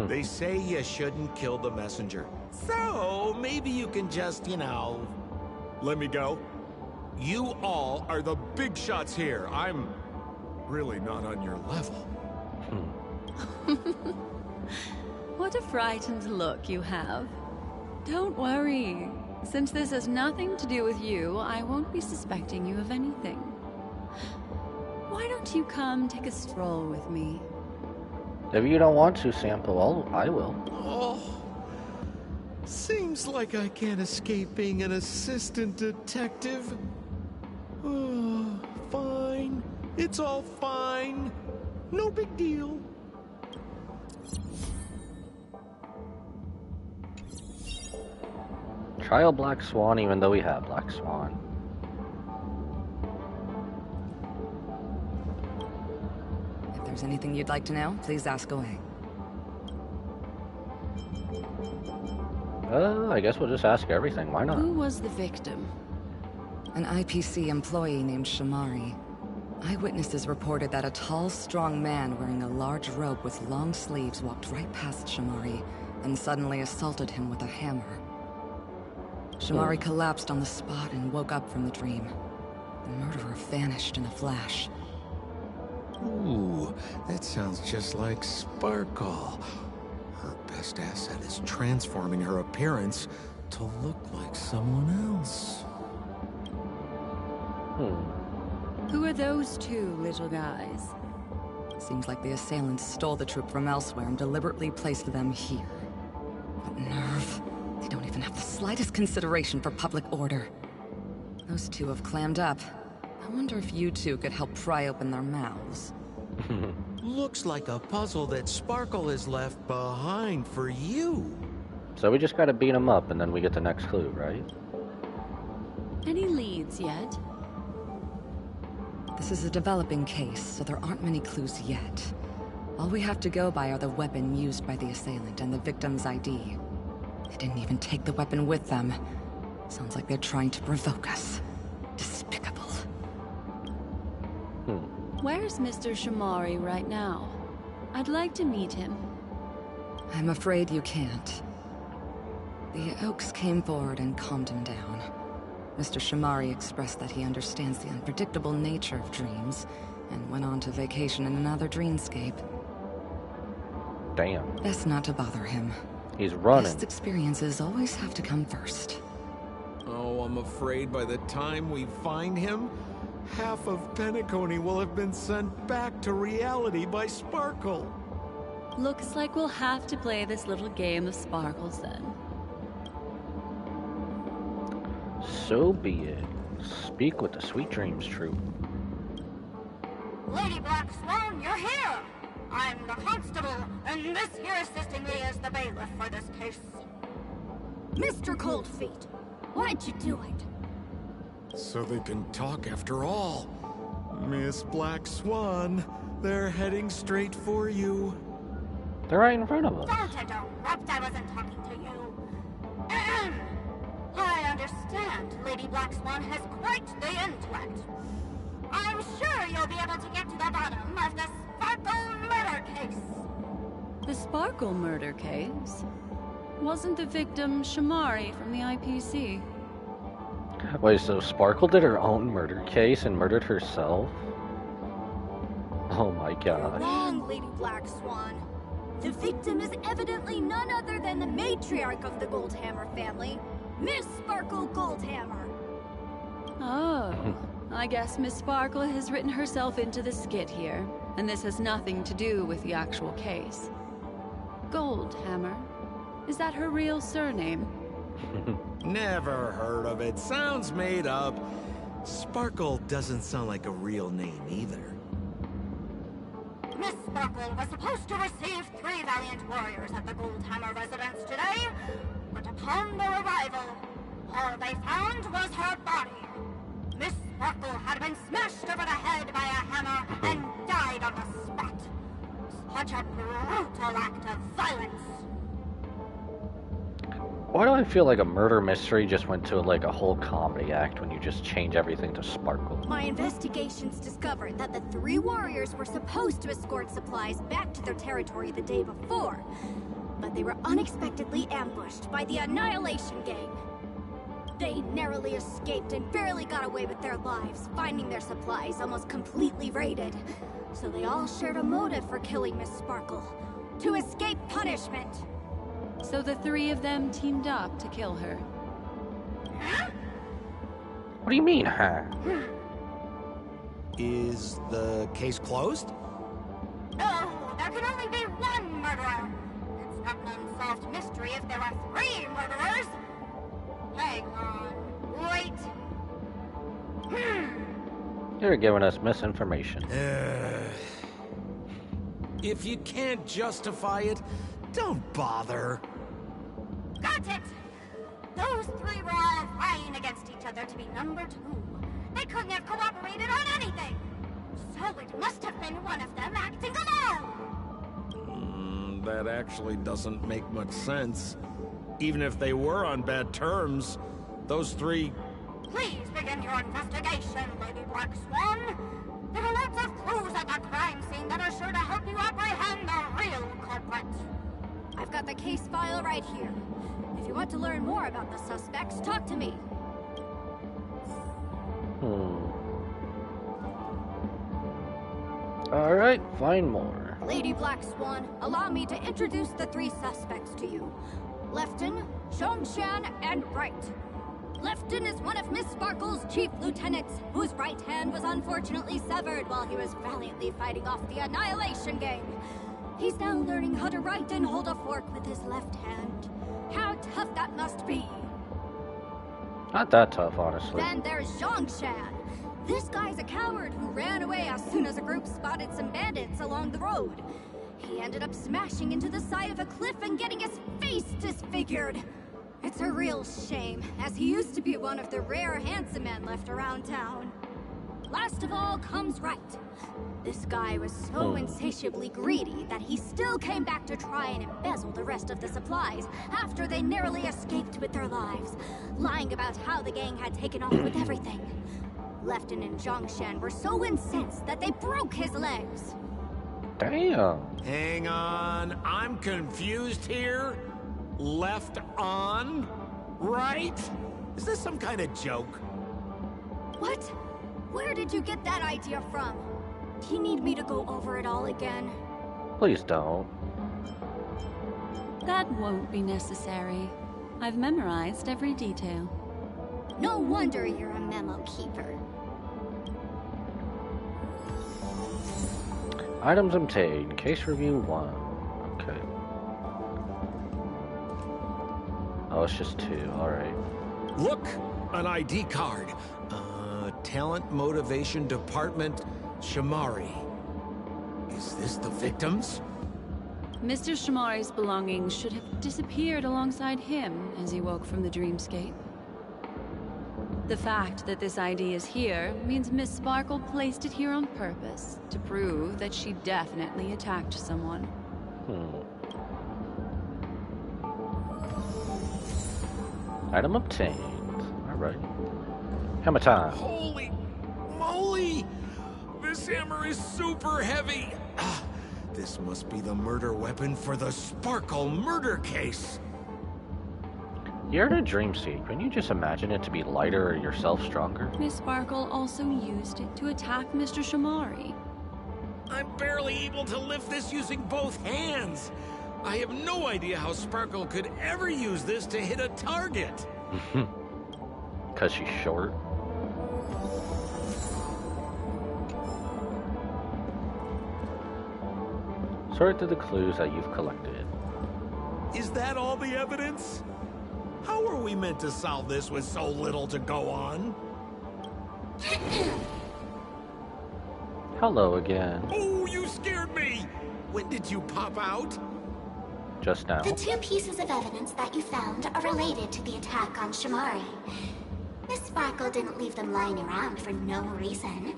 They say you shouldn't kill the messenger. So, maybe you can just, let me go. You all are the big shots here. I'm really not on your level. What a frightened look you have. Don't worry. Since this has nothing to do with you, I won't be suspecting you of anything. Why don't you come take a stroll with me? If you don't want to, Sampo, I will. Oh, seems like I can't escape being an assistant detective. Oh, fine. It's all fine. No big deal. Trial Black Swan even though we have Black Swan. If there's anything you'd like to know, please ask away. I guess we'll just ask everything. Why not? Who was the victim? An IPC employee named Shamari. Eyewitnesses reported that a tall, strong man wearing a large robe with long sleeves walked right past Shamari and suddenly assaulted him with a hammer. Shamari collapsed on the spot and woke up from the dream. The murderer vanished in a flash. Ooh, that sounds just like Sparkle. Her best asset is transforming her appearance to look like someone else. Who are those two little guys? Seems like the assailants stole the troop from elsewhere and deliberately placed them here. What nerve. They don't even have the slightest consideration for public order. Those two have clammed up. I wonder if you two could help pry open their mouths. Looks like a puzzle that Sparkle has left behind for you. So we just gotta beat him up and then we get the next clue, right? Any leads yet? This is a developing case, so there aren't many clues yet. All we have to go by are the weapon used by the assailant and the victim's ID. They didn't even take the weapon with them. Sounds like they're trying to provoke us. Despicable. Where's Mr. Shamari right now? I'd like to meet him. I'm afraid you can't. The Oaks came forward and calmed him down. Mr. Shamari expressed that he understands the unpredictable nature of dreams, and went on to vacation in another dreamscape. Damn. Best not to bother him. He's running. Best experiences always have to come first. Oh, I'm afraid by the time we find him, half of Penacony will have been sent back to reality by Sparkle. Looks like we'll have to play this little game of sparkles then. So be it. Speak with the Sweet Dreams Troop. Lady Black Swan, you're here! I'm the constable, and this here assisting me is the bailiff for this case. Mr. Coldfeet, why'd you do it? So they can talk after all. Miss Black Swan, they're heading straight for you. They're right in front of us. Don't interrupt, I wasn't talking to you. Ahem. I understand Lady Black Swan has quite the intellect. I'm sure you'll be able to get to the bottom of the Sparkle murder case. The Sparkle murder case? Wasn't the victim Shamari from the IPC? Wait, so Sparkle did her own murder case and murdered herself? Oh my gosh. Wrong, Lady Black Swan. The victim is evidently none other than the matriarch of the Goldhammer family, Miss Sparkle Goldhammer. Oh, I guess Miss Sparkle has written herself into the skit here, and this has nothing to do with the actual case. Goldhammer? Is that her real surname? Never heard of it. Sounds made up. Sparkle doesn't sound like a real name either. Miss Sparkle was supposed to receive 3 valiant warriors at the Goldhammer residence today, but upon their arrival, all they found was her body. Miss Sparkle had been smashed over the head by a hammer and died on the spot. Such a brutal act of violence. Why do I feel like a murder mystery just went to like a whole comedy act when you just change everything to Sparkle? My investigations discovered that the 3 warriors were supposed to escort supplies back to their territory the day before, but they were unexpectedly ambushed by the Annihilation Gang. They narrowly escaped and barely got away with their lives, finding their supplies almost completely raided. So they all shared a motive for killing Miss Sparkle, to escape punishment. So the 3 of them teamed up to kill her. What do you mean, huh? Is the case closed? No, there can only be one murderer. It's not an unsolved mystery if there are 3 murderers. Hang on, wait. You're giving us misinformation. If you can't justify it, don't bother. Got it! Those 3 were all vying against each other to be number 2. They couldn't have cooperated on anything. So it must have been one of them acting alone. That actually doesn't make much sense. Even if they were on bad terms, those 3... Please begin your investigation, Lady Black Swan. There are lots of clues at the crime scene that are sure to help you apprehend the real culprit. I've got the case file right here. If you want to learn more about the suspects, talk to me. Alright, find more. Lady Black Swan, allow me to introduce the 3 suspects to you. Lefton, Zhongshan, and Wright. Lefton is one of Miss Sparkle's chief lieutenants, whose right hand was unfortunately severed while he was valiantly fighting off the Annihilation Gang. He's now learning how to write and hold a fork with his left hand. How tough that must be. Not that tough, honestly. Then there's Zhongshan. This guy's a coward who ran away as soon as a group spotted some bandits along the road. He ended up smashing into the side of a cliff and getting his face disfigured. figured. It's a real shame, as he used to be one of the rare handsome men left around town. Last of all comes right. This guy was so insatiably greedy that he still came back to try and embezzle the rest of the supplies after they narrowly escaped with their lives, lying about how the gang had taken off with everything. Lefton and Zhongshan were so incensed that they broke his legs. Damn. Hang on, I'm confused here. Left on? Right? Is this some kind of joke? What? Where did you get that idea from? Do you need me to go over it all again? Please don't. That won't be necessary. I've memorized every detail. No wonder you're a memo keeper. Items obtained. Case review 1. Okay. Oh, it's just 2. Alright. Look! An ID card. Talent Motivation Department, Shamari. Is this the victims? Mr. Shamari's belongings should have disappeared alongside him as he woke from the dreamscape. The fact that this ID is here means Miss Sparkle placed it here on purpose to prove that she definitely attacked someone. Item obtained. Alright. Hammer time. Holy moly! This hammer is super heavy! This must be the murder weapon for the Sparkle murder case! You're in a dreamscape. Can you just imagine it to be lighter or yourself stronger? Miss Sparkle also used it to attack Mr. Shamari. I'm barely able to lift this using both hands! I have no idea how Sparkle could ever use this to hit a target! Because she's short. Sort through the clues that you've collected. Is that all the evidence? How are we meant to solve this with so little to go on? Hello again. Oh, you scared me! When did you pop out? Just now. The 2 pieces of evidence that you found are related to the attack on Shamari. Miss Sparkle didn't leave them lying around for no reason.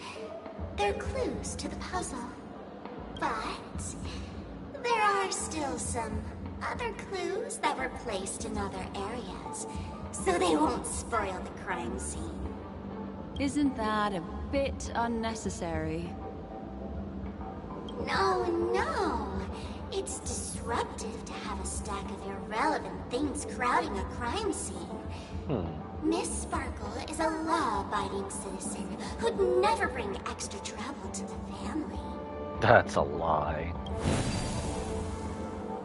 They're clues to the puzzle. But there are still some other clues that were placed in other areas, so they won't spoil the crime scene. Isn't that a bit unnecessary? No. It's disruptive to have a stack of irrelevant things crowding a crime scene. Miss Sparkle is a law-abiding citizen who'd never bring extra trouble to the family. That's a lie.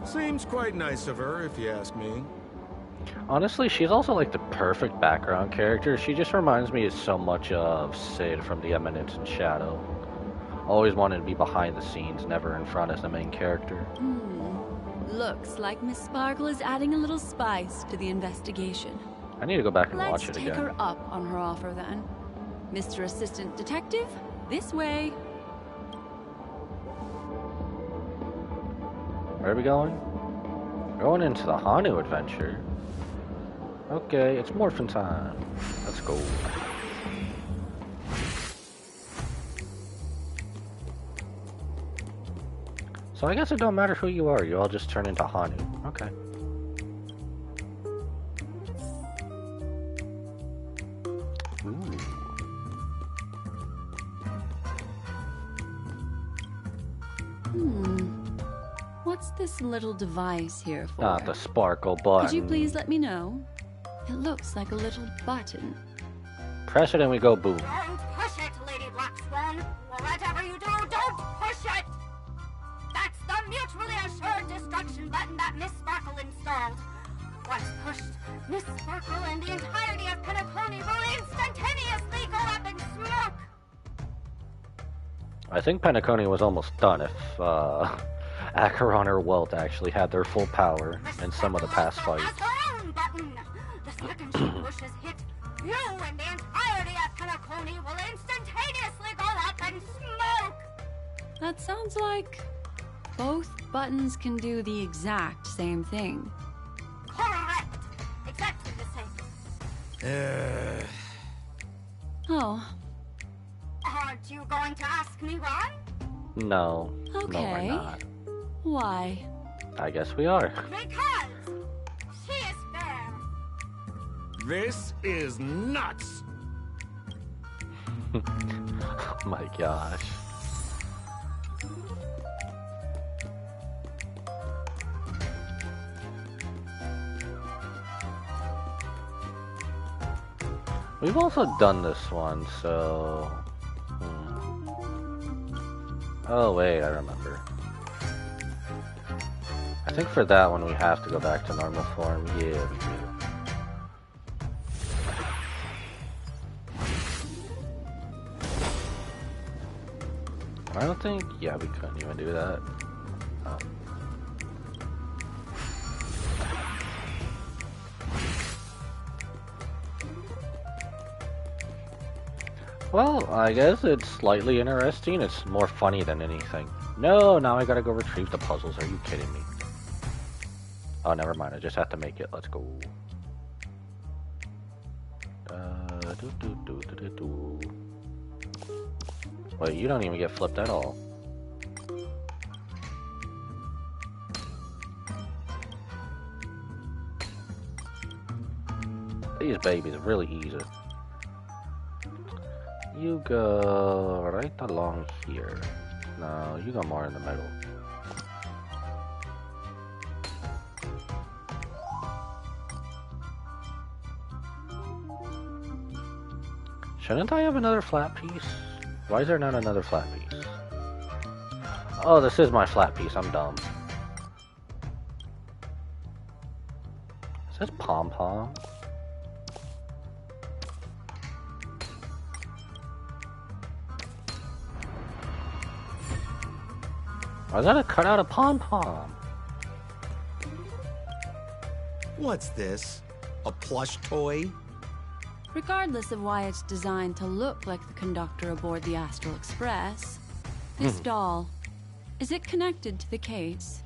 Seems quite nice of her, if you ask me. Honestly, she's also like the perfect background character. She just reminds me so much of Sid from The Eminence and Shadow. Always wanted to be behind the scenes, never in front as the main character. Looks like Miss Sparkle is adding a little spice to the investigation. I need to go back and watch it Let's again. take her up on her offer then. Mr. Assistant Detective, this way. Where are we going? Going into the Hanu adventure. Okay, it's morphin' time. Let's go. So I guess it don't matter who you are, you all just turn into Hanu. Okay. Ooh. What's this little device here for? Ah, the sparkle button. Could you please let me know? It looks like a little button. Press it and we go boom. Don't push it, Lady Black Swan. Whatever you do, don't push it! That's the mutually assured destruction button that Miss Sparkle installed. Once pushed, Miss Sparkle and the entirety of Penacony will instantaneously go up in smoke! I think Penacony was almost done if Acheron or Welt actually had their full power in some of the past fights. Button. The second she pushes hit, you and the entirety of Penacony will instantaneously go up in smoke! That sounds like both buttons can do the exact same thing. Correct! Oh. Aren't you going to ask me why? No. Okay. No, we're not. Why? I guess we are. Because she is fair. This is nuts! Oh my gosh. We've also done this one, so... Oh wait, I remember. I think for that one we have to go back to normal form. Yeah, we do. I don't think... Yeah, we couldn't even do that. Oh. Well, I guess it's slightly interesting. It's more funny than anything. No, now I gotta go retrieve the puzzles. Are you kidding me? Oh, never mind. I just have to make it. Let's go. Wait, you don't even get flipped at all. These babies are really easy. You go right along here. No, you go more in the middle. Shouldn't I have another flat piece? Why is there not another flat piece? Oh, this is my flat piece. I'm dumb. Is this pom-pom? Why is that a cutout of pom-pom? What's this? A plush toy? Regardless of why it's designed to look like the conductor aboard the Astral Express, this doll, is it connected to the case?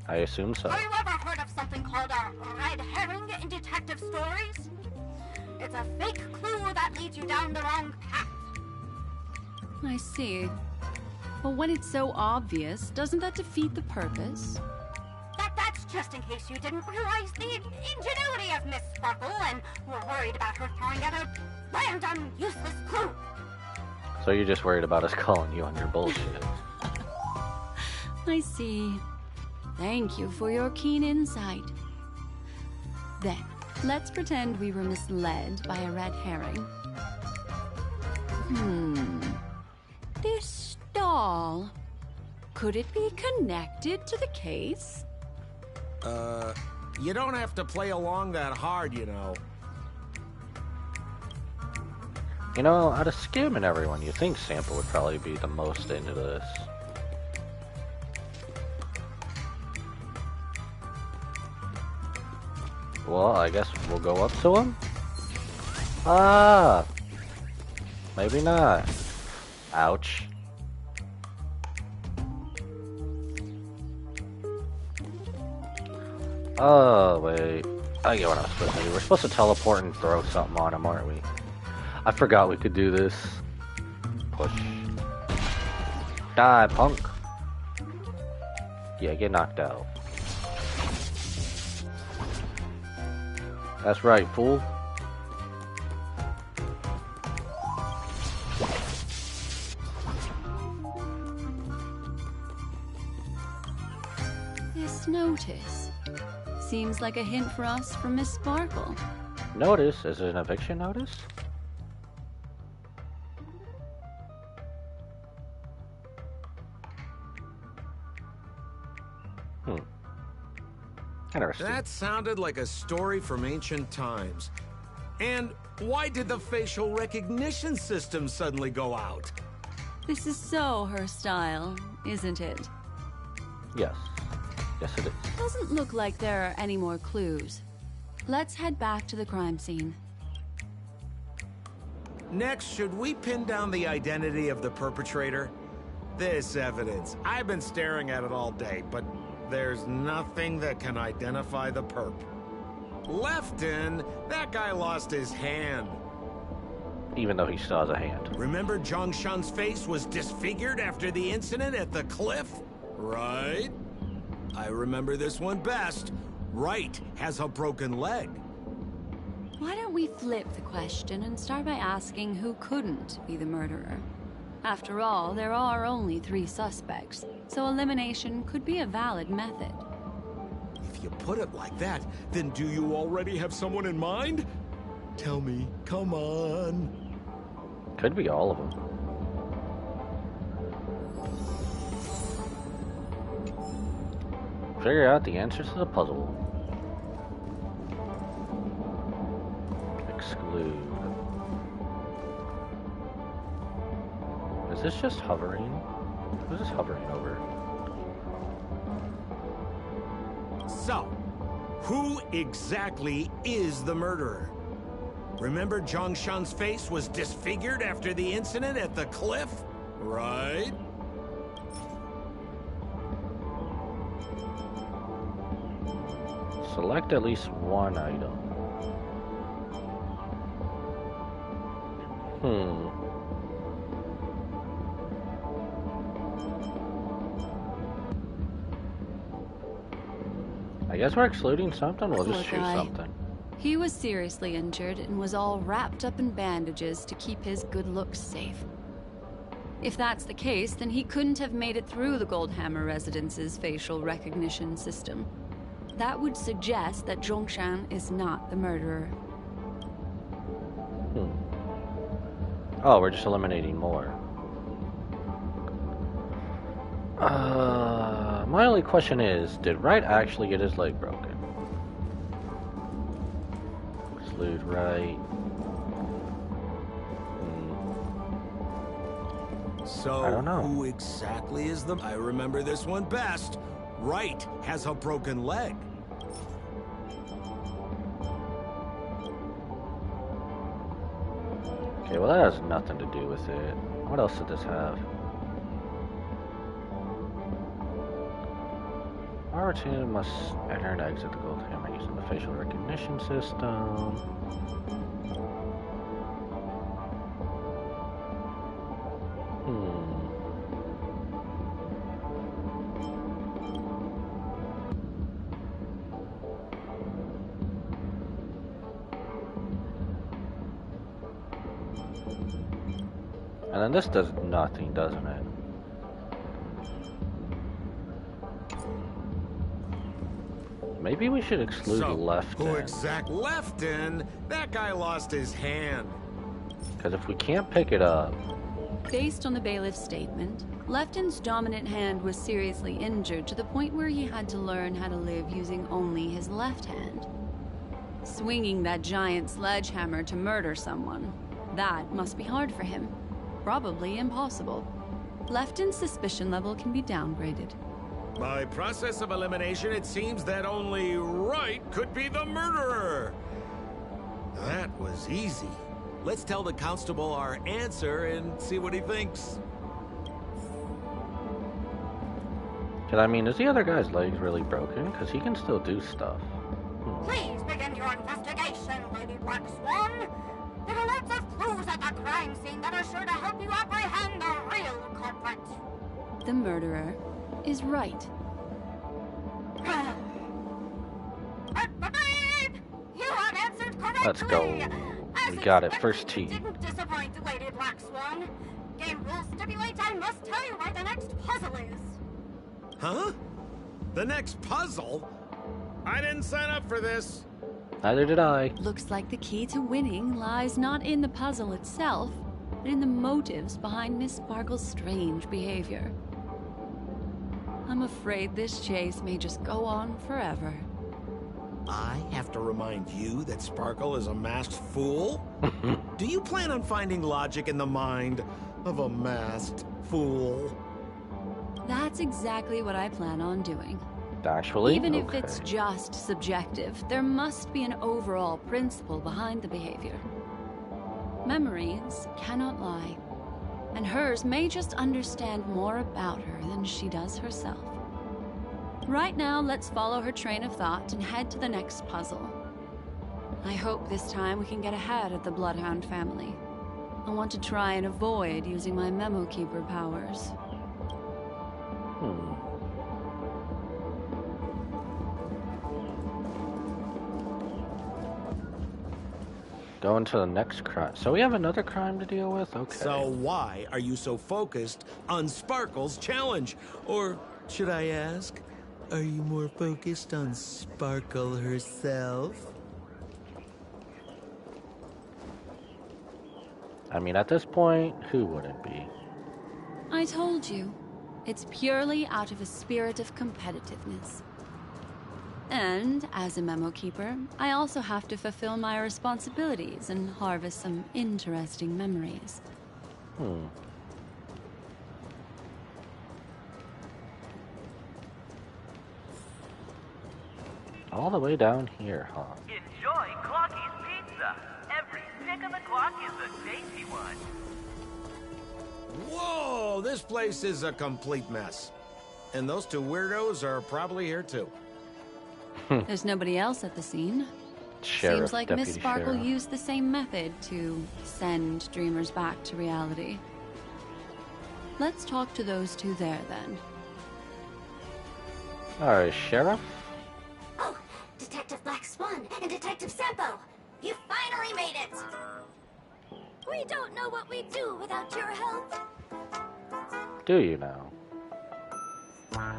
I assume so. Have you ever heard of something called a red herring in detective stories? It's a fake clue that leads you down the wrong path. I see. But when it's so obvious, doesn't that defeat the purpose? That's just in case you didn't realize the ingenuity of Miss Sparkle and were worried about her throwing out a random, useless clue. So you're just worried about us calling you on your bullshit. I see. Thank you for your keen insight. Then, let's pretend we were misled by a red herring. This doll, could it be connected to the case? You don't have to play along that hard, you know. You know, out of scamming everyone, you think Sample would probably be the most into this. Well, I guess we'll go up to him? Ah! Maybe not. Ouch. Oh, wait. I get what I'm supposed to do. We're supposed to teleport and throw something on him, aren't we? I forgot we could do this. Push. Die, punk. Yeah, get knocked out. That's right, fool. This notice seems like a hint for us from Miss Sparkle. Notice? Is it an eviction notice? Interesting. That sounded like a story from ancient times. And why did the facial recognition system suddenly go out? This is so her style, isn't it? Yes. Yes, it is. Doesn't look like there are any more clues. Let's head back to the crime scene. Next, should we pin down the identity of the perpetrator? This evidence, I've been staring at it all day, but there's nothing that can identify the perp. Lefton? That guy lost his hand. Even though he still has a hand. Remember Zhongshan's face was disfigured after the incident at the cliff? Right? I remember this one best. Right has a broken leg. Why don't we flip the question and start by asking who couldn't be the murderer? After all, there are only 3 suspects, so elimination could be a valid method. If you put it like that, then do you already have someone in mind? Tell me, come on. Could be all of them. Figure out the answers to the puzzle. Exclude. Is this just hovering? Who's this hovering over? So, who exactly is the murderer? Remember Zhongshan's face was disfigured after the incident at the cliff? Right? Select at least one item. I guess we're excluding something. We'll just choose something. He was seriously injured and was all wrapped up in bandages to keep his good looks safe. If that's the case, then he couldn't have made it through the Goldhammer Residence's facial recognition system. That would suggest that Zhongshan is not the murderer. Oh, we're just eliminating more. My only question is, did Wright actually get his leg broken? Exclude Wright. So, I don't know. Who exactly is the... I remember this one best. Wright has a broken leg. Okay, well that has nothing to do with it. What else did this have? Our team must enter and exit the Goldhammer using the facial recognition system. And then this does nothing, doesn't it? Maybe we should exclude Lefton. Who exactly? Lefton? That guy lost his hand. Because if we can't pick it up... Based on the bailiff's statement, Lefton's dominant hand was seriously injured to the point where he had to learn how to live using only his left hand. Swinging that giant sledgehammer to murder someone, that must be hard for him. Probably impossible. Lefton's suspicion level can be downgraded. By process of elimination, it seems that only Wright could be the murderer. That was easy. Let's tell the constable our answer and see what he thinks. Because, I mean, is the other guy's legs really broken? Because he can still do stuff. Please begin your investigation, Lady Black Swan. There are lots of clues at the crime scene that are sure to help you apprehend the real culprit. The murderer is Wright. You have answered correctly. Let's go. We got it. First tee. Didn't disappoint, Lady Black Swan. Game rules stipulate I must tell you where the next puzzle is. Huh? The next puzzle? I didn't sign up for this. Neither did I. Looks like the key to winning lies not in the puzzle itself, but in the motives behind Miss Sparkle's strange behavior. I'm afraid this chase may just go on forever. I have to remind you that Sparkle is a masked fool? Do you plan on finding logic in the mind of a masked fool? That's exactly what I plan on doing. Actually? Even if it's just subjective, there must be an overall principle behind the behavior. Memories cannot lie, and hers may just understand more about her than she does herself. Right now, let's follow her train of thought and head to the next puzzle. I hope this time we can get ahead of the Bloodhound family. I want to try and avoid using my Memo Keeper powers. Going to the next crime. So we have another crime to deal with? Okay. So why are you so focused on Sparkle's challenge? Or, should I ask, are you more focused on Sparkle herself? I mean, at this point, who wouldn't be? I told you. It's purely out of a spirit of competitiveness. And, as a Memo Keeper, I also have to fulfill my responsibilities and harvest some interesting memories. All the way down here, huh? Enjoy Clocky's pizza. Every stick of the clock is a tasty one. Whoa, this place is a complete mess. And those two weirdos are probably here too. There's nobody else at the scene. Sheriff, Seems like Miss Deputy Sparkle Sheriff. used the same method to send dreamers back to reality. Let's talk to those two there, then. Alright, Sheriff? Oh, Detective Black Swan and Detective Sampo! You finally made it! We don't know what we'd do without your help. Do you now?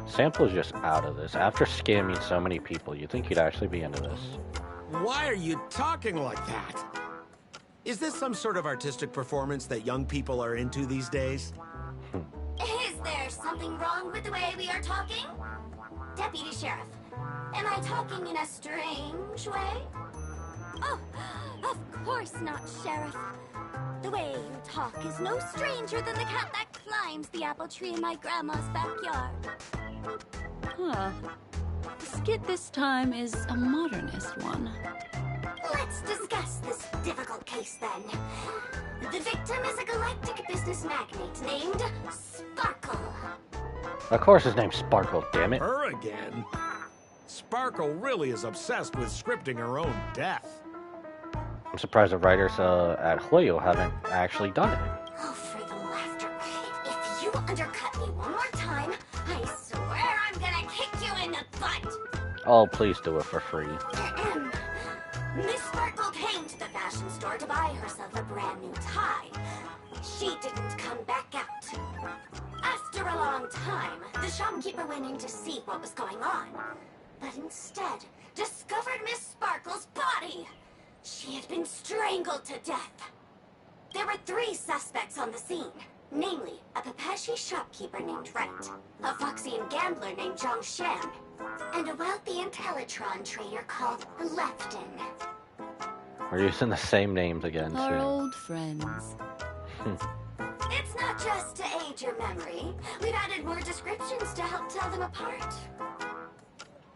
Sample's just out of this. After scamming so many people, you'd think he'd actually be into this. Why are you talking like that? Is this some sort of artistic performance that young people are into these days? Is there something wrong with the way we are talking? Deputy Sheriff, am I talking in a strange way? Oh, of course not, Sheriff. The way you talk is no stranger than the cat that climbs the apple tree in my grandma's backyard. Huh. The skit this time is a modernist one. Let's discuss this difficult case then. The victim is a galactic business magnate named Sparkle. Of course his name's Sparkle, damn it. Her again? Sparkle really is obsessed with scripting her own death. I'm surprised the writers at Hoyo haven't actually done it. Oh, for the laughter. If you undercut me one more time, I swear I'm gonna kick you in the butt. Oh, please do it for free. Miss Sparkle came to the fashion store to buy herself a brand new tie. She didn't come back out. After a long time, the shopkeeper went in to see what was going on, but instead discovered Miss Sparkle's body. She had been strangled to death. There were 3 suspects on the scene, namely a Pepeshi shopkeeper named Wright, a Foxian gambler named Zhang Shan, and a wealthy Intellitron trader called Lefton. We're using the same names again, Our too. old friends. It's not just to aid your memory. We've added more descriptions to help tell them apart.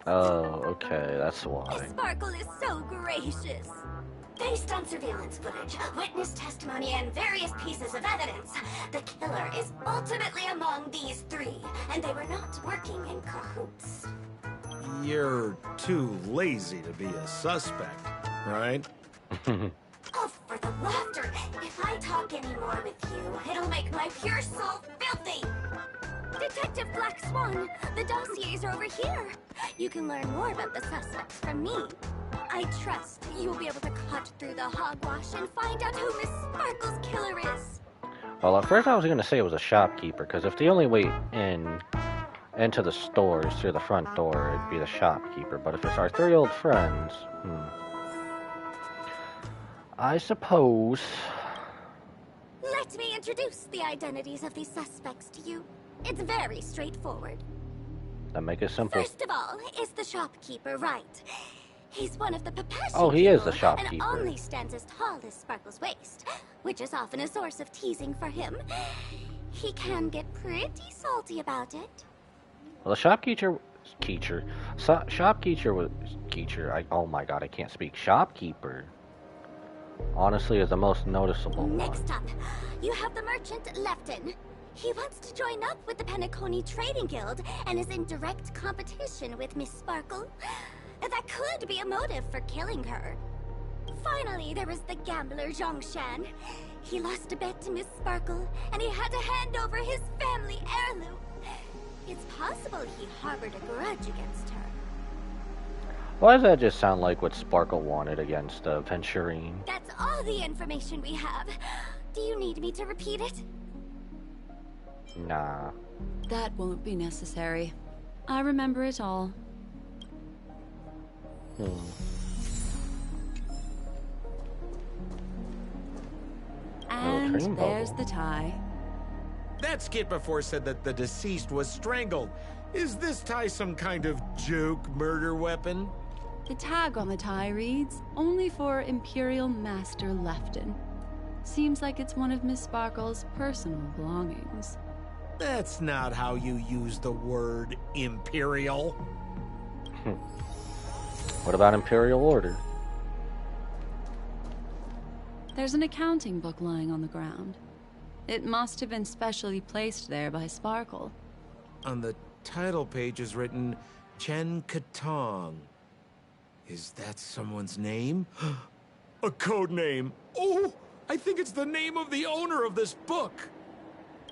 Oh, okay, that's why. Miss Sparkle is so gracious. Based on surveillance footage, witness testimony, and various pieces of evidence, the killer is ultimately among these 3, and they were not working in cahoots. You're too lazy to be a suspect, right? Oh, for the laughter! If I talk any more with you, it'll make my pure soul filthy! Detective Black Swan, the dossiers are over here. You can learn more about the suspects from me. I trust you'll be able to cut through the hogwash and find out who Miss Sparkle's killer is. Well, at first I was going to say it was a shopkeeper, because if the only way into the store is through the front door, it'd be the shopkeeper. But if it's our 3 old friends, I suppose... Let me introduce the identities of these suspects to you. It's very straightforward. That make it simple. First of all is the shopkeeper, Wright. He's one of the Pepeshi Oh, he is the people, shopkeeper. and only stands as tall as Sparkle's waist, which is often a source of teasing for him. He can get pretty salty about it. Well, the shopkeeper was... oh my god, I can't speak. Shopkeeper, honestly, is the most noticeable one. Next up, you have the merchant Lefton. He wants to join up with the Penacony Trading Guild and is in direct competition with Miss Sparkle. That could be a motive for killing her. Finally, there was the gambler Zhongshan. He lost a bet to Miss Sparkle, and he had to hand over his family heirloom. It's possible he harbored a grudge against her. Why does that just sound like what Sparkle wanted against Venturine? That's all the information we have. Do you need me to repeat it? Nah. That won't be necessary. I remember it all. And there's the tie. That skit before said that the deceased was strangled. Is this tie some kind of joke murder weapon? The tag on the tie reads, "Only for Imperial Master Lefton." Seems like it's one of Miss Sparkle's personal belongings. That's not how you use the word Imperial. What about Imperial Order? There's an accounting book lying on the ground. It must have been specially placed there by Sparkle. On the title page is written Chen Katong. Is that someone's name? A code name. Oh, I think it's the name of the owner of this book.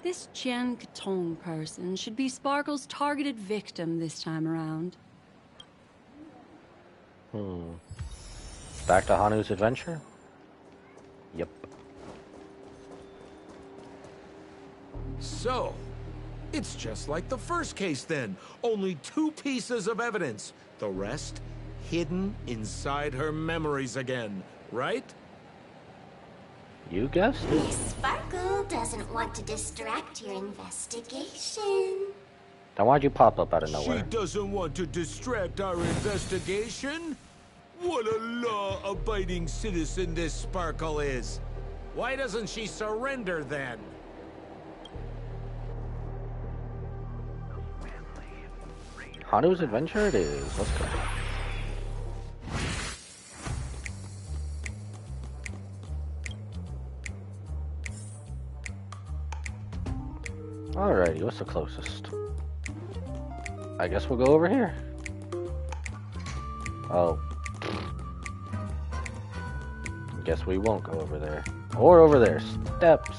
This Chen Katong person should be Sparkle's targeted victim this time around. Back to Hanu's adventure? Yep. So, it's just like the first case then. Only 2 pieces of evidence. The rest hidden inside her memories again, right? You guessed it. Miss Sparkle doesn't want to distract your investigation. Then why'd you pop up out of nowhere? She doesn't want to distract our investigation? What a law-abiding citizen this Sparkle is. Why doesn't she surrender then? Hanu's adventure it is. Let's go. Alrighty, what's the closest? I guess we'll go over here. Oh. Guess we won't go over there. Or over there. Steps.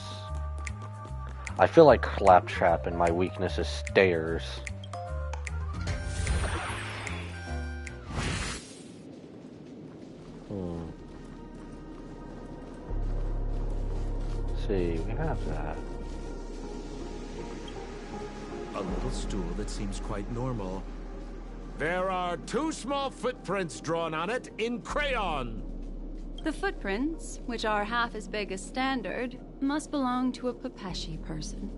I feel like Claptrap and my weakness is stairs. Let's see, we have that. A little stool that seems quite normal. There are 2 small footprints drawn on it in crayon. The footprints, which are half as big as standard, must belong to a Pepeshi person.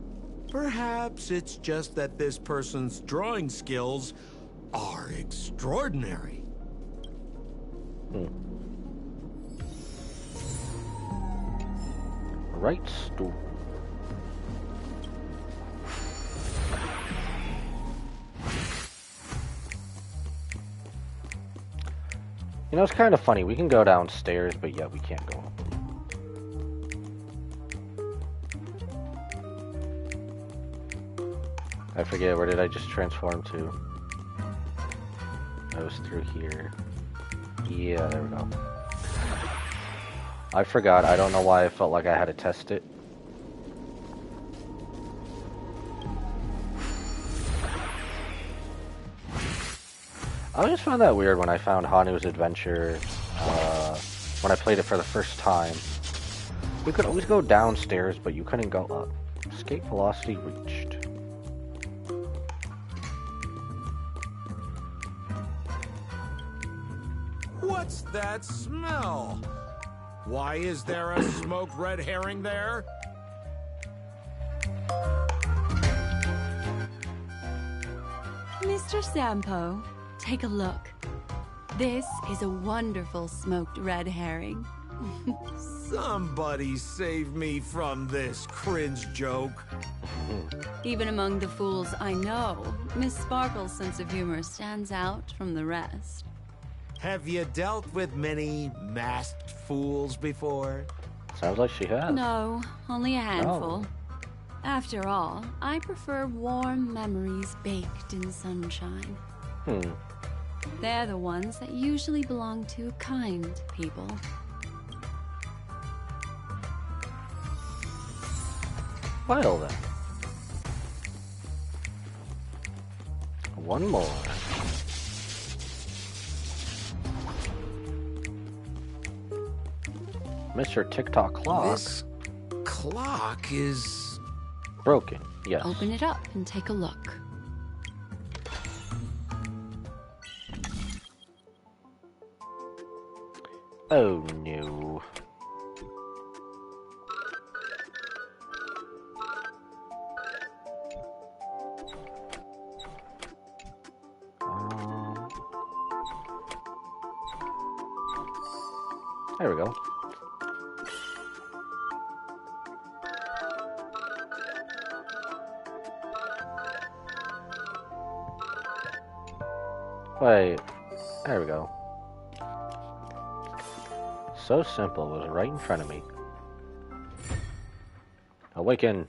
Perhaps it's just that this person's drawing skills are extraordinary. Right stool. You know, it's kind of funny. We can go downstairs, but yeah, we can't go up. I forget, where did I just transform to? I was through here. Yeah, there we go. I forgot. I don't know why I felt like I had to test it. I just found that weird when I found Hanu's adventure, when I played it for the first time. You could always go downstairs, but you couldn't go up. Escape velocity reached. What's that smell? Why is there a smoked red herring there? Mr. Sampo, take a look. This is a wonderful smoked red herring. Somebody save me from this cringe joke. Even among the fools I know, Miss Sparkle's sense of humor stands out from the rest. Have you dealt with many masked fools before? Sounds like she has. No, only a handful. After all, I prefer warm memories baked in sunshine. Hmm. They're the ones that usually belong to kind people. file then. One more. Mr. TikTok clock. This clock is broken. Yes. Open it up and take a look. Oh no. There we go. Wait, there we go. So simple, it was right in front of me. Awaken.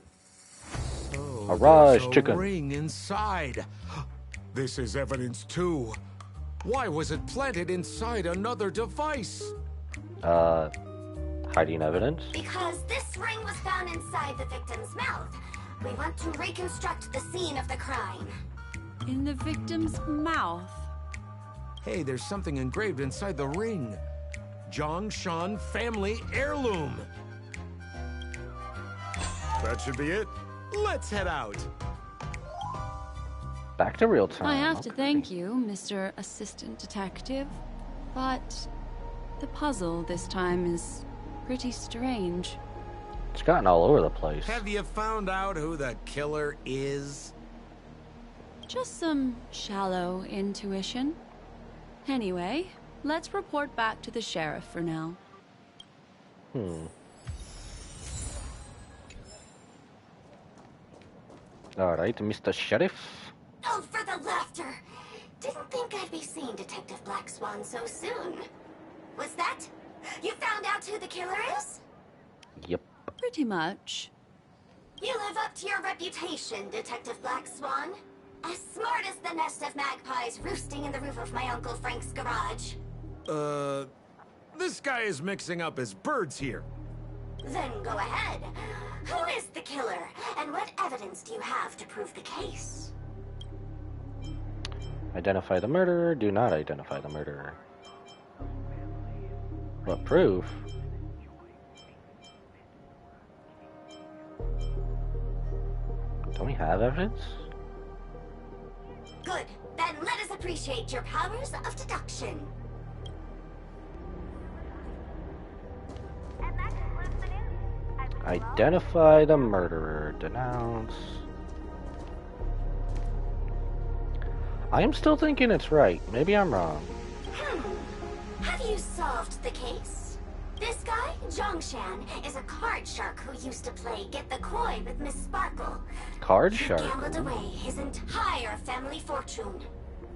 Arise, chicken. Ring inside. This is evidence too. Why was it planted inside another device? Hiding evidence? Because this ring was found inside the victim's mouth. We want to reconstruct the scene of the crime. In the victim's mouth? Hey, there's something engraved inside the ring. Zhongshan family heirloom. That should be it. Let's head out. Back to real time. I have to thank you, Mr. Assistant Detective, but the puzzle this time is pretty strange. It's gotten all over the place. Have you found out who the killer is? Just some shallow intuition. Anyway, let's report back to the sheriff for now. Alright, Mr. Sheriff. Oh, for the laughter! Didn't think I'd be seeing Detective Black Swan so soon. Was that? You found out who the killer is? Yep. Pretty much. You live up to your reputation, Detective Black Swan. As smart as the nest of magpies roosting in the roof of my Uncle Frank's garage. This guy is mixing up his birds here. Then go ahead. Who is the killer, and what evidence do you have to prove the case? Identify the murderer, do not identify the murderer. What proof? Don't we have evidence? Good. Then let us appreciate your powers of deduction. Identify the murderer. Denounce. I am still thinking it's right. Maybe I'm wrong. Have you solved the case? This guy, Zhongshan, is a card shark who used to play Get the Koi with Miss Sparkle. Card He shark. gambled away his entire family fortune.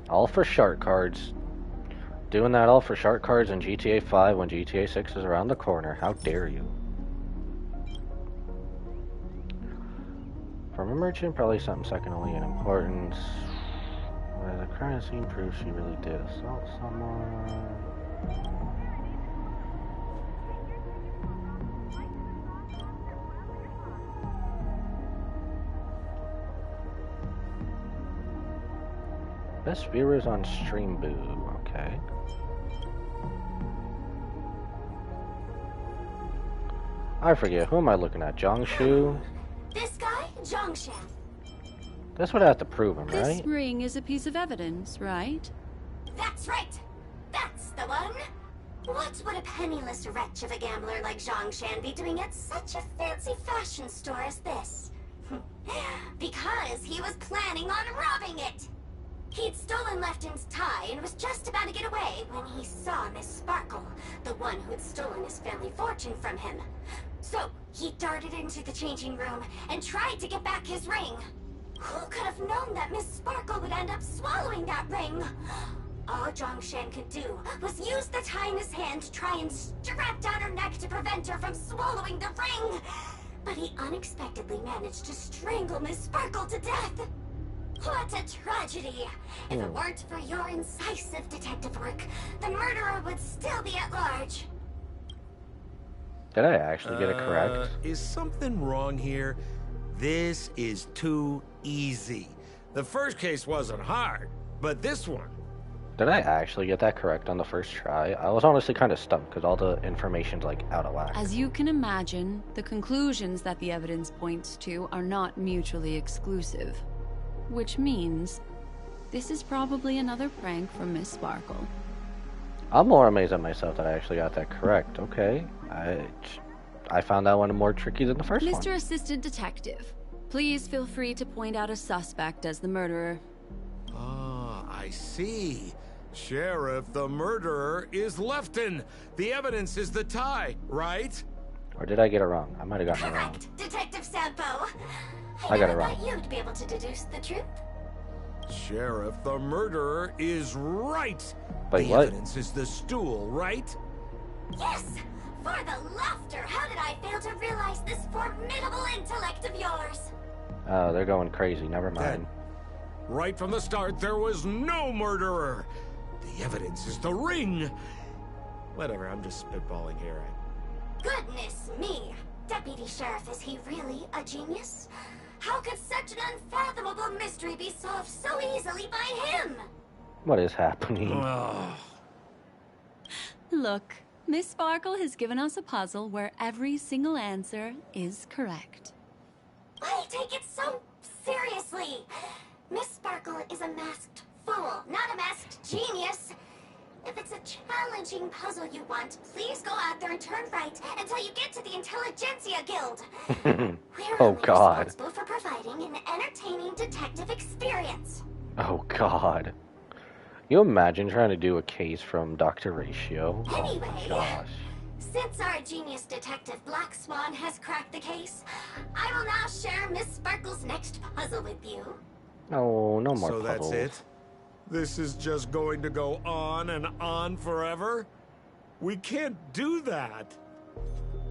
All for shark cards. Doing that all for shark cards in GTA 5 when GTA 6 is around the corner. How dare you? From a merchant, probably something second only in importance. Where the crime scene proves she really did assault someone. Best viewers on Stream Boo. Okay. I forget. Who am I looking at? Jiangshu? This guy, Zhongshan. That's what I have to prove him, This right? ring is a piece of evidence, right? That's right. That's the one. What would a penniless wretch of a gambler like Zhongshan be doing at such a fancy fashion store as this? Because he was planning on robbing it. He'd stolen Lefton's tie and was just about to get away when he saw Miss Sparkle, the one who'd stolen his family fortune from him. So he darted into the changing room and tried to get back his ring. Who could have known that Miss Sparkle would end up swallowing that ring? All Zhongshan could do was use the tie in his hand to try and strap down her neck to prevent her from swallowing the ring. But he unexpectedly managed to strangle Miss Sparkle to death. What a tragedy! If it weren't for your incisive detective work, the murderer would still be at large. Did I actually get it correct? Is something wrong here? This is too easy. The first case wasn't hard, but this one... Did I actually get that correct on the first try? I was honestly kind of stumped because all the information's like out of whack. As you can imagine, the conclusions that the evidence points to are not mutually exclusive. Which means, this is probably another prank from Miss Sparkle. I'm more amazed at myself that I actually got that correct. Okay, I found that one more tricky than the first one. Mr. Assistant Detective, please feel free to point out a suspect as the murderer. Ah, I see. Sheriff, the murderer is Lefton. The evidence is the tie, right? Or did I get it wrong? I might have gotten it wrong. Correct, Detective Sampo. I got it never wrong. thought you'd be able to deduce the truth. Sheriff, the murderer is right. Wait, the what? evidence is the stool, right? Yes! For the laughter, how did I fail to realize this formidable intellect of yours? Oh, they're going crazy. Never mind. Right from the start, there was no murderer. The evidence is the ring. Whatever, I'm just spitballing here. Goodness me! Deputy Sheriff, is he really a genius? How could such an unfathomable mystery be solved so easily by him? What is happening? Look, Miss Sparkle has given us a puzzle where every single answer is correct. I take it so seriously. Miss Sparkle is a masked fool, not a masked genius. If it's a challenging puzzle you want, please go out there and turn right until you get to the Intelligentsia Guild. We're Oh only God. responsible for providing an entertaining detective experience. Oh God. You imagine trying to do a case from Dr. Ratio? Anyway, Oh gosh. since our genius detective Black Swan has cracked the case, I will now share Miss Sparkle's next puzzle with you. Oh, no more So puzzles. that's it? This is just going to go on and on forever? We can't do that.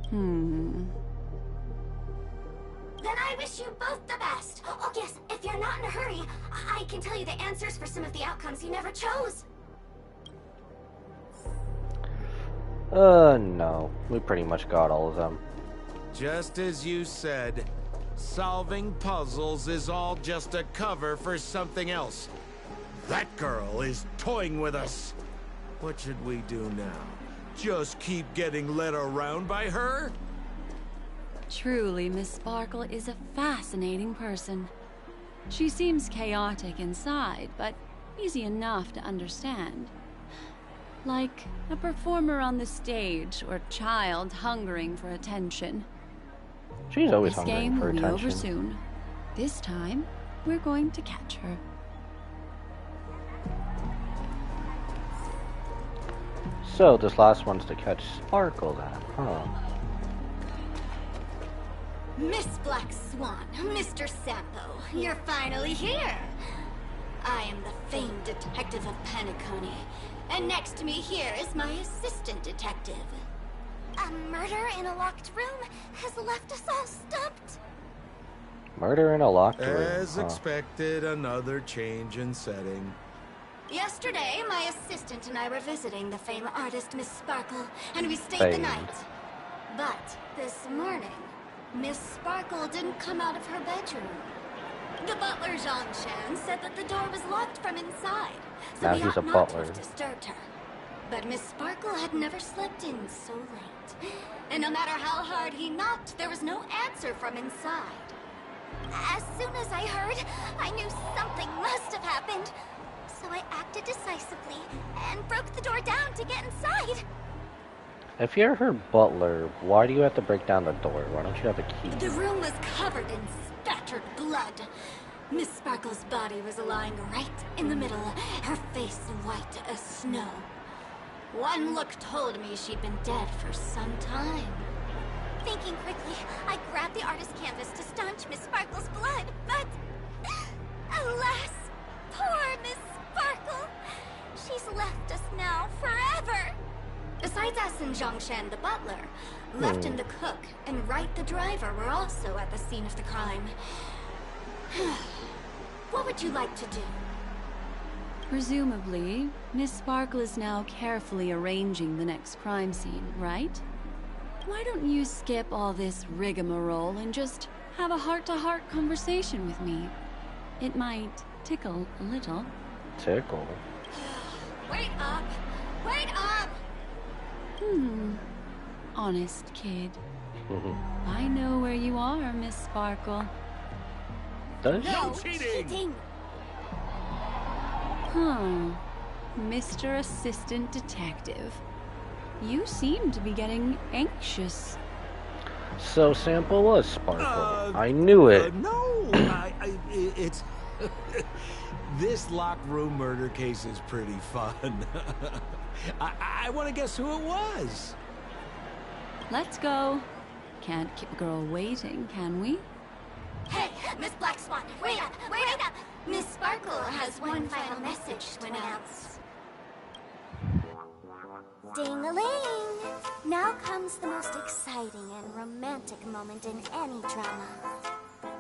Hmm. Then I wish you both the best. Oh yes, if you're not in a hurry, I can tell you the answers for some of the outcomes you never chose. No. We pretty much got all of them. Just as you said, solving puzzles is all just a cover for something else. That girl is toying with us. What should we do now? Just keep getting led around by her? Truly, Miss Sparkle is a fascinating person. She seems chaotic inside, but easy enough to understand. Like a performer on the stage or child hungering for attention. She's always This hungering game for will be over attention. soon. This time, we're going to catch her. So, this last one's to catch Sparkle then, huh? Miss Black Swan, Mr. Sampo, you're finally here. I am the famed detective of Penacony, and next to me here is my assistant detective. A murder in a locked room has left us all stumped. Murder in a locked room. As expected, another change in setting. Yesterday, my assistant and I were visiting the famed artist Miss Sparkle, and we stayed the Famed. night. But this morning, Miss Sparkle didn't come out of her bedroom. The butler, Jean-Chan, said that the door was locked from inside, so Now we he's a ought not to butler. have disturbed her. But Miss Sparkle had never slept in so late. And no matter how hard he knocked, there was no answer from inside. As soon as I heard, I knew something must have happened. So I acted decisively and broke the door down to get inside. If you're her butler, why do you have to break down the door? Why don't you have a key? The room was covered in spattered blood. Miss Sparkle's body was lying right in the middle, her face white as snow. One look told me she'd been dead for some time. Thinking quickly, I grabbed the artist's canvas to staunch Miss Sparkle's blood, but... alas, poor Miss Sparkle! She's left us now forever! Besides us and Zhongshan the butler, Lefton the cook and Wright the driver were also at the scene of the crime. What would you like to do? Presumably, Miss Sparkle is now carefully arranging the next crime scene, right? Why don't you skip all this rigmarole and just have a heart-to-heart conversation with me. It might tickle a little. Tickle? Wait up! Wait up! Honest kid. I know where you are, Miss Sparkle. Does she? No cheating! Huh. Mr. Assistant Detective. You seem to be getting anxious. So Sample was Sparkle. I knew it. No, it's... This locked room murder case is pretty fun. I want to guess who it was. Let's go. Can't keep a girl waiting, can we? Hey, Miss Black Swan, wait up! Wait up! Miss Sparkle has one final message to announce. Ding-a-ling! Now comes the most exciting and romantic moment in any drama.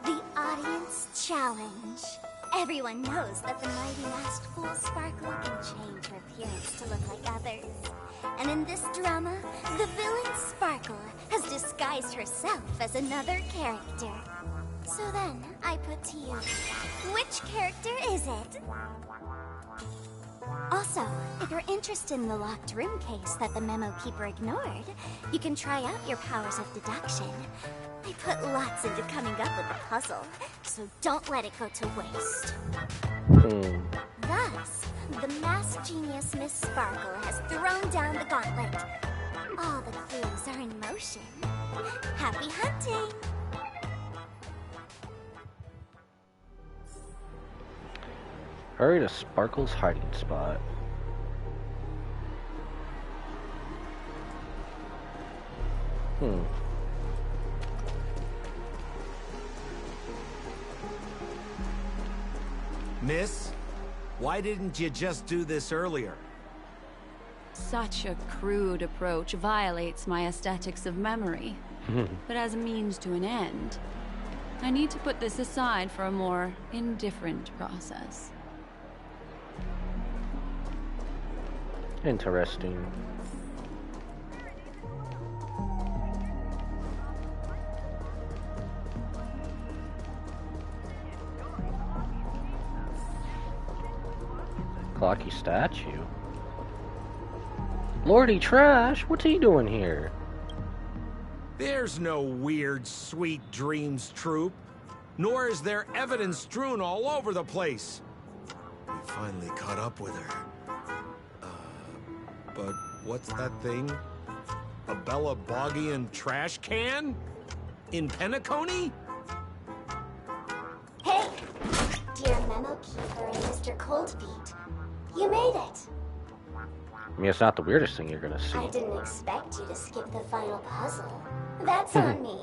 The audience challenge. Everyone knows that the mighty masked fool Sparkle can change her appearance to look like others. And in this drama, the villain Sparkle has disguised herself as another character. So then, I put to you, which character is it? Also, if you're interested in the locked room case that the memo keeper ignored, you can try out your powers of deduction. I put lots into coming up with the puzzle, so don't let it go to waste. Thus, the masked genius Miss Sparkle has thrown down the gauntlet. All the clues are in motion. Happy hunting! Hurry to Sparkle's hiding spot. Miss, why didn't you just do this earlier? Such a crude approach violates my aesthetics of memory. But as a means to an end, I need to put this aside for a more indifferent process. Interesting. Clocky statue. Lordy Trash, what's he doing here? There's no weird Sweet Dreams troupe, nor is there evidence strewn all over the place. We finally caught up with her. But what's that thing? A Bella Boggian trash can? In Penacony? Hey! Dear Memo Keeper and Mr. Coldfeet, you made it! I mean, it's not the weirdest thing you're gonna see. I didn't expect you to skip the final puzzle. That's on me.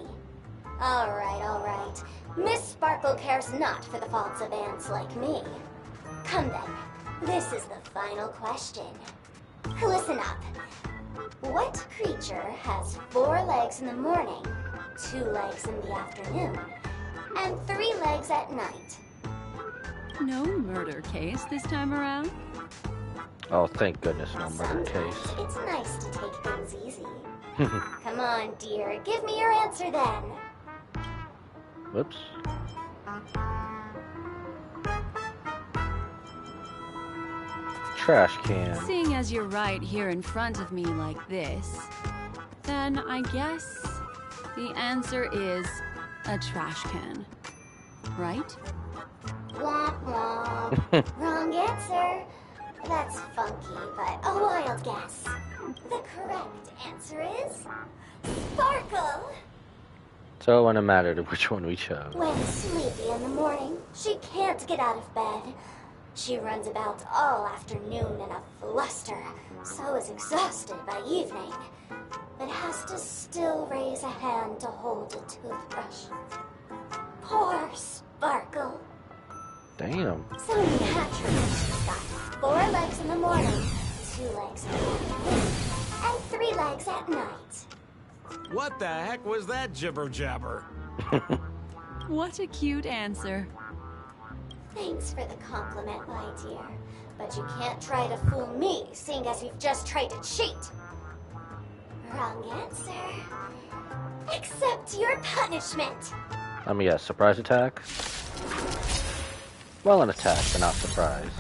Alright. Miss Sparkle cares not for the faults of ants like me. Come then, this is the final question. Listen up. What creature has 4 legs in the morning, 2 legs in the afternoon, and 3 legs at night? No murder case this time around? Oh, thank goodness, no murder case. It's nice to take things easy. Come on, dear. Give me your answer then. Whoops. Trash can. Seeing as you're right here in front of me like this, then I guess the answer is a trash can. Right? Womp womp. Wrong answer. That's funky, but a wild guess. The correct answer is Sparkle. So it wouldn't matter to which one we chose. When sleepy in the morning, she can't get out of bed. She runs about all afternoon in a fluster, so is exhausted by evening, but has to still raise a hand to hold a toothbrush. Poor Sparkle. Damn. So naturally, she's got 4 legs in the morning, 2 legs in the afternoon, and 3 legs at night. What the heck was that jibber-jabber? What a cute answer. Thanks for the compliment, my dear. But you can't try to fool me, seeing as you've just tried to cheat. Wrong answer. Accept your punishment. I mean, yeah, surprise attack. Well, an attack, but not surprise.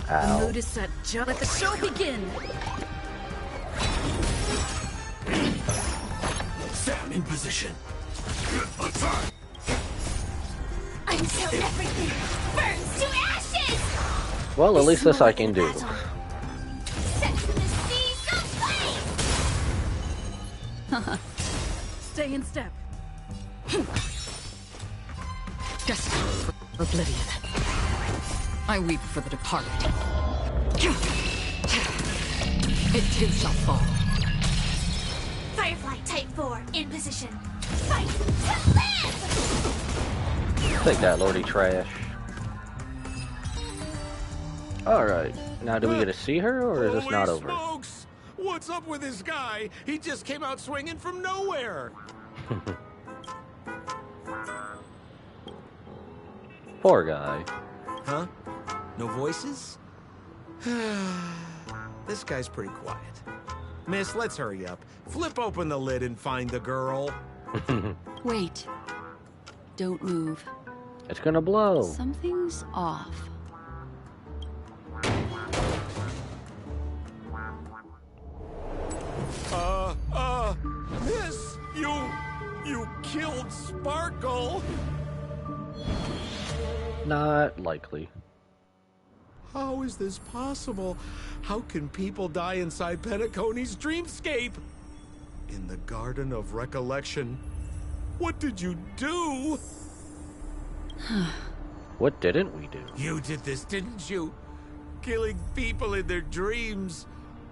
Ow. The mood is set. Let the show begin. Sam in position. Attack! Until everything burns to ashes! Well, at least this I can do. Set the seas aflame! Stay in step. Destined for oblivion. I weep for the departed. It too shall fall. Firefly Type 4 in position. Fight to live! Take that, Lordy Trash. Alright, now do we get to see her, or is this not over? Smokes! What's up with this guy? He just came out swinging from nowhere. Poor guy. Huh? No voices? This guy's pretty quiet. Miss, let's hurry up. Flip open the lid and find the girl. Wait. Don't move. It's gonna blow. Something's off. Miss, you killed Sparkle. Not likely. How is this possible? How can people die inside Penacony's dreamscape? In the Garden of Recollection. What did you do? What didn't we do? You did this, didn't you? Killing people in their dreams.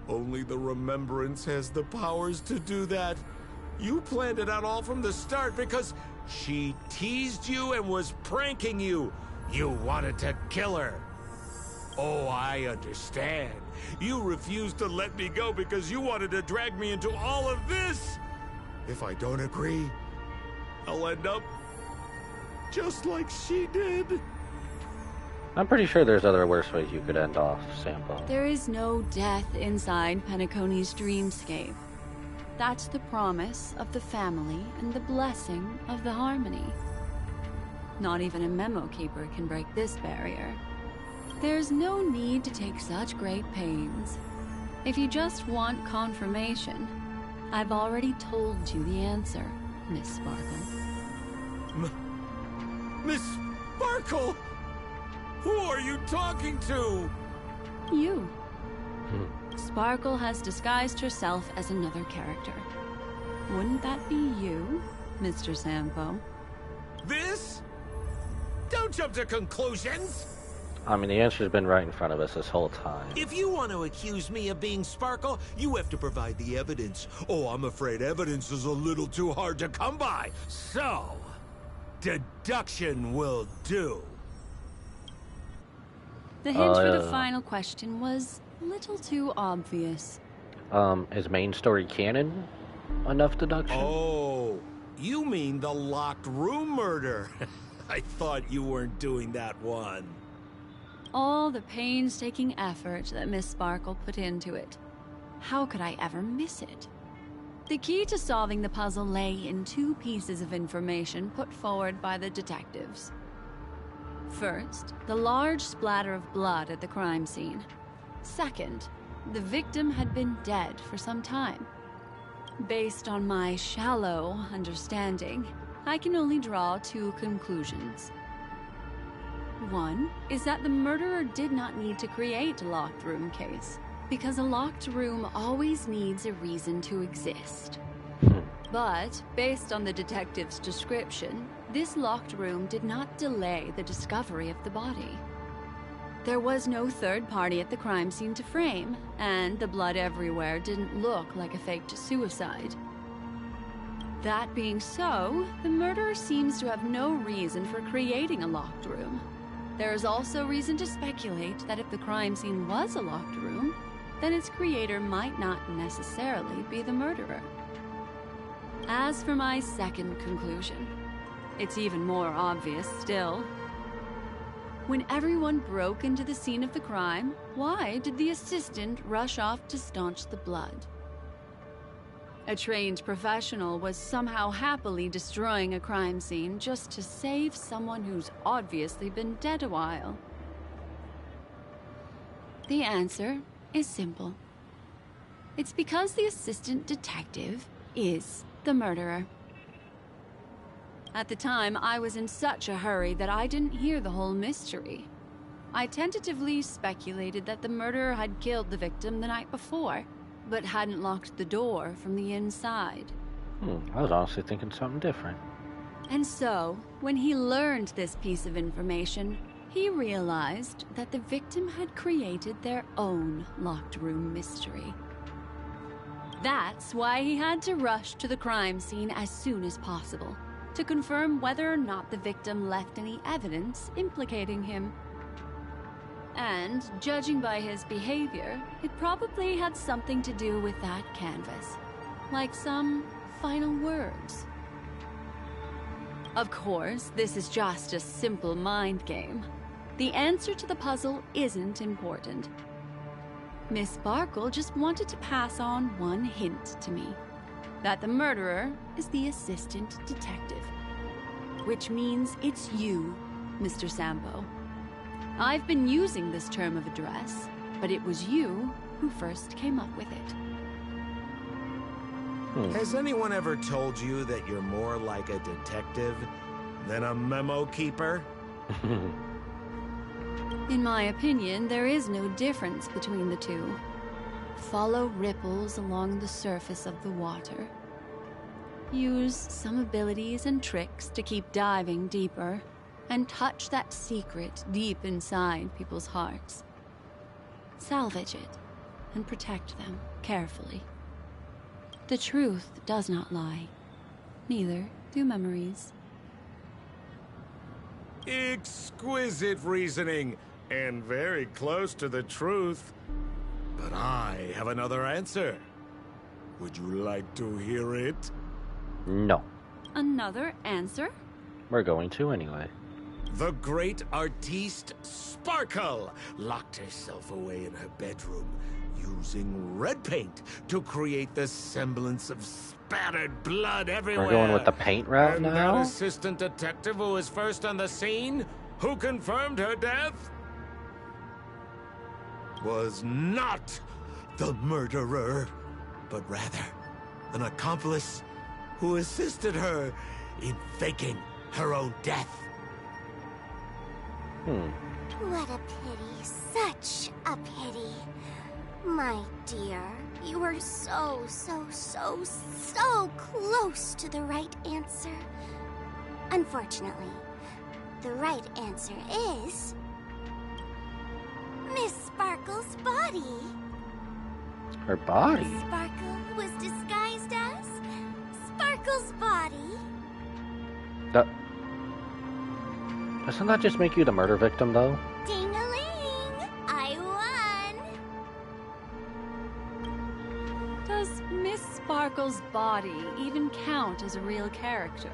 Only the Remembrance has the powers to do that. You planned it out all from the start because she teased you and was pranking you. You wanted to kill her. Oh, I understand. You refused to let me go because you wanted to drag me into all of this. If I don't agree, I'll end up just like she did. I'm pretty sure there's other worse ways you could end off, Sampo. There is no death inside Penacony's dreamscape. That's the promise of the family and the blessing of the harmony. Not even a memo keeper can break this barrier. There's no need to take such great pains. If you just want confirmation, I've already told you the answer, Miss Sparkle. Miss Sparkle? Who are you talking to? You. Sparkle has disguised herself as another character. Wouldn't that be you, Mr. Sampo? This? Don't jump to conclusions! I mean, the answer's been right in front of us this whole time. If you want to accuse me of being Sparkle, you have to provide the evidence. Oh, I'm afraid evidence is a little too hard to come by. So, deduction will do. The hint for the final question was a little too obvious. Is main story canon enough deduction? Oh, you mean the locked room murder. I thought you weren't doing that one. All the painstaking effort that Miss Sparkle put into it. How could I ever miss it? The key to solving the puzzle lay in two pieces of information put forward by the detectives. First, the large splatter of blood at the crime scene. Second, the victim had been dead for some time. Based on my shallow understanding, I can only draw two conclusions. One is that the murderer did not need to create a locked room case, because a locked room always needs a reason to exist. But, based on the detective's description, this locked room did not delay the discovery of the body. There was no third party at the crime scene to frame, and the blood everywhere didn't look like a faked suicide. That being so, the murderer seems to have no reason for creating a locked room. There is also reason to speculate that if the crime scene was a locked room, then its creator might not necessarily be the murderer. As for my second conclusion, it's even more obvious still. When everyone broke into the scene of the crime, why did the assistant rush off to staunch the blood? A trained professional was somehow happily destroying a crime scene just to save someone who's obviously been dead a while. The answer is simple. It's because the assistant detective is the murderer. At the time, I was in such a hurry that I didn't hear the whole mystery. I tentatively speculated that the murderer had killed the victim the night before, but hadn't locked the door from the inside. I was honestly thinking something different. And so, when he learned this piece of information, he realized that the victim had created their own locked room mystery. That's why he had to rush to the crime scene as soon as possible, to confirm whether or not the victim left any evidence implicating him. And, judging by his behavior, it probably had something to do with that canvas. Like some final words. Of course, this is just a simple mind game. The answer to the puzzle isn't important. Miss Sparkle just wanted to pass on one hint to me. That the murderer is the assistant detective. Which means it's you, Mr. Sampo. I've been using this term of address, but it was you who first came up with it. Has anyone ever told you that you're more like a detective than a memo keeper? In my opinion, there is no difference between the two. Follow ripples along the surface of the water. Use some abilities and tricks to keep diving deeper, and touch that secret deep inside people's hearts. Salvage it, and protect them carefully. The truth does not lie. Neither do memories. Exquisite reasoning, and very close to the truth. But I have another answer. Would you like to hear it? No. Another answer? We're going to anyway. The great artiste Sparkle locked herself away in her bedroom using red paint to create the semblance of spattered blood everywhere. We're going with the paint route and now? that assistant detective who was first on the scene, who confirmed her death, was not the murderer, but rather an accomplice who assisted her in faking her own death. What a pity. Such a pity. My dear, you were so close to the right answer. Unfortunately, the right answer is... Miss Sparkle's body. Her body? Miss Sparkle was disguised as Sparkle's body. Doesn't that just make you the murder victim, though? Ding-a-ling! I won! Does Miss Sparkle's body even count as a real character?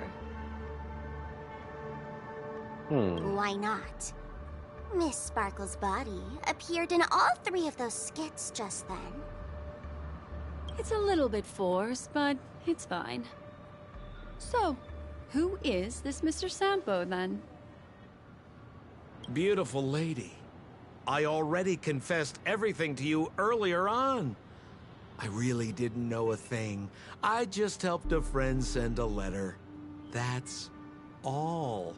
Why not? Miss Sparkle's body appeared in all 3 of those skits just then. It's a little bit forced, but it's fine. So, who is this Mr. Sampo, then? Beautiful lady, I already confessed everything to you earlier on. I really didn't know a thing. I just helped a friend send a letter. That's all.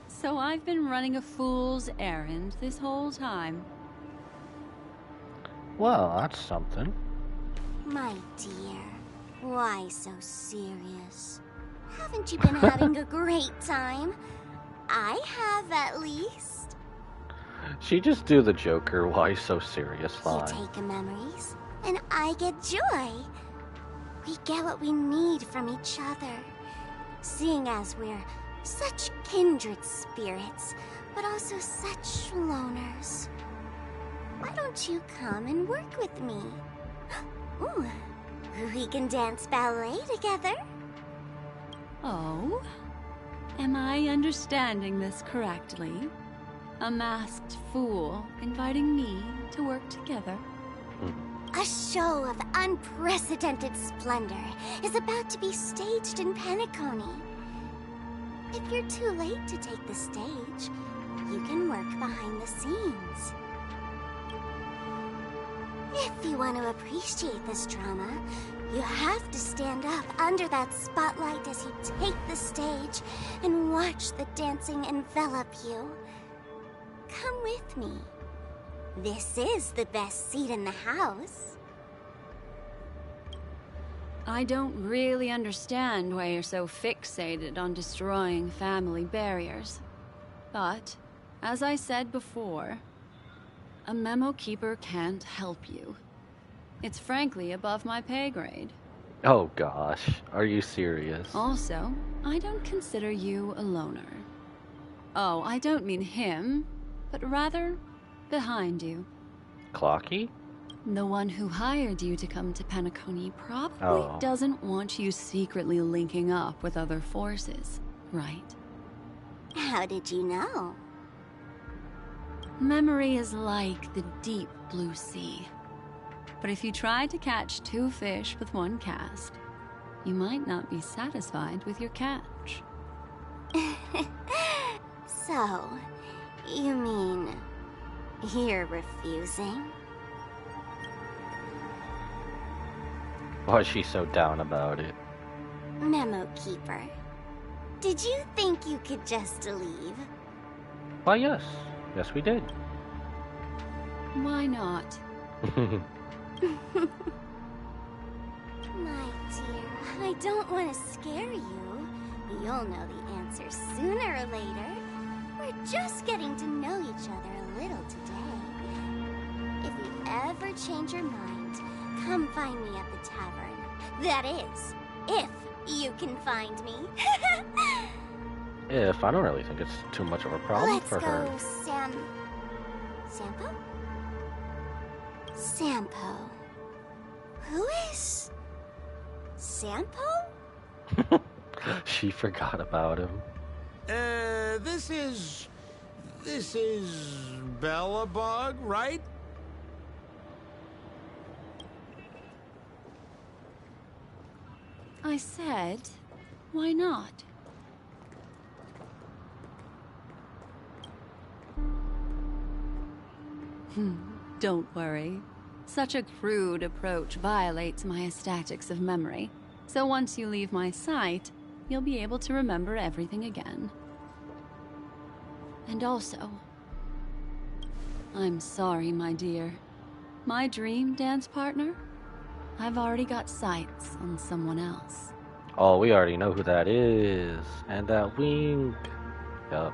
So I've been running a fool's errand this whole time. Well, that's something. My dear, why so serious? Haven't you been having a great time? I have, at least. She just do the Joker, why so serious line. You take memories, and I get joy. We get what we need from each other. Seeing as we're such kindred spirits, but also such loners. Why don't you come and work with me? Ooh, we can dance ballet together. Oh? Am I understanding this correctly? A masked fool inviting me to work together? A show of unprecedented splendor is about to be staged in Penacony. If you're too late to take the stage, you can work behind the scenes. If you want to appreciate this drama, you have to stand up under that spotlight as you take the stage and watch the dancing envelop you. Come with me. This is the best seat in the house. I don't really understand why you're so fixated on destroying family barriers. But, as I said before, a memo keeper can't help you. It's frankly above my pay grade. Oh gosh, are you serious? Also, I don't consider you a loner. Oh, I don't mean him, but rather behind you. Clocky? The one who hired you to come to Penacony probably doesn't want you secretly linking up with other forces, right? How did you know? Memory is like the deep blue sea. But if you try to catch 2 fish with 1 cast, you might not be satisfied with your catch. So, you mean you're refusing? Why is she so down about it? Memo Keeper, did you think you could just leave? Why, yes. Yes, we did. Why not? My dear, I don't want to scare you. You'll know the answer sooner or later. We're just getting to know each other a little today. If you ever change your mind, come find me at the tavern. That is, if you can find me. If, I don't really think it's too much of a problem for her. Let's go, Sampo? Sampo. Who is... Sampo? She forgot about him. This is Bellabog, right? I said, why not? Don't worry. Such a crude approach violates my statics of memory. So once you leave my sight, you'll be able to remember everything again. And also, I'm sorry, my dear. My dream dance partner? I've already got sights on someone else. Oh, we already know who that is. And that wink. Yup.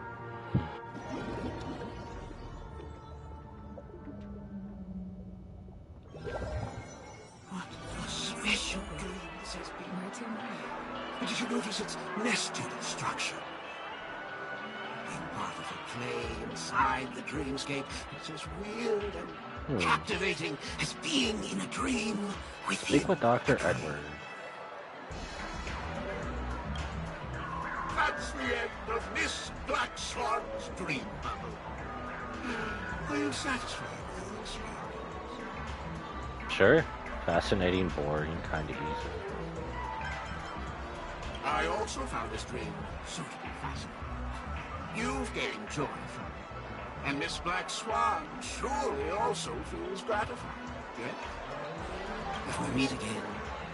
Special dreams has been did you notice its nested structure? Being part of a play inside the dreamscape, it's as weird and captivating as being in a dream with you. Speak with Dr. Edward. That's the end of Miss Black Swan's dream bubble. Are you satisfied with your experience? Sure. Fascinating, boring, kind of easy. I also found this dream suitably fascinating. You've gained joy from it. And Miss Black Swan surely also feels gratified, yes? If we meet again,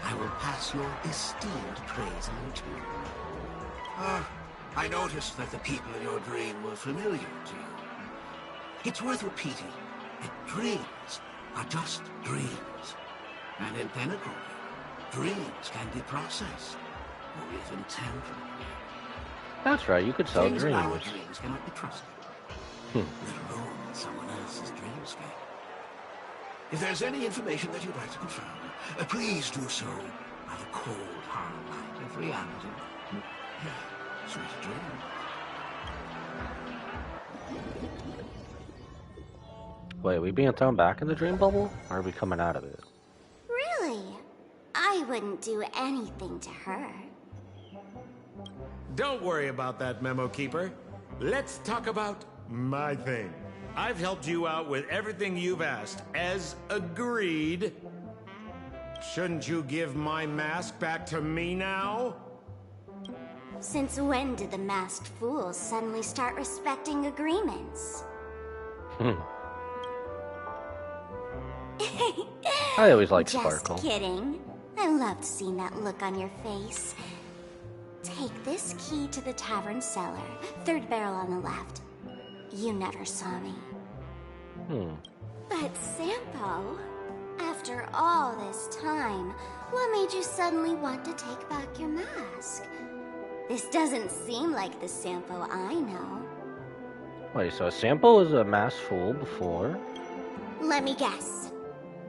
I will pass your esteemed praise on to you. I noticed that the people in your dream were familiar to you. It's worth repeating that dreams are just dreams. And in Penacony, dreams can be processed, or even tempered. That's right, you could sell Things in our dreams. dreams cannot be trusted, let alone in someone else's dreamscape. If there's any information that you'd like to confirm, please do so by the cold, hard light of reality. Sweet dreams. Wait, are we being thrown back in the dream bubble? Or are we coming out of it? Really? I wouldn't do anything to her. Don't worry about that, Memo Keeper. Let's talk about my thing. I've helped you out with everything you've asked, as agreed. Shouldn't you give my mask back to me now? Since when did the masked fools suddenly start respecting agreements? I always like Just Sparkle. kidding. I loved seeing that look on your face. Take this key to the tavern cellar, third barrel on the left. You never saw me. But Sampo, after all this time, what made you suddenly want to take back your mask? This doesn't seem like the Sampo I know. Wait, so Sampo was a masked fool before? Let me guess.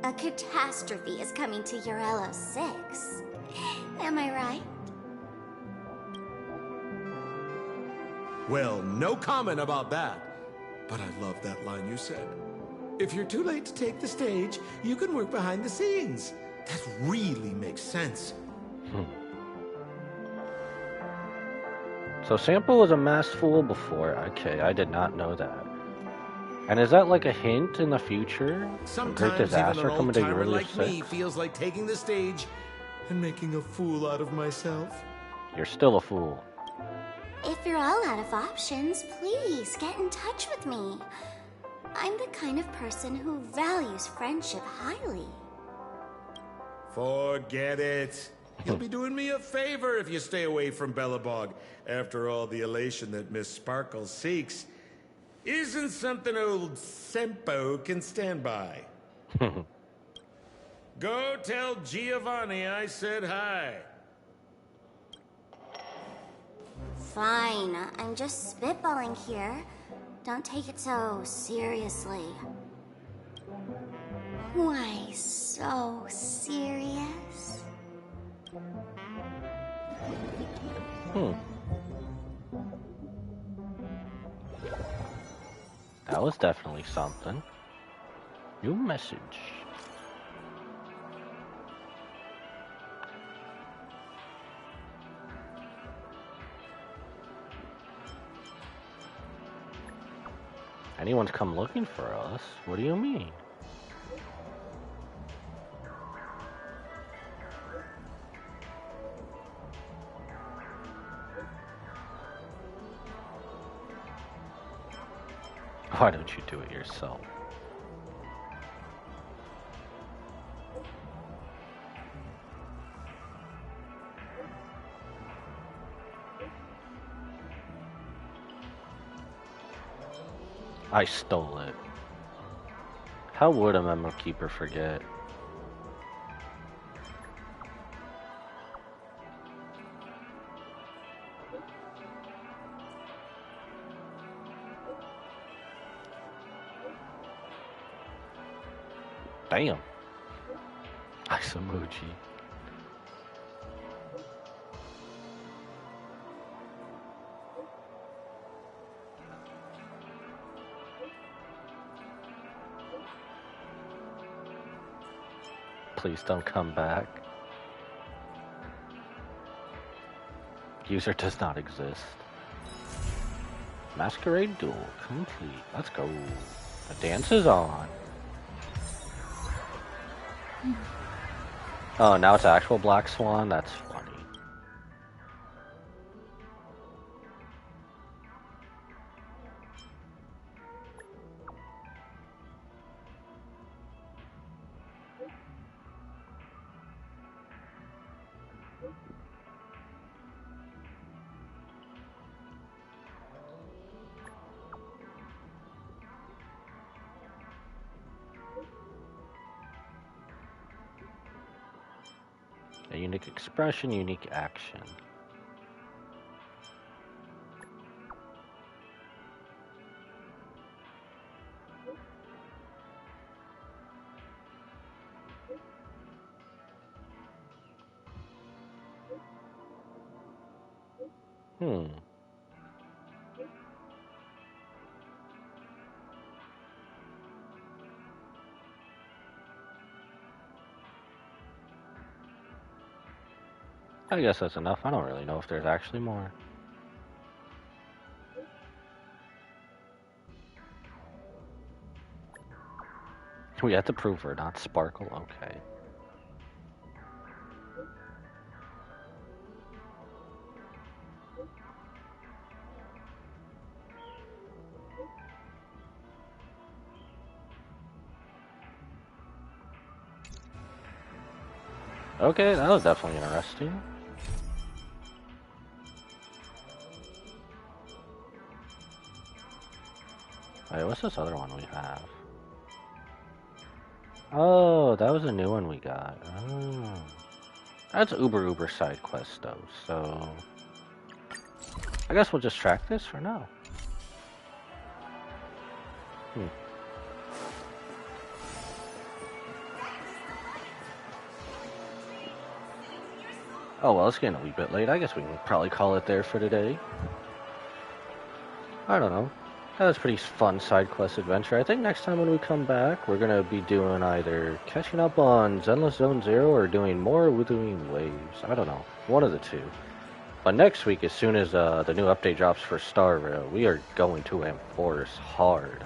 A catastrophe is coming to Urello 6. Am I right? Well, no comment about that. But I love that line you said. If you're too late to take the stage, you can work behind the scenes. That really makes sense. So Sampo was a masked fool before. Okay, I did not know that. And is that like a hint in the future? A great Sometimes disaster even an coming to old-timer Urello like 6? me feels like taking the stage and making a fool out of myself. You're still a fool. If you're all out of options, please get in touch with me. I'm the kind of person who values friendship highly. Forget it. You'll be doing me a favor if you stay away from Bellabog. After all, the elation that Miss Sparkle seeks isn't something old Sempo can stand by. Go tell Giovanni I said hi. Fine, I'm just spitballing here. Don't take it so seriously. Why so serious? That was definitely something. New message. Anyone's come looking for us? What do you mean? Why don't you do it yourself? I stole it. How would a memo keeper forget? Damn. Ice emoji. Please don't come back. User does not exist. Masquerade duel complete. Let's go. The dance is on. Oh, now it's actual Black Swan? That's funny. A unique expression, unique action. I guess that's enough. I don't really know if there's actually more. We have to prove her, not Sparkle. Okay. Okay, that was definitely interesting. Wait, what's this other one we have? Oh, that was a new one we got. Oh. That's uber side quest though, so I guess we'll just track this for now. Oh well, it's getting a wee bit late. I guess we can probably call it there for today. I don't know. That was a pretty fun side quest adventure. I think next time when we come back, we're gonna be doing either catching up on Zenless Zone Zero or doing more Withering Waves. I don't know, one of the two. But next week, as soon as the new update drops for Star Rail, we are going to Amphoreus hard.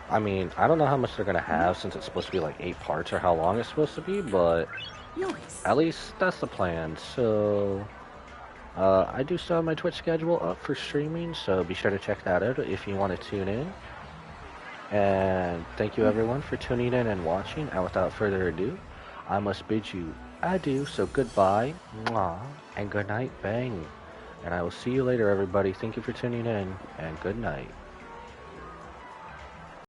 I mean, I don't know how much they're gonna have since it's supposed to be like 8 parts or how long it's supposed to be, but at least that's the plan. So. I do still have my Twitch schedule up for streaming, so be sure to check that out if you want to tune in. And thank you everyone for tuning in and watching, and without further ado, I must bid you adieu, so goodbye, mwah, and good night, bang. And I will see you later everybody. Thank you for tuning in, and good night.